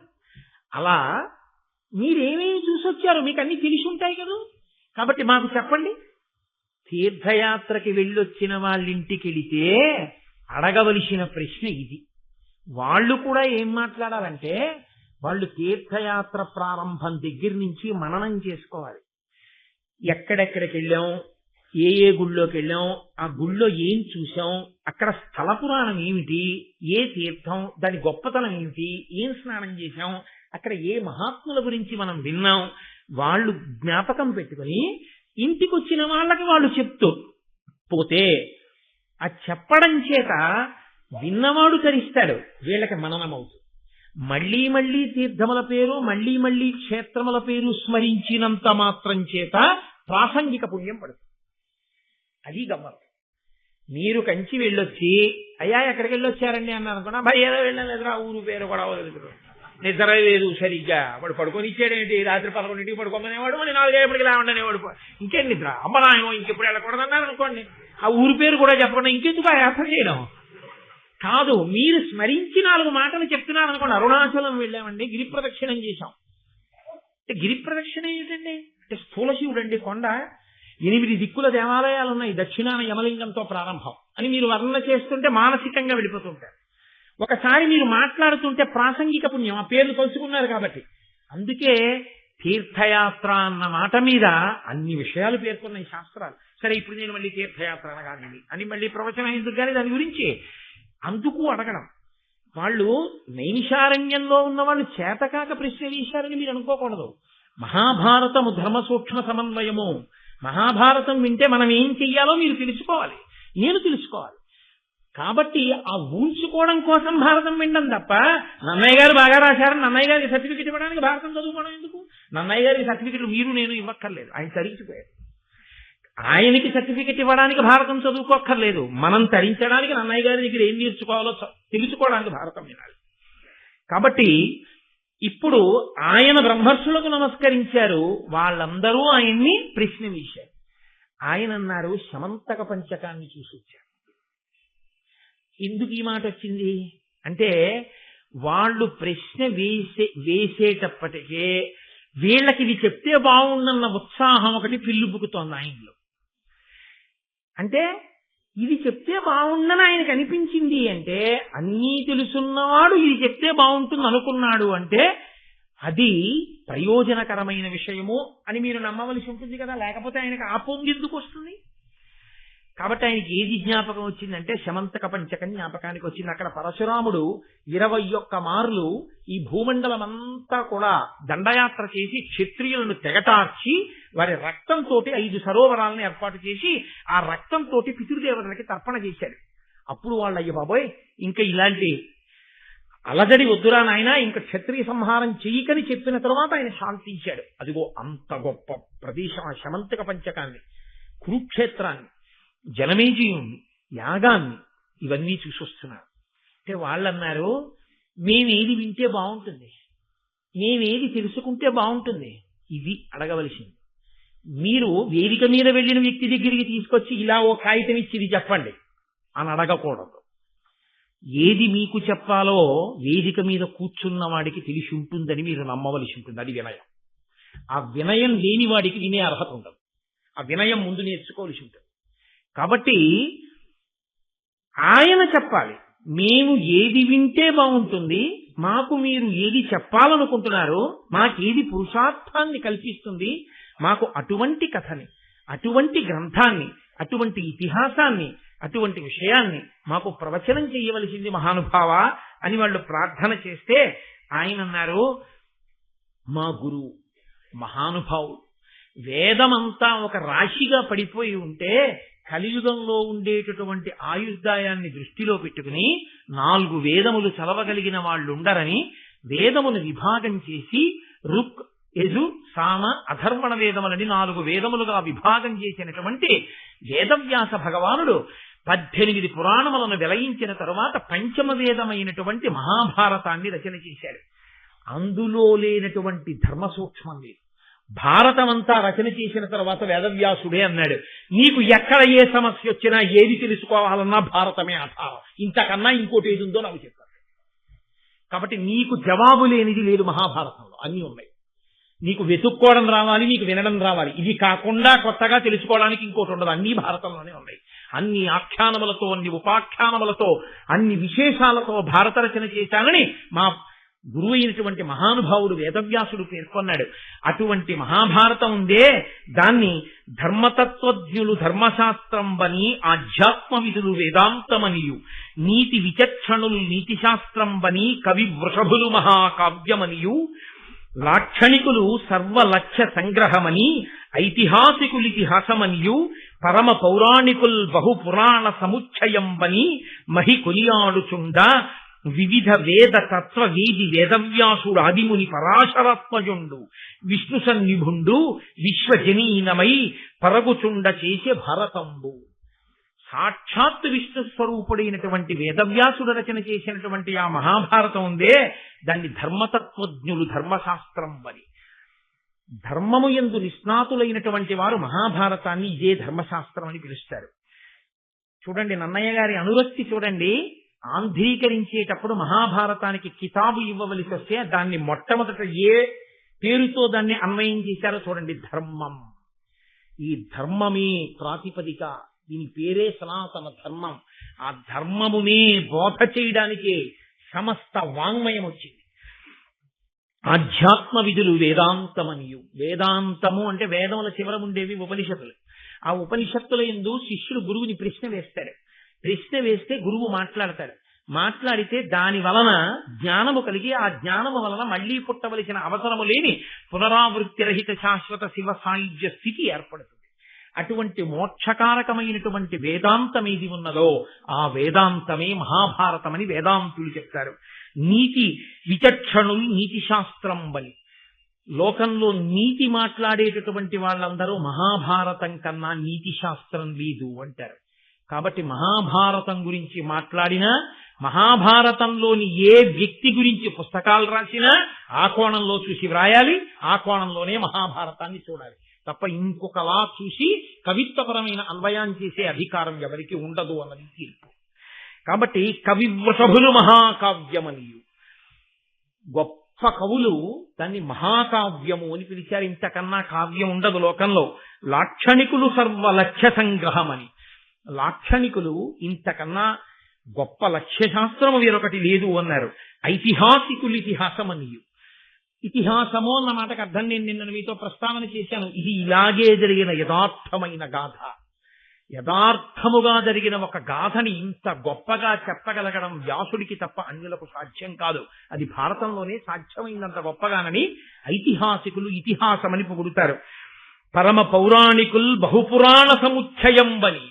అలా మీరేమేమి చూసి వచ్చారో మీకు అన్ని తెలిసి ఉంటాయి కదా. కాబట్టి మాకు చెప్పండి. తీర్థయాత్రకి వెళ్ళొచ్చిన వాళ్ళింటికి వెళితే అడగవలసిన ప్రశ్న ఇది. వాళ్ళు కూడా ఏం మాట్లాడాలంటే, వాళ్ళు తీర్థయాత్ర ప్రారంభం దగ్గర నుంచి మననం చేసుకోవాలి. ఎక్కడెక్కడికి వెళ్ళాం, ఏ ఏ గుళ్ళోకి వెళ్ళాం, ఆ గుళ్ళో ఏం చూసాం, అక్కడ స్థల పురాణం ఏమిటి, ఏ తీర్థం, దాని గొప్పతనం ఏమిటి, ఏం స్నానం చేశాం, అక్కడ ఏ మహాత్ముల గురించి మనం విన్నాం, వాళ్ళు జ్ఞాపకం పెట్టుకుని ఇంటికి వచ్చిన వాళ్ళకి వాళ్ళు చెప్తూ పోతే ఆ చెప్పడం చేత విన్నవాడు తరిస్తాడు, వీళ్ళకి మననమవుతుంది. మళ్లీ మళ్లీ తీర్థముల పేరు, మళ్లీ మళ్లీ క్షేత్రముల పేరు స్మరించినంత మాత్రం చేత ప్రాసంగిక పుణ్యం పడుతుంది. అది గమ్మత్. మీరు కంచి వెళ్ళొచ్చి అయ్యా ఎక్కడికి వెళ్ళొచ్చారండి అన్నారు అనుకున్నా, భయ ఏదో వెళ్ళలేదురా, ఊరు పేరు కూడా నిద్ర లేదు సరిగ్గా, వాడు పడుకొని ఇచ్చాడేంటి, రాత్రి 11ంటికి పడుకోమనేవాడు, మళ్ళీ 4:30కి లేవండనేవాడు. ఇంకేం నిద్ర, అమ్మ నాయన ఇంకెప్పుడు వెళ్ళకూడదన్నారు అనుకోండి, ఆ ఊరి పేరు కూడా చెప్పకుండా ఇంకెందుకు ఆ యాత్ర చేయడం కాదు. మీరు స్మరించి 4 మాటలు చెప్తున్నారు అనుకోండి. అరుణాచలం వెళ్ళామండి, గిరి ప్రదక్షిణం చేశాం అంటే, గిరి ప్రదక్షిణ ఏంటండి అంటే స్థూల శివుడు అండి, కొండ, 8 దిక్కుల దేవాలయాలు ఉన్నాయి, దక్షిణాన యమలింగంతో ప్రారంభం అని మీరు వర్ణన చేస్తుంటే మానసికంగా వెళ్ళిపోతుంటారు. ఒకసారి మీరు మాట్లాడుతుంటే ప్రాసంగిక పుణ్యం, ఆ పేర్లు కలుసుకున్నారు కాబట్టి. అందుకే తీర్థయాత్ర అన్న మాట మీద అన్ని విషయాలు పేర్కొన్నాయి శాస్త్రాలు. సరే, ఇప్పుడు నేను మళ్ళీ తీర్థయాత్ర అనగానే అని మళ్ళీ ప్రవచనం ఎందుకు కానీ దాని గురించి అందుకు అడగడం. వాళ్ళు నైమిషారణ్యంలో ఉన్న వాళ్ళు చేతకాక ప్రశ్న వేశారని మీరు అనుకోకూడదు. మహాభారతము ధర్మ సూక్ష్మ సమన్వయము. మహాభారతం వింటే మనం ఏం చెయ్యాలో మీరు తెలుసుకోవాలి, నేను తెలుసుకోవాలి. కాబట్టి ఆ ఊంచుకోవడం కోసం భారతం వినడం తప్ప, నన్నయ్య గారు బాగా రాశారని నన్నయ్య గారికి సర్టిఫికెట్ ఇవ్వడానికి భారతం చదువుకోవడం ఎందుకు? నన్నయ్య గారికి సర్టిఫికెట్లు మీరు నేను ఇవ్వక్కర్లేదు, ఆయన తరించిపోయారు. ఆయనకి సర్టిఫికెట్ ఇవ్వడానికి భారతం చదువుకోక్కర్లేదు, మనం తరించడానికి నన్నయ్య గారి దగ్గర ఏం నేర్చుకోవాలో తెలుసుకోవడానికి భారతం వినాలి. కాబట్టి ఇప్పుడు ఆయన బ్రహ్మర్షులకు నమస్కరించారు, వాళ్ళందరూ ఆయన్ని ప్రశ్న వేశారు. ఆయన అన్నారు, శమంతక పంచకాన్ని చూసి వచ్చారు. ఎందుకు ఈ మాట వచ్చింది అంటే, వాళ్ళు ప్రశ్న వేసేటప్పటికే వీళ్ళకి ఇది చెప్తే బాగుండన్న ఉత్సాహం ఒకటి పిల్లుపుకుతోంది ఆయనలో. అంటే ఇది చెప్తే బాగుండని ఆయనకు అనిపించింది అంటే, అన్నీ తెలుసున్నవాడు ఇది చెప్తే బాగుంటుంది అనుకున్నాడు అంటే అది ప్రయోజనకరమైన విషయము అని మీరు నమ్మవలసి ఉంటుంది కదా, లేకపోతే ఆయనకు ఆ పొంగెందుకు వస్తుంది? కాబట్టి ఆయనకి ఏది జ్ఞాపకం వచ్చిందంటే శమంతక పంచకం జ్ఞాపకానికి వచ్చింది. అక్కడ పరశురాముడు 21 మార్లు ఈ భూమండలం అంతా కూడా దండయాత్ర చేసి క్షత్రియులను తెగటార్చి వారి రక్తంతో 5 సరోవరాలను ఏర్పాటు చేసి ఆ రక్తంతో పితృదేవతలకి తర్పణ చేశాడు. అప్పుడు వాళ్ళు అయ్య బాబోయ్ ఇంకా ఇలాంటి అలజడి వద్దురా నాయన, ఇంకా క్షత్రియ సంహారం చెయ్యకని చెప్పిన తర్వాత ఆయన శాంతించాడు. అదిగో అంత గొప్ప ప్రదేశం ఆ శమంతక పంచకాన్ని, కురుక్షేత్రాన్ని, జనమేజయుణ్ణి, యాగాన్ని ఇవన్నీ చూసొస్తున్నారు. అంటే వాళ్ళన్నారు మేమేది వింటే బాగుంటుంది, మేమేది తెలుసుకుంటే బాగుంటుంది. ఇది అడగవలసింది. మీరు వేదిక మీద వెళ్ళిన వ్యక్తి దగ్గరికి తీసుకొచ్చి ఇలా ఓ కాగితం ఇచ్చి ఇది చెప్పండి అని అడగకూడదు. ఏది మీకు చెప్పాలో వేదిక మీద కూర్చున్న వాడికి తెలిసి ఉంటుందని మీరు నమ్మవలసి ఉంటుంది. అది వినయం. ఆ వినయం లేని వాడికి వినే అర్హత ఉండదు. ఆ వినయం ముందు నేర్చుకోవలసి ఉంటుంది. కాబట్టి ఆయన చెప్పాలి, మేము ఏది వింటే బాగుంటుంది, మాకు మీరు ఏది చెప్పాలనుకుంటున్నారో, మాకేది పురుషార్థాన్ని కల్పిస్తుంది, మాకు అటువంటి కథని, అటువంటి గ్రంథాన్ని, అటువంటి ఇతిహాసాన్ని, అటువంటి విషయాన్ని మాకు ప్రవచనం చేయవలసింది మహానుభావ అని వాళ్ళు ప్రార్థన చేస్తే ఆయన అన్నారు, మా గురువు మహానుభావుడు, వేదమంతా ఒక రాశిగా పడిపోయి ఉంటే కలియుగంలో ఉండేటటువంటి ఆయుర్దాయాన్ని దృష్టిలో పెట్టుకుని 4 వేదములు చదవగలిగిన వాళ్ళు ఉండరని వేదమును విభాగం చేసి రుక్, యజు, సామ, అధర్వణ వేదములని 4 వేదములుగా విభాగం చేసినటువంటి వేదవ్యాస భగవానుడు 18 పురాణములను వెలయించిన తరువాత పంచమ వేదమైనటువంటి మహాభారతాన్ని రచన చేశాడు. అందులో లేనటువంటి ధర్మ సూక్ష్మం లేదు. భారతమంతా రచన చేసిన తర్వాత వేదవ్యాసుడే అన్నాడు, నీకు ఎక్కడ ఏ సమస్య వచ్చినా ఏది తెలుసుకోవాలన్నా భారతమే ఆధారం, ఇంతకన్నా ఇంకోటి ఏది ఉందో నాకు చెప్తాను. కాబట్టి నీకు జవాబు లేనిది లేదు మహాభారతంలో, అన్నీ ఉన్నాయి. నీకు వెతుక్కోవడం రావాలి, నీకు వినడం రావాలి. ఇది కాకుండా కొత్తగా తెలుసుకోవడానికి ఇంకోటి ఉండదు. అన్ని భారతంలోనే ఉన్నాయి. అన్ని ఆఖ్యానములతో, అన్ని ఉపాఖ్యానములతో, అన్ని విశేషాలతో భారత రచన చేశానని మా గురువు అయినటువంటి మహానుభావుడు వేదవ్యాసుడు పేర్కొన్నాడు. అటువంటి మహాభారతం ఉందే, దాన్ని ధర్మతత్వజ్ఞులు ధర్మశాస్త్రం బని, ఆధ్యాత్మ విధులు వేదాంతమనియు, నీతి విచక్షణులు నీతిశాస్త్రం బని, కవి వృషభులు మహాకావ్యమనియు, లాక్షణికులు సర్వలక్ష్య సంగ్రహమని, ఐతిహాసికులితిహాసమనియు, పరమ పౌరాణికుల్ బహుపురాణ సముచ్చయం బని మహి కొలియాడుచుండ, వివిధ వేద తత్వ వేది వేదవ్యాసుడు ఆదిముని పరాశరాత్మజుండు, విష్ణు సన్నిభుండు విశ్వజనీనమై పరగుచుండ చేసే భరతంబు. సాక్షాత్తు విష్ణు స్వరూపుడైనటువంటి వేదవ్యాసుడు రచన చేసినటువంటి ఆ మహాభారతం ఉందే, దాన్ని ధర్మతత్వజ్ఞులు ధర్మశాస్త్రం అని, ధర్మము యందు నిష్ణాతులైనటువంటి వారు మహాభారతాన్ని ఇదే ధర్మశాస్త్రం అని పిలుస్తారు. చూడండి, నన్నయ్య గారి అనురక్తి చూడండి. ఆంధ్రీకరించేటప్పుడు మహాభారతానికి కితాబు ఇవ్వవలసి వస్తే దాన్ని మొట్టమొదట ఏ పేరుతో దాన్ని అన్వయం చేశారో చూడండి, ధర్మం. ఈ ధర్మమే ప్రాతిపదిక, దీని పేరే సనాతన ధర్మం. ఆ ధర్మమునే బోధ చేయడానికే సమస్త వాంగ్మయం వచ్చింది. ఆధ్యాత్మ విధులు వేదాంతమనియు, వేదాంతము అంటే వేదముల చివర ఉండేవి ఉపనిషత్తులు. ఆ ఉపనిషత్తుల యందు శిష్యుడు గురువుని ప్రశ్న వేస్తాడు. ప్రశ్న వేస్తే గురువు మాట్లాడతాడు. మాట్లాడితే దాని వలన జ్ఞానము కలిగి ఆ జ్ఞానము వలన మళ్లీ పుట్టవలసిన అవసరము లేని పునరావృత్తి రహిత శాశ్వత శివ సాయుధ్య స్థితి ఏర్పడుతుంది. అటువంటి మోక్షకారకమైనటువంటి వేదాంతం ఏది ఉన్నదో ఆ వేదాంతమే మహాభారతమని వేదాంతులు చెప్తారు. నీతి విచక్షణులు నీతి శాస్త్రం బలి, లోకంలో నీతి మాట్లాడేటటువంటి వాళ్ళందరూ మహాభారతం కన్నా నీతి శాస్త్రం లేదు అంటారు. కాబట్టి మహాభారతం గురించి మాట్లాడినా, మహాభారతంలోని ఏ వ్యక్తి గురించి పుస్తకాలు రాసినా ఆ కోణంలో చూసి వ్రాయాలి, ఆ కోణంలోనే మహాభారతాన్ని చూడాలి తప్ప ఇంకొకలా చూసి కవిత్వపరమైన అన్వయాన్ని చేసే అధికారం ఎవరికి ఉండదు అన్నది తీర్పు. కాబట్టి కవి వృషభులు మహాకావ్యమనియు, గొప్ప కవులు దాన్ని మహాకావ్యము అని పిలిచారు. ఇంతకన్నా కావ్యం ఉండదు లోకంలో. లాక్షణికులు సర్వలక్ష్య సంగ్రహమని, లాక్షణికులు ఇంతకన్నా గొప్ప లక్ష్యశాస్త్రము వేరొకటి లేదు అన్నారు. ఐతిహాసికులు ఇతిహాసమనియు, ఇతిహాసము అన్న మాటకు అర్థం నేను నిన్న మీతో ప్రస్తావన చేశాను. ఇది ఇలాగే జరిగిన యథార్థమైన గాథ. యథార్థముగా జరిగిన ఒక గాథని ఇంత గొప్పగా చెప్పగలగడం వ్యాసుడికి తప్ప అన్యులకు సాధ్యం కాదు. అది భారతంలోనే సాధ్యమైనంత గొప్పగానని ఐతిహాసికులు ఇతిహాసమని పొగుడుతారు. పరమ పౌరాణికుల్ బహుపురాణ సముచ్చయం బని.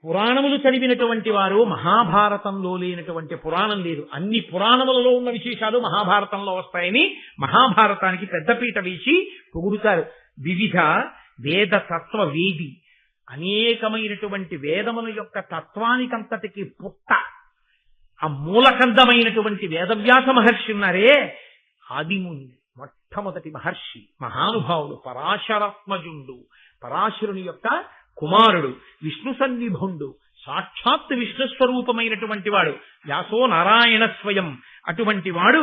పురాణములు చదివినటువంటి వారు మహాభారతంలో లేనటువంటి పురాణం లేదు. అన్ని పురాణములలో ఉన్న విశేషాలు మహాభారతంలో వస్తాయని మహాభారతానికి పెద్దపీట వేసి పొగుడుతారు. వివిధ వేద తత్వ వేది, అనేకమైనటువంటి వేదముల యొక్క తత్వానికంతటికి పుట్ట, ఆ మూలకందమైనటువంటి వేదవ్యాస మహర్షి ఉన్నారే, ఆదిముని మొట్టమొదటి మహర్షి, మహానుభావుడు, పరాశరాత్మజుండు, పరాశరుని యొక్క కుమారుడు, విష్ణు సన్నిభుండు, సాక్షాత్ విష్ణుస్వరూపమైనటువంటి వాడు, వ్యాసో నారాయణ స్వయం. అటువంటి వాడు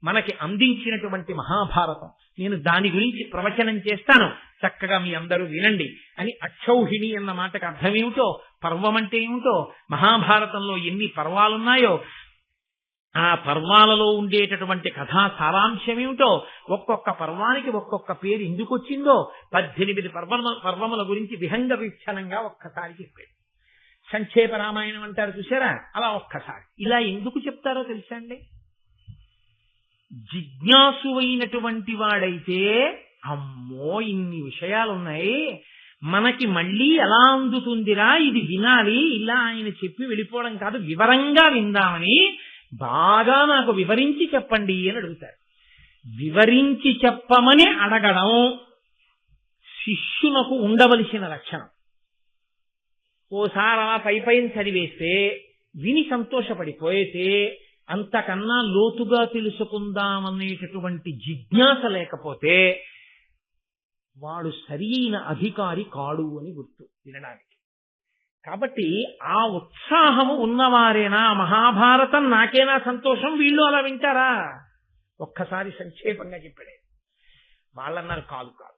మనకి అందించినటువంటి మహాభారతం. నేను దాని గురించి ప్రవచనం చేస్తాను, చక్కగా మీ అందరూ వినండి అని. అక్షౌహిణి అన్న మాటకు అర్థమేమిటో, పర్వం అంటే ఏమిటో, మహాభారతంలో ఎన్ని పర్వాలున్నాయో, ఆ పర్వాలలో ఉండేటటువంటి కథా సారాంశం ఏమిటో, ఒక్కొక్క పర్వానికి ఒక్కొక్క పేరు ఎందుకు వచ్చిందో 18 పర్వముల గురించి విహంగ వీక్షణంగా ఒక్కసారి చెప్పాడు. సంక్షేప రామాయణం అంటారు చూసారా, అలా ఒక్కసారి. ఇలా ఎందుకు చెప్తారో తెలుసా అండి? జిజ్ఞాసు అయినటువంటి వాడైతే అమ్మో ఇన్ని విషయాలున్నాయి, మనకి మళ్ళీ ఎలా అందుతుందిరా, ఇది వినాలి, ఇలా ఆయన చెప్పి వెళ్ళిపోవడం కాదు, వివరంగా విందామని బాగా నాకు వివరించి చెప్పండి అని అడుగుతారు. వివరించి చెప్పమని అడగడం శిష్యునకు ఉండవలసిన లక్షణం. ఓసారి అలా పైన చదివేస్తే విని సంతోషపడిపోయేతే అంతకన్నా లోతుగా తెలుసుకుందామనేటటువంటి జిజ్ఞాస లేకపోతే వాడు సరి అయిన అధికారి కాడు అని గుర్తు వినడానికి. కాబట్టి ఆ ఉత్సాహము ఉన్నవారేనా మహాభారతం నాకేనా సంతోషం, వీళ్ళు అలా వింటారా? ఒక్కసారి సంక్షేపంగా చెప్పాడే. వాళ్ళన్నారు కాదు కాదు,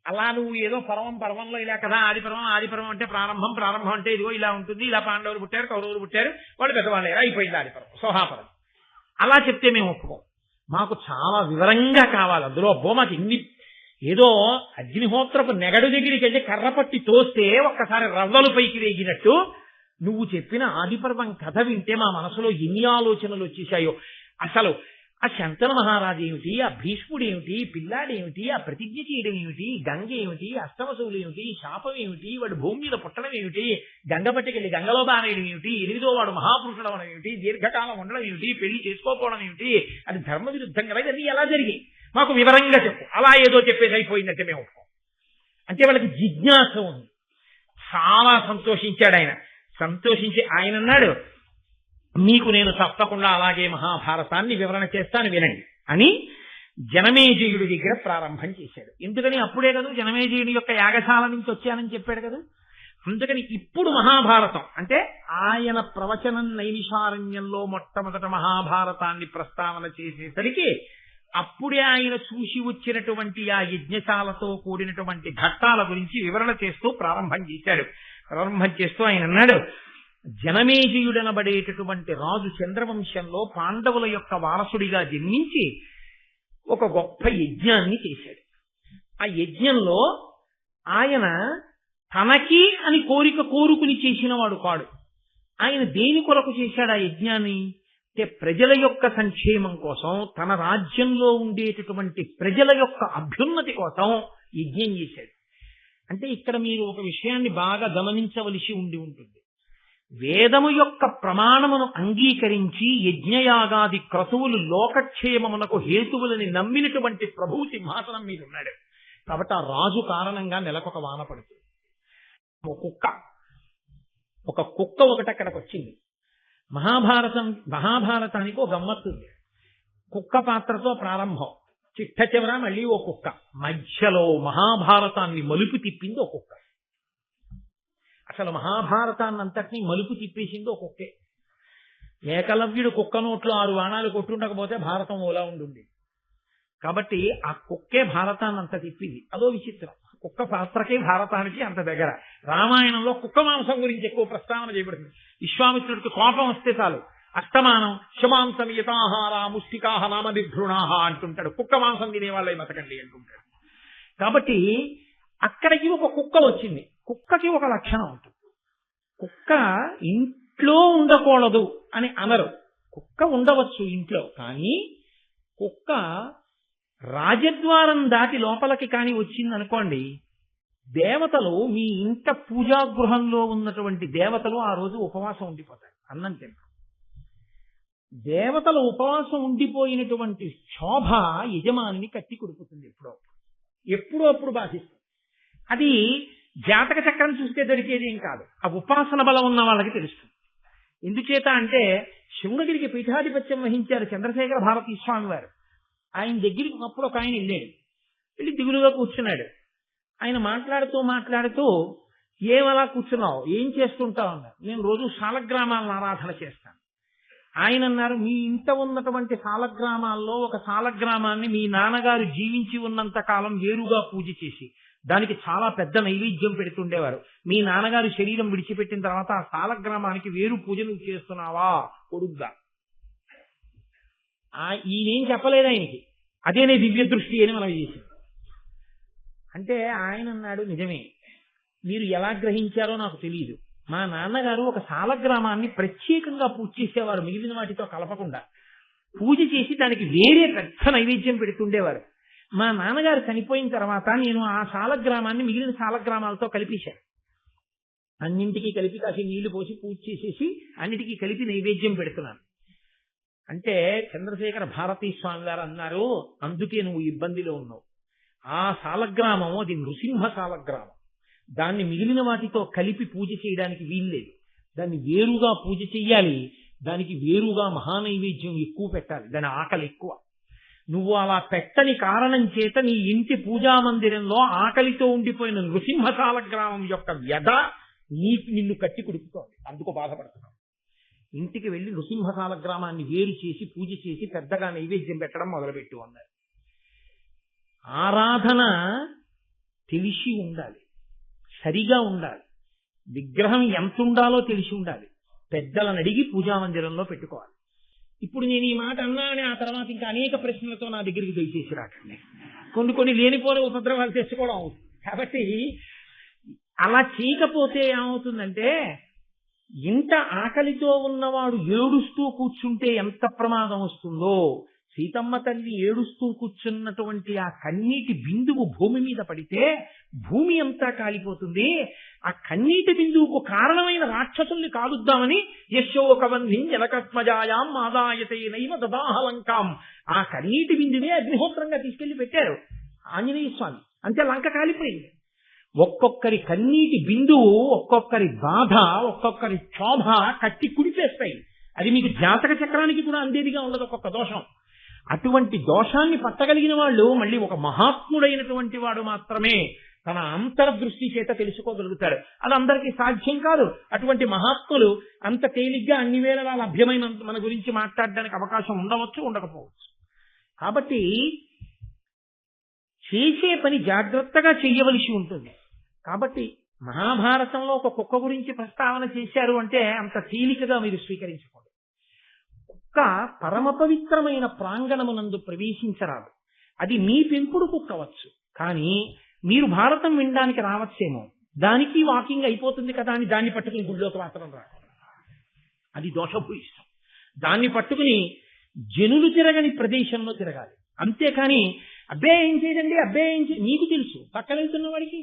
అలా నువ్వు ఏదో పర్వంలో ఇలా కదా, ఆదిపర్వం అంటే ప్రారంభం అంటే ఇదిగో ఇలా ఉంటుంది, ఇలా పాండవులు పుట్టారు, కౌరవులు పుట్టారు, వాళ్ళు పెద్దవాళ్ళు అయిపోయింది ఆదిపర్వం, సోహాపరం, అలా చెప్తే మేము ఒప్పుకోం. మాకు చాలా వివరంగా కావాలి. అందులో అబ్బో మాకు ఇన్ని, ఏదో అగ్నిహోత్రపు నెగడు దగ్గరికి వెళ్ళి కర్ర పట్టి తోస్తే ఒక్కసారి రవ్వలు పైకి వేగినట్టు నువ్వు చెప్పిన ఆదిపర్వం కథ వింటే మా మనసులో ఎన్ని ఆలోచనలు వచ్చేసాయో. అసలు ఆ శంతన మహారాజు ఏమిటి, ఆ భీష్ముడు ఏమిటి, పిల్లాడేమిటి, ఆ ప్రతిజ్ఞ చేయడం ఏమిటి, గంగ ఏమిటి, అష్టవసువులు ఏమిటి, శాపం ఏమిటి, వాడు భూమి మీద పుట్టడం ఏమిటి, గంగ పట్టుకెళ్ళి గంగలో బారేయడం ఏమిటి, 8వ వాడు మహాపురుషుడు అవడం ఏమిటి, దీర్ఘకాలం ఉండడం ఏమిటి, పెళ్లి చేసుకోకపోవడం ఏమిటి, అది ధర్మ విరుద్ధం కదా, ఇవన్నీ ఎలా జరిగాయి మాకు వివరంగా చెప్పు. అలా ఏదో చెప్పేసి అయిపోయిందంటే మేము ఒప్పుకోం. అంటే వాళ్ళకి జిజ్ఞాస ఉంది. చాలా సంతోషించాడు ఆయన. సంతోషించి ఆయన అన్నాడు, మీకు నేను తప్పకుండా అలాగే మహాభారతాన్ని వివరణ చేస్తాను వినండి అని జనమేజయుడి దగ్గర ప్రారంభం చేశాడు. ఎందుకని అప్పుడే కదా జనమేజయుడి యొక్క యాగశాల నుంచి వచ్చానని చెప్పాడు కదా. అందుకని ఇప్పుడు మహాభారతం అంటే ఆయన ప్రవచనం నైమిషారణ్యంలో మొట్టమొదట మహాభారతాన్ని ప్రస్తావన చేసేసరికి అప్పుడే ఆయన చూసి వచ్చినటువంటి ఆ యజ్ఞశాలతో కూడినటువంటి ఘట్టాల గురించి వివరణ చేస్తూ ప్రారంభం చేశాడు. ప్రారంభం చేస్తూ ఆయన అన్నాడు, జనమేజయుడనబడేటటువంటి రాజు చంద్రవంశంలో పాండవుల యొక్క వారసుడిగా జన్మించి ఒక గొప్ప యజ్ఞాన్ని చేశాడు. ఆ యజ్ఞంలో ఆయన తనకి అని కోరుకుని చేసిన వాడు కాడు. ఆయన దేని కొరకు చేశాడు ఆ యజ్ఞాన్ని అంటే ప్రజల యొక్క సంక్షేమం కోసం, తన రాజ్యంలో ఉండేటటువంటి ప్రజల యొక్క అభ్యున్నతి కోసం యజ్ఞం చేశాడు. అంటే ఇక్కడ మీరు ఒక విషయాన్ని బాగా గమనించవలసి ఉంటుంది. వేదము యొక్క ప్రమాణమును అంగీకరించి యజ్ఞయాగాది క్రతువులు లోకక్షేమమునకు హేతువులని నమ్మినటువంటి ప్రభువు సింహాసనం మీద ఉన్నాడు. కాబట్టి ఆ రాజు కారణంగా నెలకొక వాన పడుతుంది. ఒక కుక్క ఒకటి అక్కడికి వచ్చింది. మహాభారతానికి ఒక గమ్మత్తు. కుక్క పాత్రతో ప్రారంభం, చిట్ట చివర మళ్ళీ ఓ కుక్క, మధ్యలో మహాభారతాన్ని మలుపు తిప్పింది ఒక కుక్క. అసలు మహాభారతాన్ని అంతటినీ మలుపు తిప్పేసింది ఒక కుక్కే. ఏకలవ్యుడు కుక్క నోట్లో 6 బాణాలు కొట్టుండకపోతే భారతం ఓలా ఉండుంది. కాబట్టి ఆ కుక్కే భారతాన్ని అంత తిప్పింది. అదో విచిత్రం, కుక్క పాత్రకే భారతానికి అంత దగ్గర. రామాయణంలో కుక్క మాంసం గురించి ఎక్కువ ప్రస్తావన చేయబడుతుంది. విశ్వామిత్రుడికి కోపం వస్తే చాలు అస్తమానం శమాంసమియతాహార ముష్టికాహ నామ నిర్ఘృణాహ అంటుంటాడు. కుక్క మాంసం తినేవాళ్ళే బతకండి అంటుంటాడు. కాబట్టి అక్కడికి ఒక కుక్క వచ్చింది. కుక్కకి ఒక లక్షణం ఉంటుంది. కుక్క ఇంట్లో ఉండకూడదు అని అనరు. కుక్క ఉండవచ్చు ఇంట్లో, కానీ కుక్క రాజద్వారం దాటి లోపలికి కానీ వచ్చింది అనుకోండి, దేవతలు మీ ఇంట పూజాగృహంలో ఉన్నటువంటి దేవతలు ఆ రోజు ఉపవాసం ఉండిపోతారు, అన్నం తింటారు. దేవతలు ఉపవాసం ఉండిపోయినటువంటి శోభ యజమానిని కట్టి కొడుకుతుంది. ఎప్పుడో అప్పుడు బాధిస్తుంది. అది జాతక చక్రం చూస్తే దొరికేది ఏం కాదు, ఆ ఉపాసన బలం ఉన్న వాళ్ళకి తెలుస్తుంది. ఎందుచేత అంటే శృంగగిరికి పీఠాధిపత్యం వహించారు చంద్రశేఖర భారతీ స్వామి వారు. ఆయన దగ్గరికి అప్పుడు ఒక ఆయన వెళ్ళి దిగులుగా కూర్చున్నాడు. ఆయన మాట్లాడుతూ ఏమలా కూర్చున్నావు, ఏం చేస్తుంటావు అన్నారు. నేను రోజు శాలగ్రామాలను ఆరాధన చేస్తాను. ఆయన అన్నారు, మీ ఇంట ఉన్నటువంటి శాలగ్రామాల్లో ఒక శాలగ్రామాన్ని మీ నాన్నగారు జీవించి ఉన్నంత కాలం వేరుగా పూజ చేసి దానికి చాలా పెద్ద నైవేద్యం పెడుతుండేవారు. మీ నాన్నగారు శరీరం విడిచిపెట్టిన తర్వాత ఆ శాలగ్రామానికి వేరు పూజ నువ్వు చేస్తున్నావా కొడుగ్గా? ఈయనేం చెప్పలేదు ఆయనకి. అదేనే దివ్య దృష్టి అని మనం చేసింది. అంటే ఆయన అన్నాడు, నిజమే, మీరు ఎలా గ్రహించారో నాకు తెలియదు. మా నాన్నగారు ఒక శాలగ్రామాన్ని ప్రత్యేకంగా పూజ చేసేవారు, మిగిలిన వాటితో కలపకుండా పూజ చేసి దానికి వేరే పెద్ద నైవేద్యం పెడుతుండేవారు. మా నాన్నగారు చనిపోయిన తర్వాత నేను ఆ శాలగ్రామాన్ని మిగిలిన శాలగ్రామాలతో కలిపేశాను. అన్నింటికీ కలిపి కాసి నీళ్లు పోసి పూజ చేసేసి అన్నిటికీ కలిపి నైవేద్యం పెడుతున్నాను. అంటే చంద్రశేఖర భారతీ స్వామి గారు అన్నారు, అందుకే నువ్వు ఇబ్బందిలో ఉన్నావు. ఆ శాలగ్రామం అది నృసింహ శాలగ్రామం. దాన్ని మిగిలిన వాటితో కలిపి పూజ చేయడానికి వీల్లేదు. దాన్ని వేరుగా పూజ చెయ్యాలి. దానికి వేరుగా మహానైవేద్యం ఎక్కువ పెట్టాలి, దాని ఆకలి ఎక్కువ. నువ్వు అలా పెట్టని కారణం చేత నీ ఇంటి పూజా మందిరంలో ఆకలితో ఉండిపోయిన నృసింహ శాలగ్రామం యొక్క వ్యధ నిన్ను కట్టి కుడుపుతోంది, అందుకు బాధపడుతున్నావు. ఇంటికి వెళ్లి నృసింహ శాలగ్రామాన్ని వేరు చేసి పూజ చేసి పెద్దగా నైవేద్యం పెట్టడం మొదలుపెట్టు అన్నారు. ఆరాధన తెలిసి ఉండాలి, సరిగా ఉండాలి, విగ్రహం ఎంత ఉండాలో తెలిసి ఉండాలి. పెద్దలను అడిగి పూజామందిరంలో పెట్టుకోవాలి. ఇప్పుడు నేను ఈ మాట అన్నానని ఆ తర్వాత ఇంకా అనేక ప్రశ్నలతో నా దగ్గరికి దయచేసి రాకండి. కొన్ని లేనిపోని ఉపద్రవాలు తెచ్చుకోవడం అవుతుంది. కాబట్టి అలా చేయకపోతే ఏమవుతుందంటే, ఇంత ఆకలితో ఉన్నవాడు ఏడుస్తూ కూర్చుంటే ఎంత ప్రమాదం వస్తుందో, సీతమ్మ తల్లి ఏడుస్తూ కూర్చున్నటువంటి ఆ కన్నీటి బిందువు భూమి మీద పడితే భూమి అంతా కాలిపోతుంది. ఆ కన్నీటి బిందువుకు కారణమైన రాక్షసుల్ని కాలుద్దామని యశోకవన్నిం జనకస్మజాయాం ఆదాయతే నైవ దదాహలంకాం, ఆ కన్నీటి బిందువే అగ్నిహోత్రంగా తీసుకెళ్లి పెట్టారు ఆంజనేయ స్వామి. అంతే లంక కాలిపోయింది. ఒక్కొక్కరి కన్నీటి బిందువు, ఒక్కొక్కరి బాధ, ఒక్కొక్కరి క్షోభ కట్టి కుడిపేస్తాయి. అది మీకు జాతక చక్రానికి కూడా అందేదిగా ఉండదు ఒక్కొక్క దోషం. అటువంటి దోషాన్ని పట్టగలిగిన వాళ్ళు మళ్ళీ ఒక మహాత్ముడైనటువంటి వాడు మాత్రమే తన అంతర్దృష్టి చేత తెలుసుకోగలుగుతారు. అది అందరికీ సాధ్యం కాదు. అటువంటి మహాత్ములు అంత తేలిగ్గా అన్ని వేళలా లభ్యమైన మన గురించి మాట్లాడడానికి అవకాశం ఉండవచ్చు, ఉండకపోవచ్చు. కాబట్టి చేసే పని జాగ్రత్తగా చెయ్యవలసి ఉంటుంది. కాబట్టి మహాభారతంలో ఒక కుక్క గురించి ప్రస్తావన చేశారు అంటే అంత తేలికగా మీరు స్వీకరించుకోండి. కుక్క పరమ పవిత్రమైన ప్రాంగణమునందు ప్రవేశించరాదు. అది మీ పెంపుడు కుక్కవచ్చు, కానీ మీరు భారతం వినడానికి రావచ్చేమో, దానికి వాకింగ్ అయిపోతుంది కదా అని దాన్ని పట్టుకుని గుళ్ళోకి మాత్రం రాదు. అది దోషభూయిష్టం. దాన్ని పట్టుకుని జనులు తిరగని ప్రదేశంలో తిరగాలి. అంతేకాని అబ్బే ఏం చేయదండి, అబ్బే ఏం చేయ, నీకు తెలుసు పక్కన వెళ్తున్న వాడికి,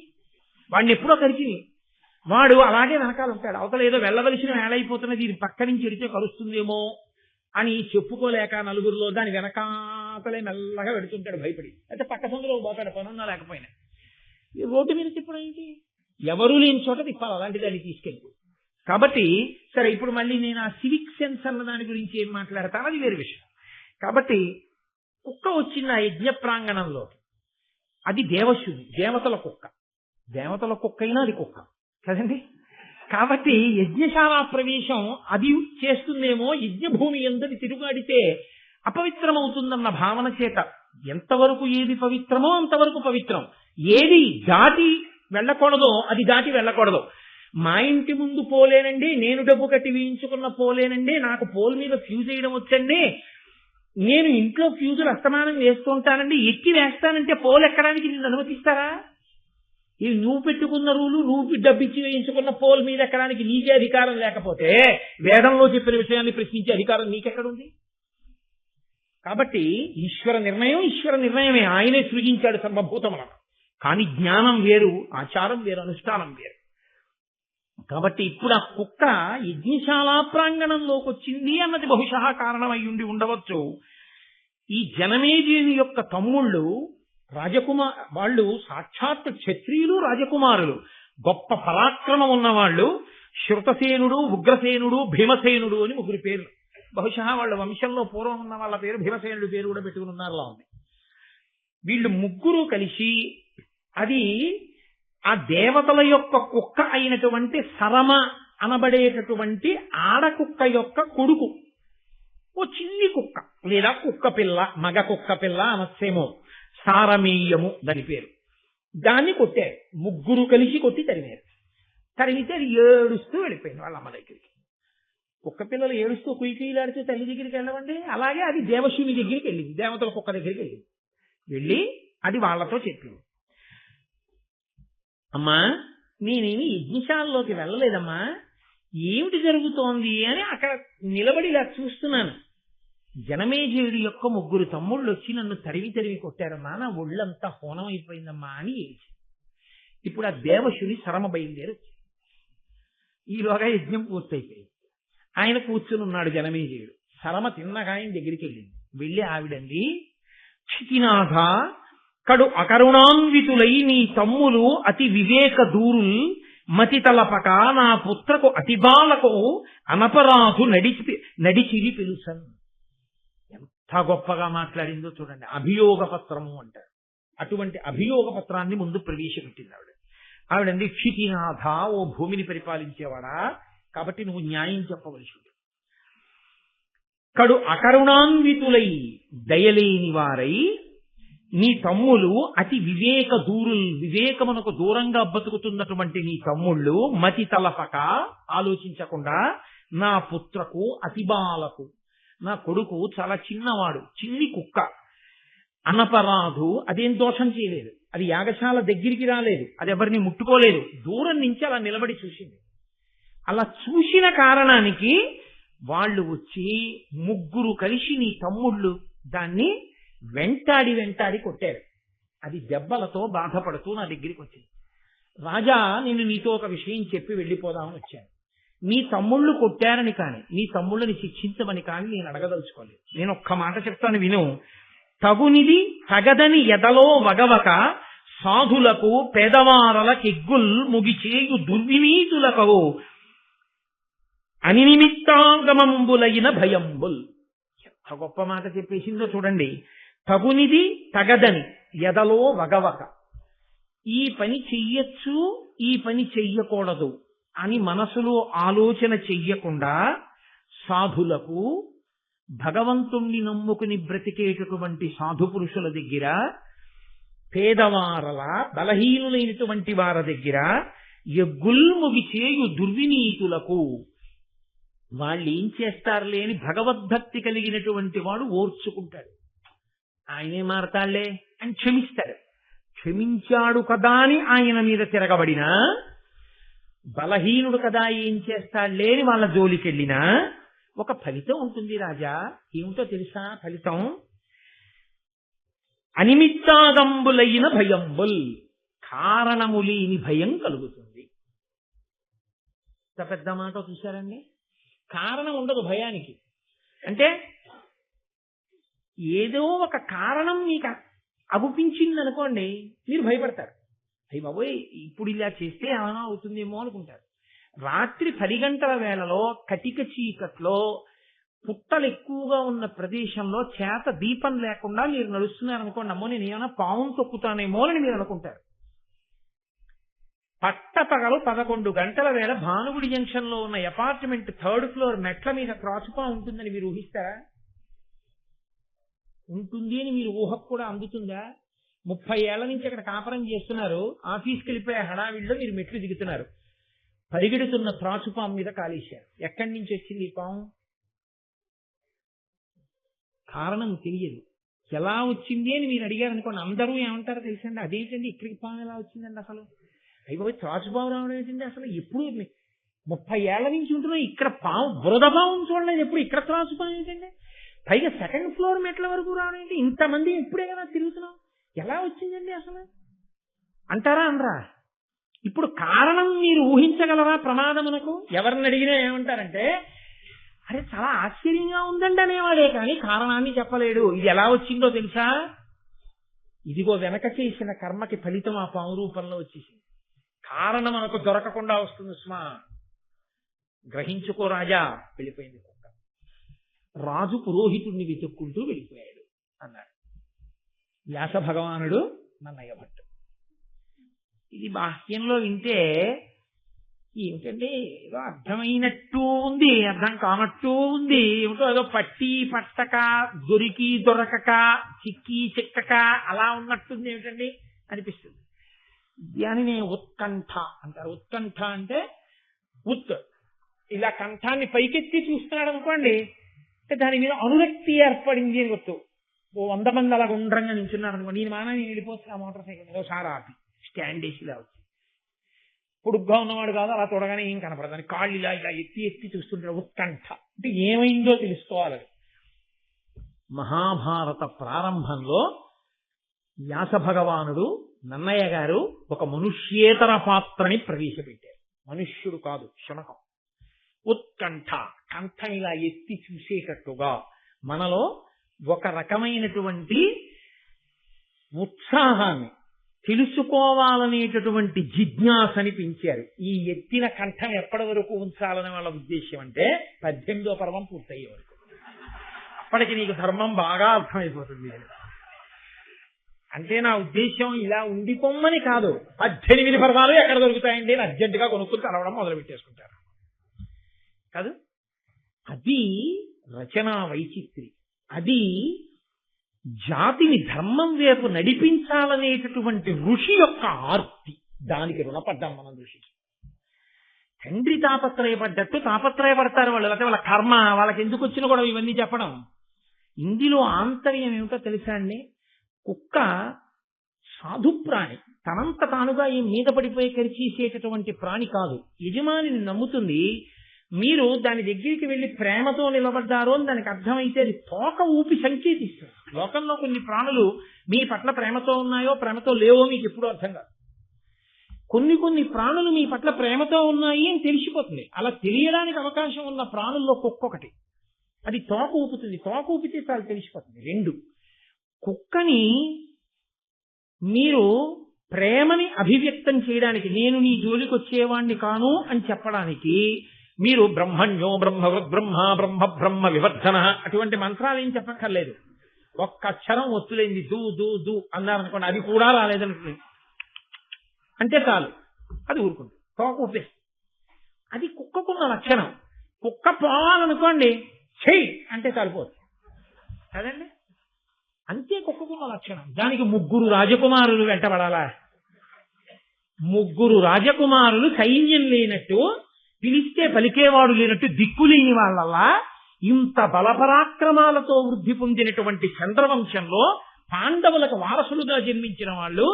వాడిని ఎప్పుడో కరిచి వాడు అలాగే వెనకాల ఉంటాడు. అవతల ఏదో వెళ్ళవలసిన వేళైపోతున్నది, ఇది పక్క నుంచి ఎడితే కలుస్తుందేమో అని చెప్పుకోలేక నలుగురిలో దాని వెనకాతలే మెల్లగా వెడుతుంటాడు భయపడి. అయితే పక్క సందులో పోతాడు పనున్నా లేకపోయినా. రోడ్డు మీద తిప్పడం ఏంటి, ఎవరూ లేని చోట తిప్పాలి అలాంటి దాన్ని తీసుకెళ్ళి. కాబట్టి సరే, ఇప్పుడు మళ్ళీ నేను ఆ సివిక్ సెన్స్ అన్న దాని గురించి ఏం మాట్లాడతాను, అది వేరే విషయం. కాబట్టి కుక్క వచ్చింది ఆ యజ్ఞ ప్రాంగణంలో, అది దేవశుద్ధి, దేవతల కుక్క. దేవతల కుక్క అయినా అది కుక్క కదండి. కాబట్టి యజ్ఞశాల ప్రవేశం అది చేస్తుందేమో, యజ్ఞభూమి ఎందరి తిరుగాడితే అపవిత్రమవుతుందన్న భావన చేత ఎంతవరకు ఏది పవిత్రమో అంతవరకు పవిత్రం, ఏది దాటి వెళ్ళకూడదో అది దాటి వెళ్ళకూడదు. మా ఇంటి ముందు పోలేనండి, నేను డబ్బు కట్టి వేయించుకున్న పోలేనండి, నాకు పోల్ మీద ఫ్యూజ్ వేయడం వచ్చండి, నేను ఇంట్లో ఫ్యూజులు అస్తమానం వేస్తూ ఉంటానండి, ఎక్కి వేస్తానంటే పోల్ ఎక్కడానికి నిన్ను అనుమతిస్తారా? ఇవి నువ్వు పెట్టుకున్న రూలు, నువ్వు డబ్బిచ్చి వేయించుకున్న పోల్ మీద ఎక్కడానికి నీకే అధికారం లేకపోతే వేదంలో చెప్పిన విషయాన్ని ప్రశ్నించే అధికారం నీకెక్కడుంది? కాబట్టి ఈశ్వర నిర్ణయమే. ఆయనే సృజించాడు సర్వభూతములను. కానీ జ్ఞానం వేరు, ఆచారం వేరు, అనుష్ఠానం వేరు. కాబట్టి ఇప్పుడు ఆ కుక్క యజ్ఞశాలా ప్రాంగణంలోకి వచ్చింది అన్నది బహుశా కారణమై ఉండవచ్చు. ఈ జనమేజయుని యొక్క తమ్ముళ్ళు వాళ్ళు సాక్షాత్ క్షత్రియులు, రాజకుమారులు, గొప్ప పరాక్రమం ఉన్నవాళ్ళు. శృతసేనుడు, ఉగ్రసేనుడు, భీమసేనుడు అని ముగ్గురు పేర్లు. బహుశా వాళ్ళ వంశంలో పూర్వం ఉన్న వాళ్ళ పేరు భీమసేనుడి పేరు కూడా పెట్టుకుని ఉన్నారులా ఉంది. వీళ్ళు ముగ్గురు కలిసి అది ఆ దేవతల యొక్క కుక్క అయినటువంటి సరమ అనబడేటటువంటి ఆడకుక్క యొక్క కొడుకు, ఓ చిన్ని కుక్క లేదా కుక్క పిల్ల, మగ కుక్క పిల్ల అనస్సేమో, సారమేయము దాని పేరు. దాన్ని కొట్టారు, ముగ్గురు కలిసి కొట్టి తరిమారు. తరిమితే అది ఏడుస్తూ వెళ్ళిపోయింది వాళ్ళ అమ్మ దగ్గరికి. కుక్క పిల్లలు ఏడుస్తూ కుయికుయిలాడుతూ తల్లి దగ్గరికి వెళ్ళవండి. అలాగే అది దేవశూని దగ్గరికి వెళ్ళింది, దేవతల కుక్క దగ్గరికి వెళ్ళింది. వెళ్ళి అది వాళ్లతో చెప్పింది, అమ్మా నేనేమి యజ్ఞశాలలోకి వెళ్ళలేదమ్మా, ఏమిటి జరుగుతోంది అని అక్కడ నిలబడి ఇలా చూస్తున్నాను. జనమేజయుడి యొక్క ముగ్గురు తమ్ముళ్ళు వచ్చి నన్ను తరిమి కొట్టారమ్మా, నా ఒళ్ళంతా హోనం అయిపోయిందమ్మా అని ఏడ్చి. ఇప్పుడు ఆ దేవశుని సరమ బయలుదేరి ఈలోగా యజ్ఞం పూర్తయిపోయింది. ఆయన కూర్చుని ఉన్నాడు జనమేజయుడు. సరమ తిన్నగా ఆయన దగ్గరికి వెళ్ళింది. వెళ్ళి ఆవిడండి, క్షితినాథ కడు అకరుణాన్వితులై నీ తమ్ములు అతి వివేక దూరుల్ మతి తలపక నా పుత్రకు అతిబాలకు అనపరాధు నడిచిరి పిలుసన్. ఎంత గొప్పగా మాట్లాడిందో చూడండి. అభియోగ పత్రము అంటారు. అటువంటి అభియోగ పత్రాన్ని ముందు ప్రవేశపెట్టింది ఆవిడండి, క్షితినాథ, ఓ భూమిని పరిపాలించేవాడా, కాబట్టి నువ్వు న్యాయం చెప్పవలసి ఉంది. కడు అకరుణాన్వితులై దయలేని వారై నీ తమ్ములు అతి వివేక దూరుల్, వివేకమునకు దూరంగా బతుకుతున్నటువంటి నీ తమ్ముళ్ళు మతి తలపక, ఆలోచించకుండా, నా పుత్రకు అతిబాలకు, నా కొడుకు చాలా చిన్నవాడు, చిన్ని కుక్క, అనపరాధు, అదేం దోషం చేయలేదు, అది యాగశాల దగ్గరికి రాలేదు, అది ఎవరిని ముట్టుకోలేదు, దూరం నుంచి అలా నిలబడి చూసింది. అలా చూసిన కారణానికి వాళ్ళు వచ్చి ముగ్గురు కలిసి నీ తమ్ముళ్ళు దాన్ని వెంటాడి కొట్టారు. అది దెబ్బలతో బాధపడుతూ నా దగ్గరికి వచ్చింది. రాజా, నేను నీతో ఒక విషయం చెప్పి వెళ్ళిపోదామని వచ్చాను. నీ తమ్ముళ్ళు కొట్టారని కానీ, నీ తమ్ముళ్ళని శిక్షించమని కానీ నేను అడగదలుచుకోలేదు. నేను ఒక్క మాట చెప్తాను విను. తగునిది తగదని ఎదలో వగవక సాధులకు పేదవారల కెగ్గుల్ ముగిచేయు దుర్వినీతులకు అనినిమిత్తాగమంబులైన భయంబుల్. ఎంత గొప్ప మాట చెప్పేసిందో చూడండి. తగునిది తగదని ఎదలో వగవక, ఈ పని చెయ్యొచ్చు, ఈ పని చెయ్యకూడదు అని మనసులో ఆలోచన చెయ్యకుండా సాధులకు, భగవంతుణ్ణి నమ్ముకుని బ్రతికేటటువంటి సాధు పురుషుల దగ్గర, పేదవారల బలహీనులైనటువంటి వారి దగ్గర ఎగ్గుల్ముగి చేయు దుర్వినీతులకు, వాళ్ళు ఏం చేస్తారులే అని భగవద్భక్తి కలిగినటువంటి వాడు ఓర్చుకుంటాడు. ఆయనే మారతాళ్లే అని క్షమిస్తాడు. క్షమించాడు కదా అని ఆయన మీద తిరగబడినా, బలహీనుడు కదా ఏం చేస్తాడులే అని వాళ్ళ జోలికెళ్ళినా ఒక ఫలితం ఉంటుంది రాజా. ఏమిటో తెలుసా ఫలితం? అనిమిత్తాగంబులైన భయంబుల్, కారణము లేని భయం కలుగుతుంది. ఇంత పెద్ద మాట చూశారండి. కారణం ఉండదు భయానికి. అంటే ఏదో ఒక కారణం మీకు అగుపించింది అనుకోండి, మీరు భయపడతారు. అయ్యి బాబోయ్, ఇప్పుడు ఇలా చేస్తే ఏమైనా అవుతుందేమో అనుకుంటారు. రాత్రి 10 గంటల వేళలో కటిక చీకట్లో పుట్టలు ఎక్కువగా ఉన్న ప్రదేశంలో చేత దీపం లేకుండా మీరు నడుస్తున్నారనుకోండి, అమ్మో నేను ఏమైనా పాము తొక్కుతానేమో అని మీరు అనుకుంటారు. పట్టపగలు 11 గంటల వేళ భానుగుడి జంక్షన్ లో ఉన్న అపార్ట్మెంట్ 3rd ఫ్లోర్ మెట్ల మీద త్రాచుపా ఉంటుందని మీరు ఊహిస్తారా? ఉంటుంది అని మీరు ఊహకు కూడా అందుతుందా? 30 ఏళ్ల నుంచి అక్కడ కాపురం చేస్తున్నారు, ఆఫీస్కి వెళ్ళిపోయే హడావిడిలో మీరు మెట్లు దిగుతున్నారు. పరిగెడుతున్న త్రాచుపాము మీద కాలేశారు. ఎక్కడి నుంచి వచ్చింది ఈ పాము? కారణం తెలియదు. ఎలా వచ్చింది అని మీరు అడిగారు అనుకోండి, అందరూ ఏమంటారో తెలుసండి, అదేంటండి ఇక్కడికి పాము ఎలా వచ్చిందండి అసలు, అయిపోయి త్రాచుపాము రావడం ఏంటండి అసలు, ఎప్పుడు 30 ఏళ్ల నుంచి ఉంటున్నాం ఇక్కడ పాము, బురద పాము చూడలేదు ఎప్పుడు, ఇక్కడ త్రాచుపాము ఏంటండి, పైగా 2nd ఫ్లోర్ మెట్ల వరకు రావడం ఏంటి, ఇంతమంది ఇప్పుడే కదా తిరుగుతున్నాం, ఎలా వచ్చిందండి అసలు అంటారా అనరా? ఇప్పుడు కారణం మీరు ఊహించగలరా ప్రమాదమునకు? ఎవరిని అడిగినా ఏమంటారంటే, అరే చాలా ఆశ్చర్యంగా ఉందండి అనేవాడే కానీ కారణాన్ని చెప్పలేడు. ఇది ఎలా వచ్చిందో తెలుసా? ఇదిగో వెనక చేసిన కర్మకి ఫలితం ఆ పాము రూపంలో వచ్చేసింది. కారణం మనకు దొరకకుండా వస్తుంది సుమా, గ్రహించుకో రాజా. వెళ్ళిపోయింది కుక్క. రాజు పురోహితుడిని వెతుక్కుంటూ వెళ్ళిపోయాడు అన్నాడు వ్యాస భగవానుడు నన్నయ్య భట్టు. ఇది బాహ్యంలో వింటే ఏమిటంటే ఏదో అర్థమైనట్టు ఉంది, అర్థం కానట్టు ఉంది, ఏమిటో ఏదో పట్టి పట్టక దొరికి దొరకక చిక్కి చిక్కక అలా ఉన్నట్టుంది ఏమిటండి అనిపిస్తుంది. దానిని ఉత్కంఠ అంటారు. ఉత్కంఠ అంటే ఇలా కంఠాన్ని పైకెత్తి చూస్తున్నాడు అనుకోండి, అంటే దాని మీద అనురక్తి ఏర్పడింది అని గుర్తు. 100 మంది అలా గుండ్రంగా నిల్చున్నారు అనుకోండి, నేను మానా నేను వెళ్ళిపోతున్నా మోటార్ సైకిల్ ఒకసారి ఆపి స్టాండ్ వేసి ఇలా వచ్చి, పొడుగ్గా ఉన్నవాడు కాదు, అలా చూడగానే ఏం కనపడదు అని కాళ్ళు ఇలా ఇలా ఎత్తి ఎత్తి చూస్తుంటాడు. ఉత్కంఠ అంటే ఏమైందో తెలుసుకోవాలి. మహాభారత ప్రారంభంలో వ్యాస భగవానుడు నన్నయ్య గారు ఒక మనుష్యేతర పాత్రని ప్రవేశపెట్టారు. మనుష్యుడు కాదు, శునకం. ఉత్కంఠ, కంఠం ఇలా ఎత్తి చూసేటట్టుగా మనలో ఒక రకమైనటువంటి ఉత్సాహాన్ని, తెలుసుకోవాలనేటటువంటి జిజ్ఞాసని పెంచారు. ఈ ఎత్తిన కంఠం ఎప్పటి వరకు ఉంచాలనే వాళ్ళ ఉద్దేశం అంటే 18వ పర్వం పూర్తయ్యే వరకు. అప్పటికి నీకు ధర్మం బాగా అర్థమైపోతుంది. అంటే నా ఉద్దేశం ఇలా ఉండిపోమ్మని కాదు, 18 పర్వాలు ఎక్కడ దొరుకుతాయండి అని అర్జెంటుగా కొనుక్కుని చదవడం మొదలు పెట్టేసుకుంటారు కాదు. అది రచనా వైచిత్రి, అది జాతిని ధర్మం వైపు నడిపించాలనేటటువంటి ఋషి యొక్క ఆర్తి. దానికి రుణపడ్డాం మనం ఋషికి. తండ్రి తాపత్రయపడ్డట్టు తాపత్రయపడతారు వాళ్ళు, లేకపోతే వాళ్ళ కర్మ వాళ్ళకి ఎందుకు వచ్చినా కూడా ఇవన్నీ చెప్పడం. ఇందులో ఆంతర్యం ఏమిటో తెలుసా అండి? కుక్క సాధుప్రాణి, తనంత తానుగా ఈ మీద పడిపోయి కరిచేసేటటువంటి ప్రాణి కాదు. యజమానిని నమ్ముతుంది. మీరు దాని దగ్గరికి వెళ్లి ప్రేమతో నిలబడ్డారో అని దానికి అర్థమైతే అది తోక ఊపి సంకేతిస్తుంది. లోకంలో కొన్ని ప్రాణులు మీ పట్ల ప్రేమతో ఉన్నాయో ప్రేమతో లేవో మీకు ఎప్పుడూ అర్థం కాదు. కొన్ని ప్రాణులు మీ పట్ల ప్రేమతో ఉన్నాయి అని తెలిసిపోతుంది. అలా తెలియడానికి అవకాశం ఉన్న ప్రాణుల్లో కుక్క ఒకటి. అది తోక ఊపుతుంది, తోక ఊపితే చాలా తెలిసిపోతుంది. 2, కుక్కని మీరు ప్రేమని అభివ్యక్తం చేయడానికి, నేను నీ జోలికి వచ్చేవాణ్ణి కాను అని చెప్పడానికి మీరు బ్రహ్మణ్యో బ్రహ్మవృద్ బ్రహ్మ బ్రహ్మ బ్రహ్మ వివర్ధన అటువంటి మంత్రాలు ఏం చెప్పక్కర్లేదు. ఒక్క అక్షరం వస్తులేంది దూ దూ దూ అన్నారనుకోండి, అది కూడా రాలేదనుకోండి అంటే చాలు, అది ఊరుకుంటుంది, తోక ఊపేస్తుంది. అది కుక్కకున్న లక్షణం. కుక్క పోవాలనుకోండి, చెయ్యి అంటే సరిపోతుంది కదండి. అంతే కుక్కకున్న లక్షణం. దానికి 3 రాజకుమారులు వెంటబడాలా? 3 రాజకుమారులు సైన్యం లేనట్టు, పిలిస్తే పలికేవాడు లేనట్టు, దిక్కులేని వాళ్ళల్లా ఇంత బలపరాక్రమాలతో వృద్ధి పొందినటువంటి చంద్రవంశంలో పాండవులకు వారసులుగా జన్మించిన వాళ్ళు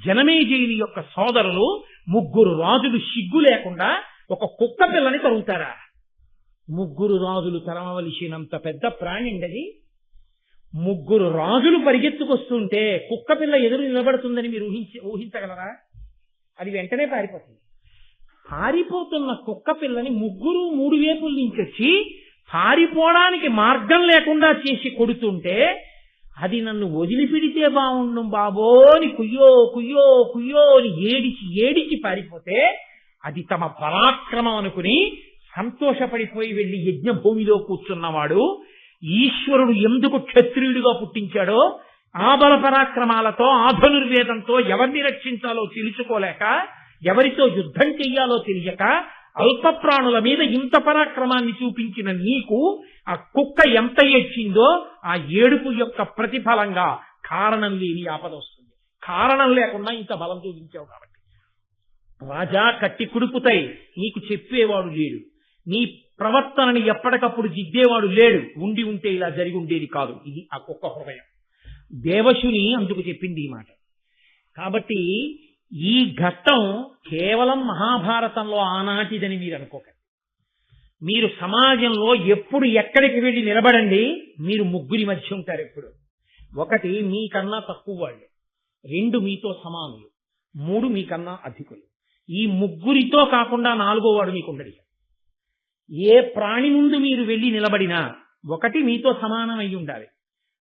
జనమేజయుని యొక్క సోదరులు 3 రాజులు సిగ్గు లేకుండా ఒక కుక్క పిల్లని తరుగుతారా? 3 రాజులు తరమవలసినంత పెద్ద ప్రాణి అది. 3 రాజులు పరిగెత్తుకొస్తుంటే కుక్క పిల్ల ఎదురు నిలబడుతుందని మీరు ఊహించగలరా? అది వెంటనే పారిపోతుంది. పారిపోతున్న కుక్క పిల్లని 3 వైపుల నుంచి వచ్చి పారిపోవడానికి మార్గం లేకుండా చేసి కొడుతుంటే, అది నన్ను వదిలిపెడితే బాగుండు బాబోని కుయ్యో కుయ్యో కుయ్యో అని ఏడిచి పారిపోతే, అది తమ పరాక్రమం అనుకుని సంతోషపడిపోయి వెళ్లి యజ్ఞభూమిలో కూర్చున్నవాడు ఈశ్వరుడు ఎందుకు క్షత్రియుడిగా పుట్టించాడో ఆ బల పరాక్రమాలతో, ఆ ధనుర్వేదంతో ఎవరిని రక్షించాలో తెలుసుకోలేక, ఎవరితో యుద్ధం చెయ్యాలో తెలియక, అల్ప ప్రాణుల మీద ఇంత పరాక్రమాన్ని చూపించిన నీకు ఆ కుక్క ఎంత ఏడ్చిందో ఆ ఏడుపు యొక్క ప్రతిఫలంగా కారణం లేని ఆపద వస్తుంది. కారణం లేకుండా ఇంత బలం చూపించావు కాబట్టి. రాజా కట్టి కుడుపుతాయి, నీకు చెప్పేవాడు లేడు, నీ ప్రవర్తనని ఎప్పటికప్పుడు దిద్దేవాడు లేడు, ఉండి ఉంటే ఇలా జరిగి ఉండేది కాదు. ఇది ఆ కుక్క హృదయం. దేవశుని అందుకు చెప్పింది ఈ మాట. కాబట్టి ఈ ఘట్టం కేవలం మహాభారతంలో ఆనాటిదని మీరు అనుకోకండి. మీరు సమాజంలో ఎప్పుడు ఎక్కడికి వెళ్ళి నిలబడండి, మీరు ముగ్గురి మధ్య ఉంటారు ఎప్పుడు. ఒకటి మీకన్నా తక్కువ వాళ్ళు, 2 మీతో సమానులు, 3 మీకన్నా అధికులు. ఈ ముగ్గురితో కాకుండా 4వ వాడు మీకు ఉండడు. ఏ ప్రాణి ముందు మీరు వెళ్ళి నిలబడినా 1 మీతో సమానమై ఉండాలి,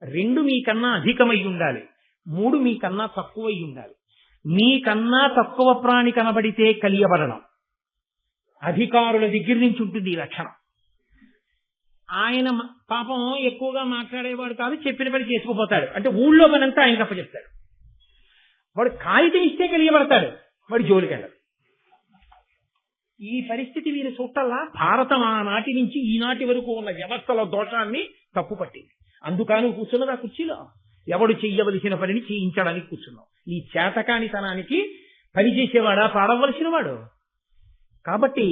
2 మీకన్నా అధికమై ఉండాలి, 3 మీకన్నా తక్కువై ఉండాలి. మీకన్నా తక్కువ ప్రాణి కనబడితే కలియబడడం అధికారుల దగ్గర నుంచి ఉంటుంది ఈ లక్షణం. ఆయన పాపం ఎక్కువగా మాట్లాడేవాడు కాదు, చెప్పిన పని చేసుకుపోతాడు. అంటే ఊళ్ళో పనంతా ఆయనకు అప్పచెప్తాడు. వాడు కాగితం ఇస్తే కలియబడతాడు, వాడి జోలికి వెళ్ళడు. ఈ పరిస్థితి మీరు చూడాలా. భారతం ఆనాటి నుంచి ఈనాటి వరకు ఉన్న వ్యవస్థల దోషాన్ని తప్పుపట్టింది. అందుకని కూర్చున్నది ఆ కుర్చీలో. ఎవడు చెయ్యవలసిన పనిని చేయించడానికి కూర్చున్నావు. నీ చేతకానితనానికి పని చేసేవాడా పాడవలసిన వాడు. కాబట్టి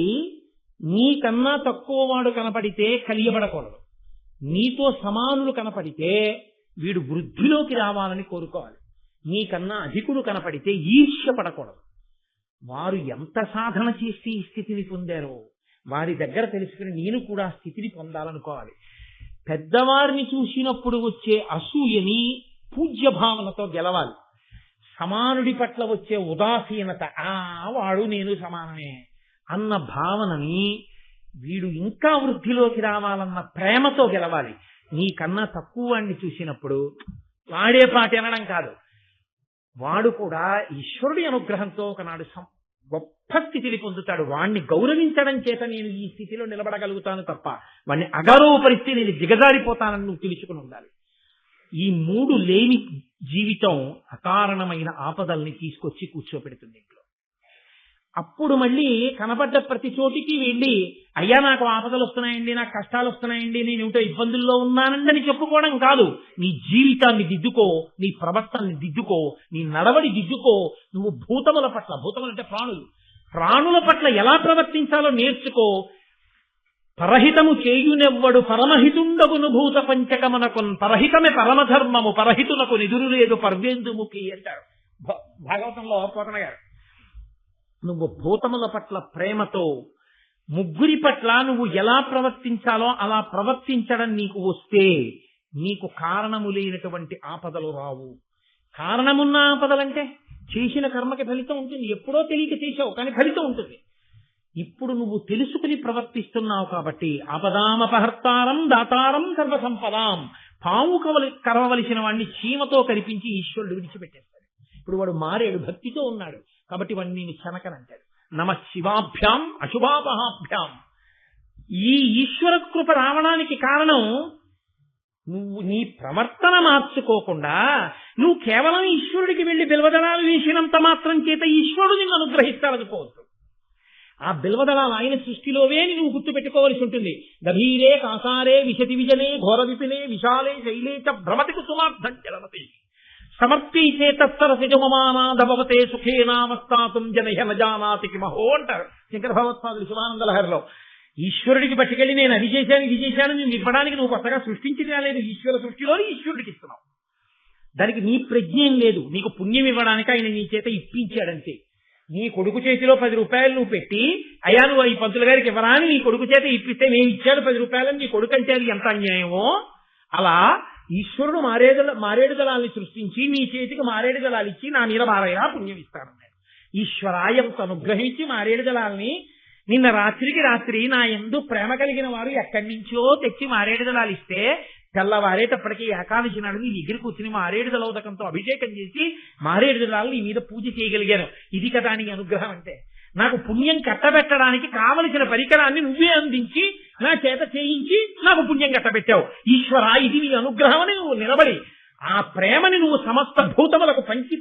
నీకన్నా తక్కువ వాడు కనపడితే కలియబడకూడదు, నీతో సమానులు కనపడితే వీడు వృద్ధిలోకి రావాలని కోరుకోవాలి. నీకన్నా అధికుడు కనపడితే ఈర్ష్య పడకూడదు. వారు ఎంత సాధన చేసి ఈ స్థితిని పొందారో వారి దగ్గర తెలుసుకుని నేను కూడా స్థితిని పొందాలనుకోవాలి. పెద్దవారిని చూసినప్పుడు వచ్చే అసూయని పూజ్య భావనతో గెలవాలి. సమానుడి పట్ల వచ్చే ఉదాసీనత, వాడు నేను సమానమే అన్న భావనని వీడు ఇంకా వృద్ధిలోకి రావాలన్న ప్రేమతో గెలవాలి. నీకన్నా తక్కువ వాడిని చూసినప్పుడు వాడే పాట అనడం కాదు, వాడు కూడా ఈశ్వరుడి అనుగ్రహంతో ఒకనాడు గొప్ప స్థితిని పొందుతాడు. వాణ్ణి గౌరవించడం చేత నేను ఈ స్థితిలో నిలబడగలుగుతాను తప్ప వాణ్ణి అగౌరవపరిస్తే నేను దిగజారిపోతానని నువ్వు తెలుసుకుని ఉండాలి. ఈ 3 లేని జీవితం అకారణమైన ఆపదల్ని తీసుకొచ్చి కూర్చోపెడుతుంది ఇంట్లో. అప్పుడు మళ్ళీ కనపడ్డ ప్రతి చోటికి వెళ్ళి అయ్యా నాకు ఆపదలు వస్తున్నాయండి, నాకు కష్టాలు వస్తున్నాయండి, నేను ఏమిటో ఇబ్బందుల్లో ఉన్నానండి అని చెప్పుకోవడం కాదు. నీ జీవితాన్ని దిద్దుకో, నీ ప్రవర్తనని దిద్దుకో, నీ నడవడి దిద్దుకో. నువ్వు భూతముల పట్ల, భూతములు అంటే ప్రాణుల పట్ల ఎలా ప్రవర్తించాలో నేర్చుకో. పరహితము చేయునెవ్వడు పరమహితుండగును భూత పంచకమునకున్, పరహితమే పరమధర్మము, పరహితునకు నిదురు లేదు పర్వేందుముఖి అంటారు భాగవతంలో పోతన గారు. నువ్వు భూతముల పట్ల ప్రేమతో, ముగ్గురి పట్ల నువ్వు ఎలా ప్రవర్తించాలో అలా ప్రవర్తించడం నీకు వస్తే నీకు కారణము లేనటువంటి ఆపదలు రావు. కారణమున్న ఆపదలంటే చేసిన కర్మకి ఫలితం ఉంటుంది. ఎప్పుడో తెలియక చేసావు కానీ ఫలితం ఉంటుంది. ఇప్పుడు నువ్వు తెలుసుకుని ప్రవర్తిస్తున్నావు కాబట్టి ఆపదామపహర్తారం దాతారం సర్వసంపదాం, పాము కరవలసిన వాడిని చీమతో కరిపించి ఈశ్వరుడు విడిచిపెట్టేస్తాడు. ఇప్పుడు వాడు మారేడు, భక్తితో ఉన్నాడు కాబట్టి వాడిని నేను చనకనంటాడు. నమ శివాభ్యాం అశుభాపహాభ్యాం. ఈ ఈశ్వర కృప రావడానికి కారణం నువ్వు నీ ప్రవర్తన మార్చుకోకుండా నువ్వు కేవలం ఈశ్వరుడికి వెళ్లి బిల్వదళాలు వేసినంత మాత్రం చేత ఈశ్వరుడు నిన్ను అనుగ్రహిస్తాడనుకోవద్దు. ఆ బిల్వదళాలు ఆయన సృష్టిలోవే నువ్వు గుర్తుపెట్టుకోవలసి ఉంటుంది. గభీరే కాసారే విశతి విజనే ఘోర విపినే విశాలే శైలే చ భ్రమతి కుసుమార్థం చలమతి సమర్పీతే తత్సరసిజమమానాధవతే సుఖేనావస్థాతుం జనహ నజానాతి కిమహో అంటారు శంకర భగవత్పాదులు శివానందలహరిలో. ఈశ్వరుడికి పట్టుకెళ్ళి నేను అది చేశాను ఇది చేశాను నేను ఇవ్వడానికి నువ్వు కొత్తగా సృష్టించి రాలేదు. ఈశ్వర సృష్టిలోని ఈశ్వరుడికి ఇస్తున్నావు. దానికి నీ ప్రజ్ఞ లేదు. నీకు పుణ్యం ఇవ్వడానికి ఆయన నీ చేత ఇప్పించాడంతే. నీ కొడుకు చేతిలో 10 రూపాయలు నువ్వు పెట్టి అయ్యా నువ్వు ఈ పంతులు గారికి ఇవ్వరా అని నీ కొడుకు చేత ఇప్పిస్తే నేను ఇచ్చాడు 10 రూపాయలని నీ కొడుకు అంటే అది ఎంత అన్యాయమో, అలా ఈశ్వరుడు మారేడు దళాన్ని సృష్టించి నీ చేతికి మారేడు దళాలు ఇచ్చి నా మీద మారైనా పుణ్యం ఇస్తానన్నాడు. ఈశ్వరాయంతో అనుగ్రహించి మారేడు దళాల్ని నిన్న రాత్రి నా యందు ప్రేమ కలిగిన వారు ఎక్కడి నుంచో తెచ్చి మారేడు దళాలు ఇస్తే తెల్లవారేటప్పటికీ ఏకాదశి నాడు నీ దగ్గర కూర్చుని మారేడు దళోదకంతో అభిషేకం చేసి మారేడు దళాలు నీ మీద పూజ చేయగలిగాను. ఇది కదా నీ అనుగ్రహం అంటే. నాకు పుణ్యం కట్టబెట్టడానికి కావలసిన పరికరాన్ని నువ్వే అందించి నా చేత చేయించి నాకు పుణ్యం కట్టబెట్టావు. ఈశ్వరా ఇది నీ అనుగ్రహం అని నువ్వు నిలబడి ఆ ప్రేమని నువ్వు సమస్త భూతములకు పంచి